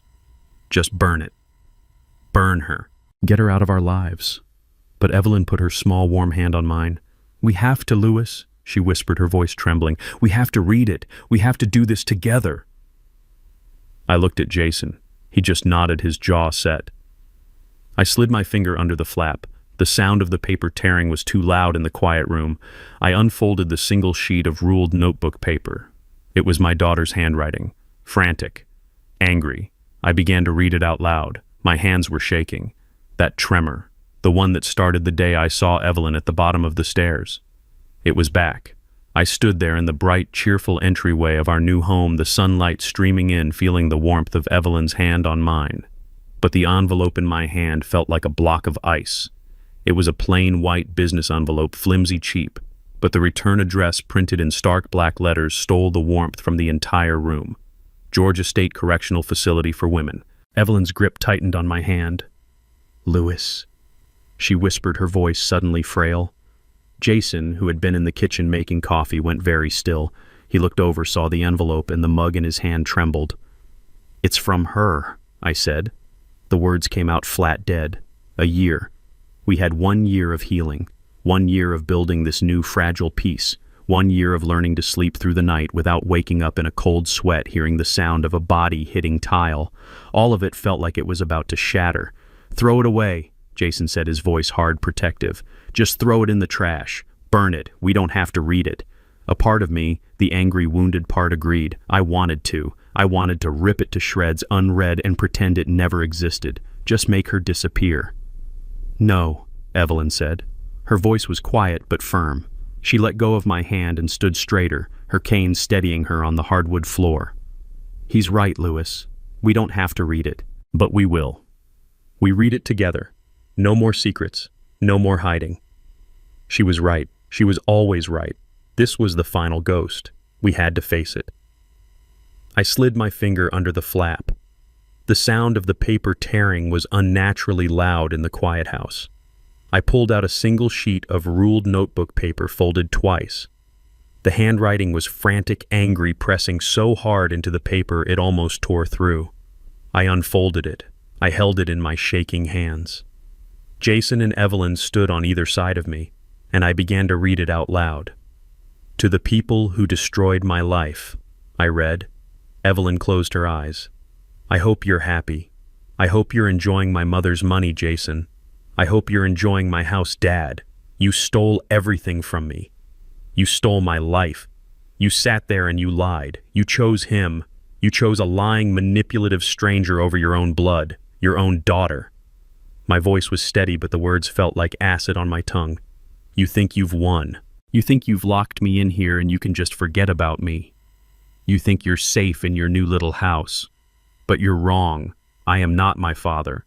Just burn it. Burn her. Get her out of our lives. But Evelyn put her small, warm hand on mine. "We have to, Louis," she whispered, her voice trembling. "We have to read it. We have to do this together." I looked at Jason. He just nodded, his jaw set. I slid my finger under the flap. The sound of the paper tearing was too loud in the quiet room. I unfolded the single sheet of ruled notebook paper. It was my daughter's handwriting. Frantic. Angry. I began to read it out loud. My hands were shaking. That tremor. The one that started the day I saw Evelyn at the bottom of the stairs. It was back. I stood there in the bright, cheerful entryway of our new home, the sunlight streaming in, feeling the warmth of Evelyn's hand on mine. But the envelope in my hand felt like a block of ice. It was a plain white business envelope, flimsy, cheap, but the return address printed in stark black letters stole the warmth from the entire room. Georgia State Correctional Facility for Women. Evelyn's grip tightened on my hand. "Louis," she whispered, her voice suddenly frail. Jason, who had been in the kitchen making coffee, went very still. He looked over, saw the envelope, and the mug in his hand trembled. "It's from her," I said. The words came out flat dead. A year. We had 1 year of healing, 1 year of building this new fragile piece, 1 year of learning to sleep through the night without waking up in a cold sweat, hearing the sound of a body hitting tile. All of it felt like it was about to shatter. "Throw it away," Jason said, his voice hard, protective. "Just throw it in the trash. Burn it. We don't have to read it." A part of me, the angry, wounded part, agreed. I wanted to. I wanted to rip it to shreds, unread, and pretend it never existed. Just make her disappear. "No," Evelyn said. Her voice was quiet but firm. She let go of my hand and stood straighter, her cane steadying her on the hardwood floor. "He's right, Louis. We don't have to read it, but we will. We read it together. No more secrets. No more hiding." She was right. She was always right. This was the final ghost. We had to face it. I slid my finger under the flap. The sound of the paper tearing was unnaturally loud in the quiet house. I pulled out a single sheet of ruled notebook paper folded twice. The handwriting was frantic, angry, pressing so hard into the paper it almost tore through. I unfolded it. I held it in my shaking hands. Jason and Evelyn stood on either side of me, and I began to read it out loud. "To the people who destroyed my life," I read. Evelyn closed her eyes. "I hope you're happy. I hope you're enjoying my mother's money, Jason. I hope you're enjoying my house, Dad. You stole everything from me. You stole my life. You sat there and you lied. You chose him. You chose a lying, manipulative stranger over your own blood, your own daughter." My voice was steady, but the words felt like acid on my tongue. "You think you've won. You think you've locked me in here and you can just forget about me. You think you're safe in your new little house. But you're wrong. I am not my father.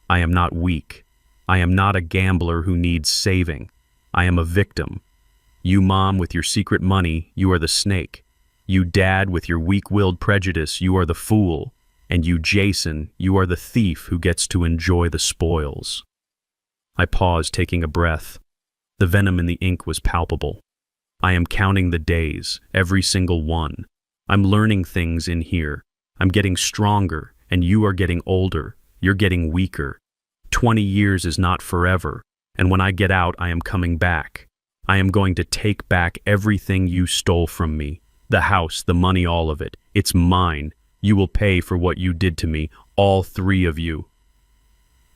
I am not weak. I am not a gambler who needs saving. I am a victim. You, Mom, with your secret money, you are the snake. You, Dad, with your weak-willed prejudice, you are the fool. And you, Jason, you are the thief who gets to enjoy the spoils." I paused, taking a breath. The venom in the ink was palpable. I am counting the days, every single one. I'm learning things in here. I'm getting stronger, and you are getting older. You're getting weaker. 20 years is not forever, and when I get out, I am coming back. I am going to take back everything you stole from me. The house, the money, all of it. It's mine. You will pay for what you did to me, all 3 of you.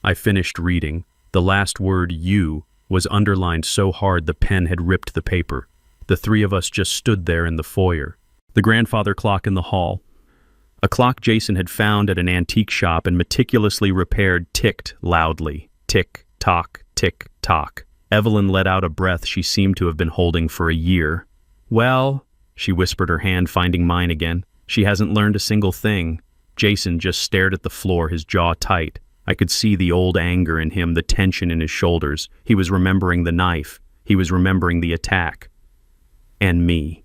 I finished reading. The last word, "you," was underlined so hard the pen had ripped the paper. The three of us just stood there in the foyer. The grandfather clock in the hall, a clock Jason had found at an antique shop and meticulously repaired, ticked loudly. Tick, tock, tick, tock. Evelyn let out a breath she seemed to have been holding for a year. Well, she whispered, her hand finding mine again. She hasn't learned a single thing. Jason just stared at the floor, his jaw tight. I could see the old anger in him, the tension in his shoulders. He was remembering the knife. He was remembering the attack. And me.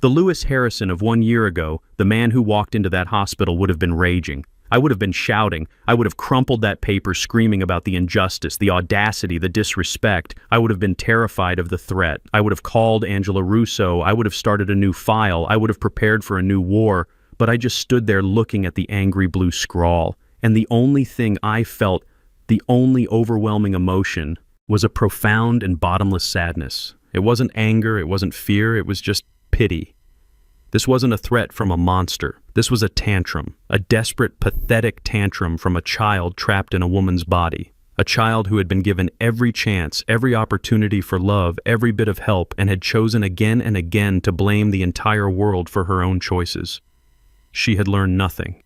The Lewis Harrison of 1 year ago, the man who walked into that hospital, would have been raging. I would have been shouting. I would have crumpled that paper, screaming about the injustice, the audacity, the disrespect. I would have been terrified of the threat. I would have called Angela Russo. I would have started a new file. I would have prepared for a new war. But I just stood there looking at the angry blue scrawl. And the only thing I felt, the only overwhelming emotion, was a profound and bottomless sadness. It wasn't anger. It wasn't fear. It was just pity. This wasn't a threat from a monster. This was a tantrum, a desperate, pathetic tantrum from a child trapped in a woman's body, a child who had been given every chance, every opportunity for love, every bit of help, and had chosen again and again to blame the entire world for her own choices. She had learned nothing.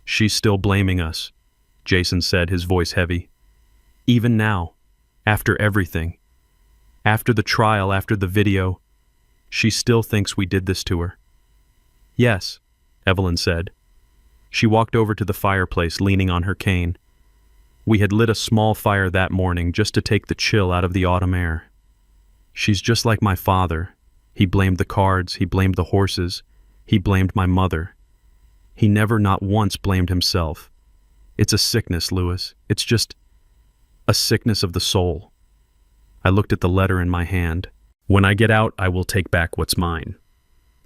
She's still blaming us, Jason said, his voice heavy. Even now, after everything, after the trial, after the video, she still thinks we did this to her. Yes, Evelyn said. She walked over to the fireplace, leaning on her cane. We had lit a small fire that morning just to take the chill out of the autumn air. She's just like my father. He blamed the cards, he blamed the horses, he blamed my mother. He never, not once, blamed himself. It's a sickness, Lewis. It's just a sickness of the soul. I looked at the letter in my hand. When I get out, I will take back what's mine.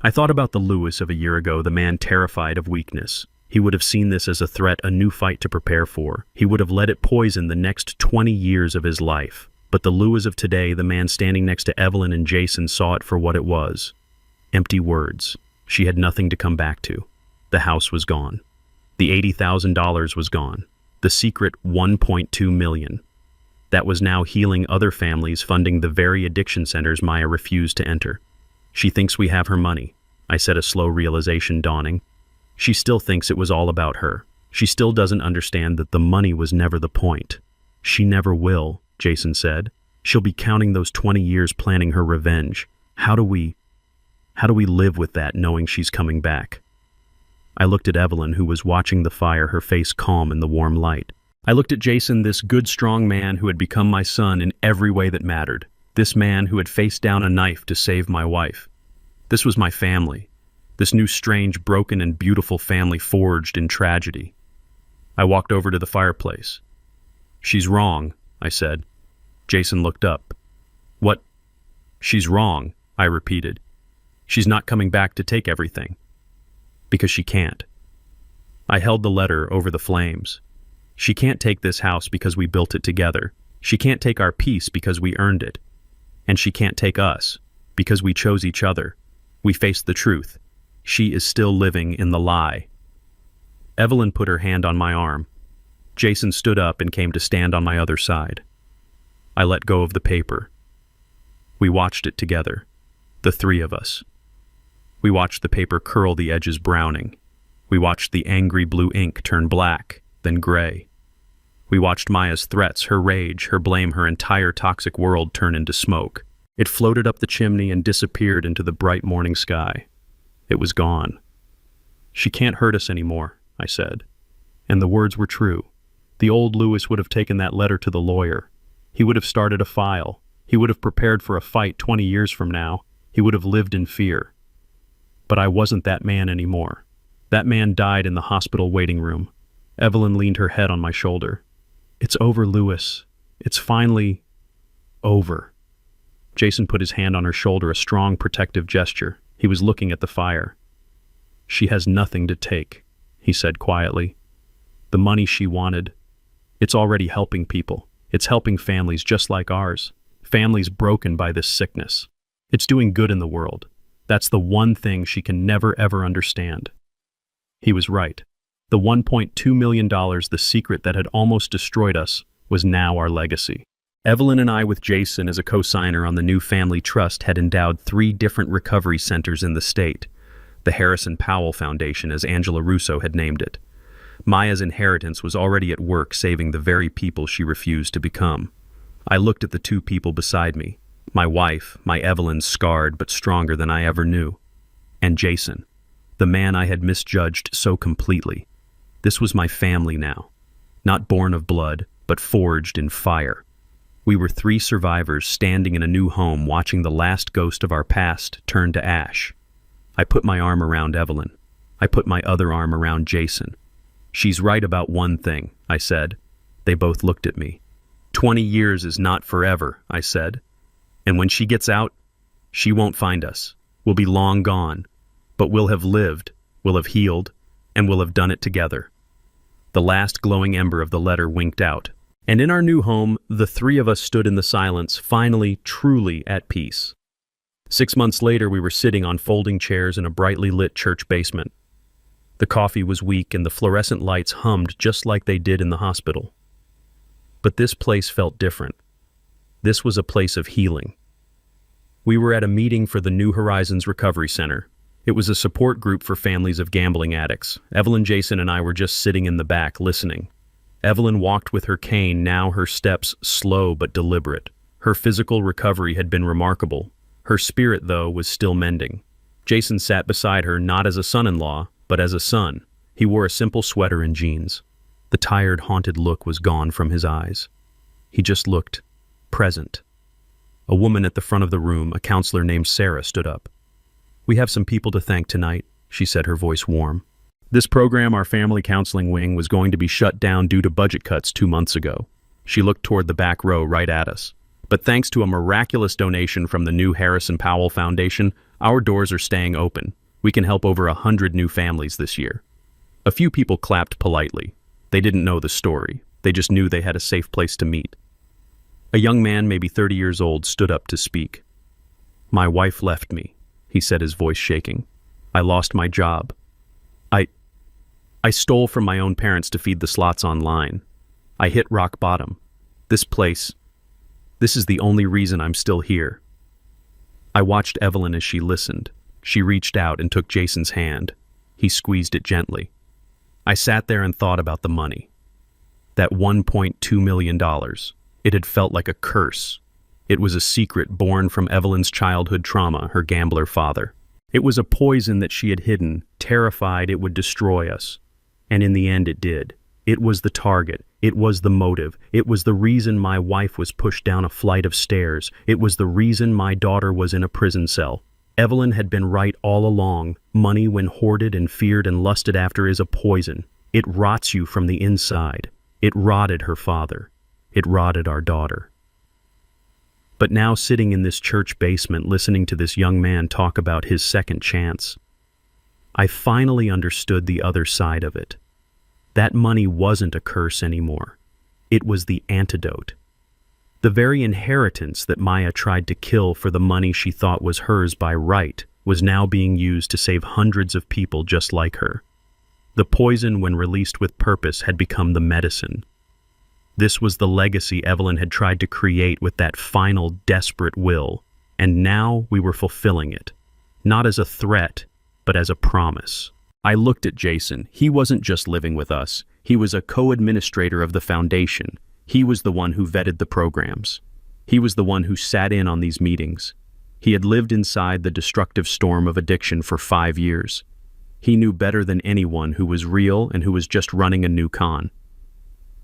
I thought about the Lewis of a year ago, the man terrified of weakness. He would have seen this as a threat, a new fight to prepare for. He would have let it poison the next 20 years of his life. But the Lewis of today, the man standing next to Evelyn and Jason, saw it for what it was. Empty words. She had nothing to come back to. The house was gone. The $80,000 was gone. The secret $1.2 million. That was now healing other families, funding the very addiction centers Maya refused to enter. She thinks we have her money, I said, a slow realization dawning. She still thinks it was all about her. She still doesn't understand that the money was never the point. She never will, Jason said. She'll be counting those 20 years planning her revenge. How do we live with that, knowing she's coming back? I looked at Evelyn, who was watching the fire, her face calm in the warm light. I looked at Jason, this good, strong man who had become my son in every way that mattered. This man who had faced down a knife to save my wife. This was my family. This new, strange, broken, and beautiful family forged in tragedy. I walked over to the fireplace. She's wrong, I said. Jason looked up. What? She's wrong, I repeated. She's not coming back to take everything. Because she can't. I held the letter over the flames. She can't take this house because we built it together. She can't take our peace because we earned it. And she can't take us because we chose each other. We faced the truth. She is still living in the lie. Evelyn put her hand on my arm. Jason stood up and came to stand on my other side. I let go of the paper. We watched it together, the three of us. We watched the paper curl, the edges browning. We watched the angry blue ink turn black, then gray. We watched Maya's threats, her rage, her blame, her entire toxic world turn into smoke. It floated up the chimney and disappeared into the bright morning sky. It was gone. She can't hurt us anymore, I said. And the words were true. The old Lewis would have taken that letter to the lawyer. He would have started a file. He would have prepared for a fight 20 years from now. He would have lived in fear. But I wasn't that man anymore. That man died in the hospital waiting room. Evelyn leaned her head on my shoulder. It's over, Lewis. It's finally over. Jason put his hand on her shoulder, a strong, protective gesture. He was looking at the fire. She has nothing to take, he said quietly. The money she wanted, it's already helping people. It's helping families just like ours. Families broken by this sickness. It's doing good in the world. That's the one thing she can never ever understand. He was right. The $1.2 million, the secret that had almost destroyed us, was now our legacy. Evelyn and I, with Jason as a co-signer on the new family trust, had endowed 3 different recovery centers in the state. The Harrison Powell Foundation, as Angela Russo had named it. Maya's inheritance was already at work saving the very people she refused to become. I looked at the 2 people beside me. My wife, my Evelyn, scarred but stronger than I ever knew. And Jason, the man I had misjudged so completely. This was my family now. Not born of blood, but forged in fire. We were 3 survivors standing in a new home, watching the last ghost of our past turn to ash. I put my arm around Evelyn. I put my other arm around Jason. "She's right about one thing," I said. They both looked at me. 20 years is not forever, I said. And when she gets out, she won't find us. We'll be long gone. But we'll have lived, we'll have healed, and we'll have done it together. The last glowing ember of the letter winked out. And in our new home, the 3 of us stood in the silence, finally, truly at peace. 6 months later, we were sitting on folding chairs in a brightly lit church basement. The coffee was weak and the fluorescent lights hummed just like they did in the hospital. But this place felt different. This was a place of healing. We were at a meeting for the New Horizons Recovery Center. It was a support group for families of gambling addicts. Evelyn, Jason, and I were just sitting in the back, listening. Evelyn walked with her cane, now her steps slow but deliberate. Her physical recovery had been remarkable. Her spirit, though, was still mending. Jason sat beside her, not as a son-in-law, but as a son. He wore a simple sweater and jeans. The tired, haunted look was gone from his eyes. He just looked present. A woman at the front of the room, a counselor named Sarah, stood up. "We have some people to thank tonight," she said, her voice warm. "This program, our family counseling wing, was going to be shut down due to budget cuts 2 months ago." She looked toward the back row right at us. "But thanks to a miraculous donation from the new Harrison Powell Foundation, our doors are staying open. We can help over 100 new families this year." A few people clapped politely. They didn't know the story. They just knew they had a safe place to meet. A young man, maybe 30 years old, stood up to speak. "My wife left me," he said, his voice shaking. "I lost my job. I stole from my own parents to feed the slots online. I hit rock bottom. This is the only reason I'm still here." I watched Evelyn as she listened. She reached out and took Jason's hand. He squeezed it gently. I sat there and thought about the money. That $1.2 million. It had felt like a curse. It was a secret born from Evelyn's childhood trauma, her gambler father. It was a poison that she had hidden, terrified it would destroy us. And in the end it did. It was the target. It was the motive. It was the reason my wife was pushed down a flight of stairs. It was the reason my daughter was in a prison cell. Evelyn had been right all along. Money, when hoarded and feared and lusted after, is a poison. It rots you from the inside. It rotted her father. It rotted our daughter. But now, sitting in this church basement, listening to this young man talk about his second chance, I finally understood the other side of it. That money wasn't a curse anymore. It was the antidote. The very inheritance that Maya tried to kill for the money she thought was hers by right was now being used to save hundreds of people just like her. The poison, when released with purpose, had become the medicine. This was the legacy Evelyn had tried to create with that final, desperate will, and now we were fulfilling it, not as a threat, but as a promise. I looked at Jason. He wasn't just living with us. He was a co-administrator of the foundation. He was the one who vetted the programs. He was the one who sat in on these meetings. He had lived inside the destructive storm of addiction for 5 years. He knew better than anyone who was real and who was just running a new con.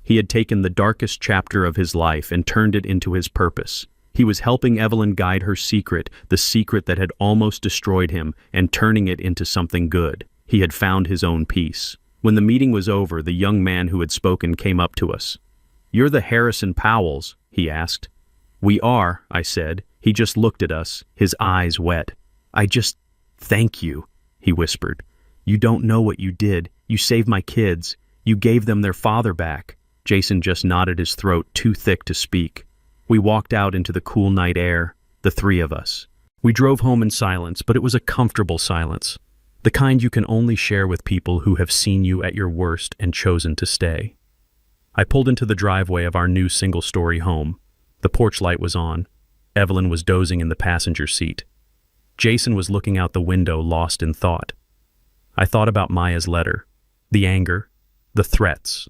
He had taken the darkest chapter of his life and turned it into his purpose. He was helping Evelyn guide her secret, the secret that had almost destroyed him, and turning it into something good. He had found his own peace. When the meeting was over, the young man who had spoken came up to us. "You're the Harrison Powells?" he asked. "We are," I said. He just looked at us, his eyes wet. "Thank you," he whispered. "You don't know what you did. You saved my kids. You gave them their father back." Jason just nodded, his throat too thick to speak. We walked out into the cool night air, the 3 of us. We drove home in silence, but it was a comfortable silence. The kind you can only share with people who have seen you at your worst and chosen to stay. I pulled into the driveway of our new single-story home. The porch light was on. Evelyn was dozing in the passenger seat. Jason was looking out the window, lost in thought. I thought about Maya's letter, the anger, the threats.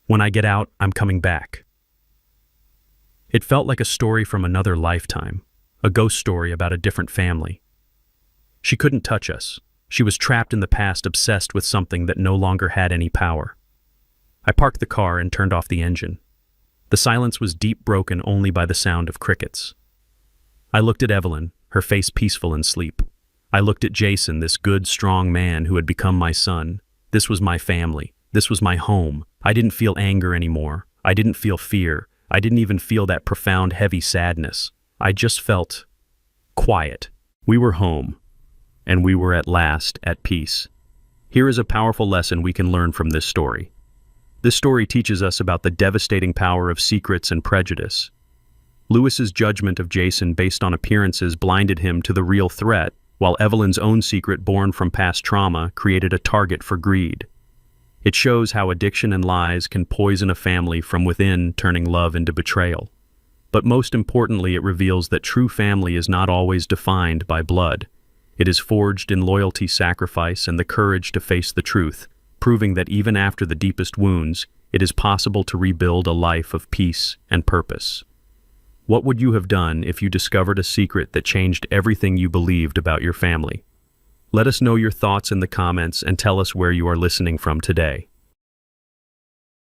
When I get out, I'm coming back. It felt like a story from another lifetime, a ghost story about a different family. She couldn't touch us. She was trapped in the past, obsessed with something that no longer had any power. I parked the car and turned off the engine. The silence was deep, broken only by the sound of crickets. I looked at Evelyn, her face peaceful in sleep. I looked at Jason, this good, strong man who had become my son. This was my family. This was my home. I didn't feel anger anymore. I didn't feel fear. I didn't even feel that profound, heavy sadness. I just felt quiet. We were home, and we were at last at peace. Here is a powerful lesson we can learn from this story. This story teaches us about the devastating power of secrets and prejudice. Lewis's judgment of Jason based on appearances blinded him to the real threat, while Evelyn's own secret born from past trauma created a target for greed. It shows how addiction and lies can poison a family from within, turning love into betrayal. But most importantly, it reveals that true family is not always defined by blood. It is forged in loyalty, sacrifice, and the courage to face the truth, proving that even after the deepest wounds, it is possible to rebuild a life of peace and purpose. What would you have done if you discovered a secret that changed everything you believed about your family? Let us know your thoughts in the comments and tell us where you are listening from today.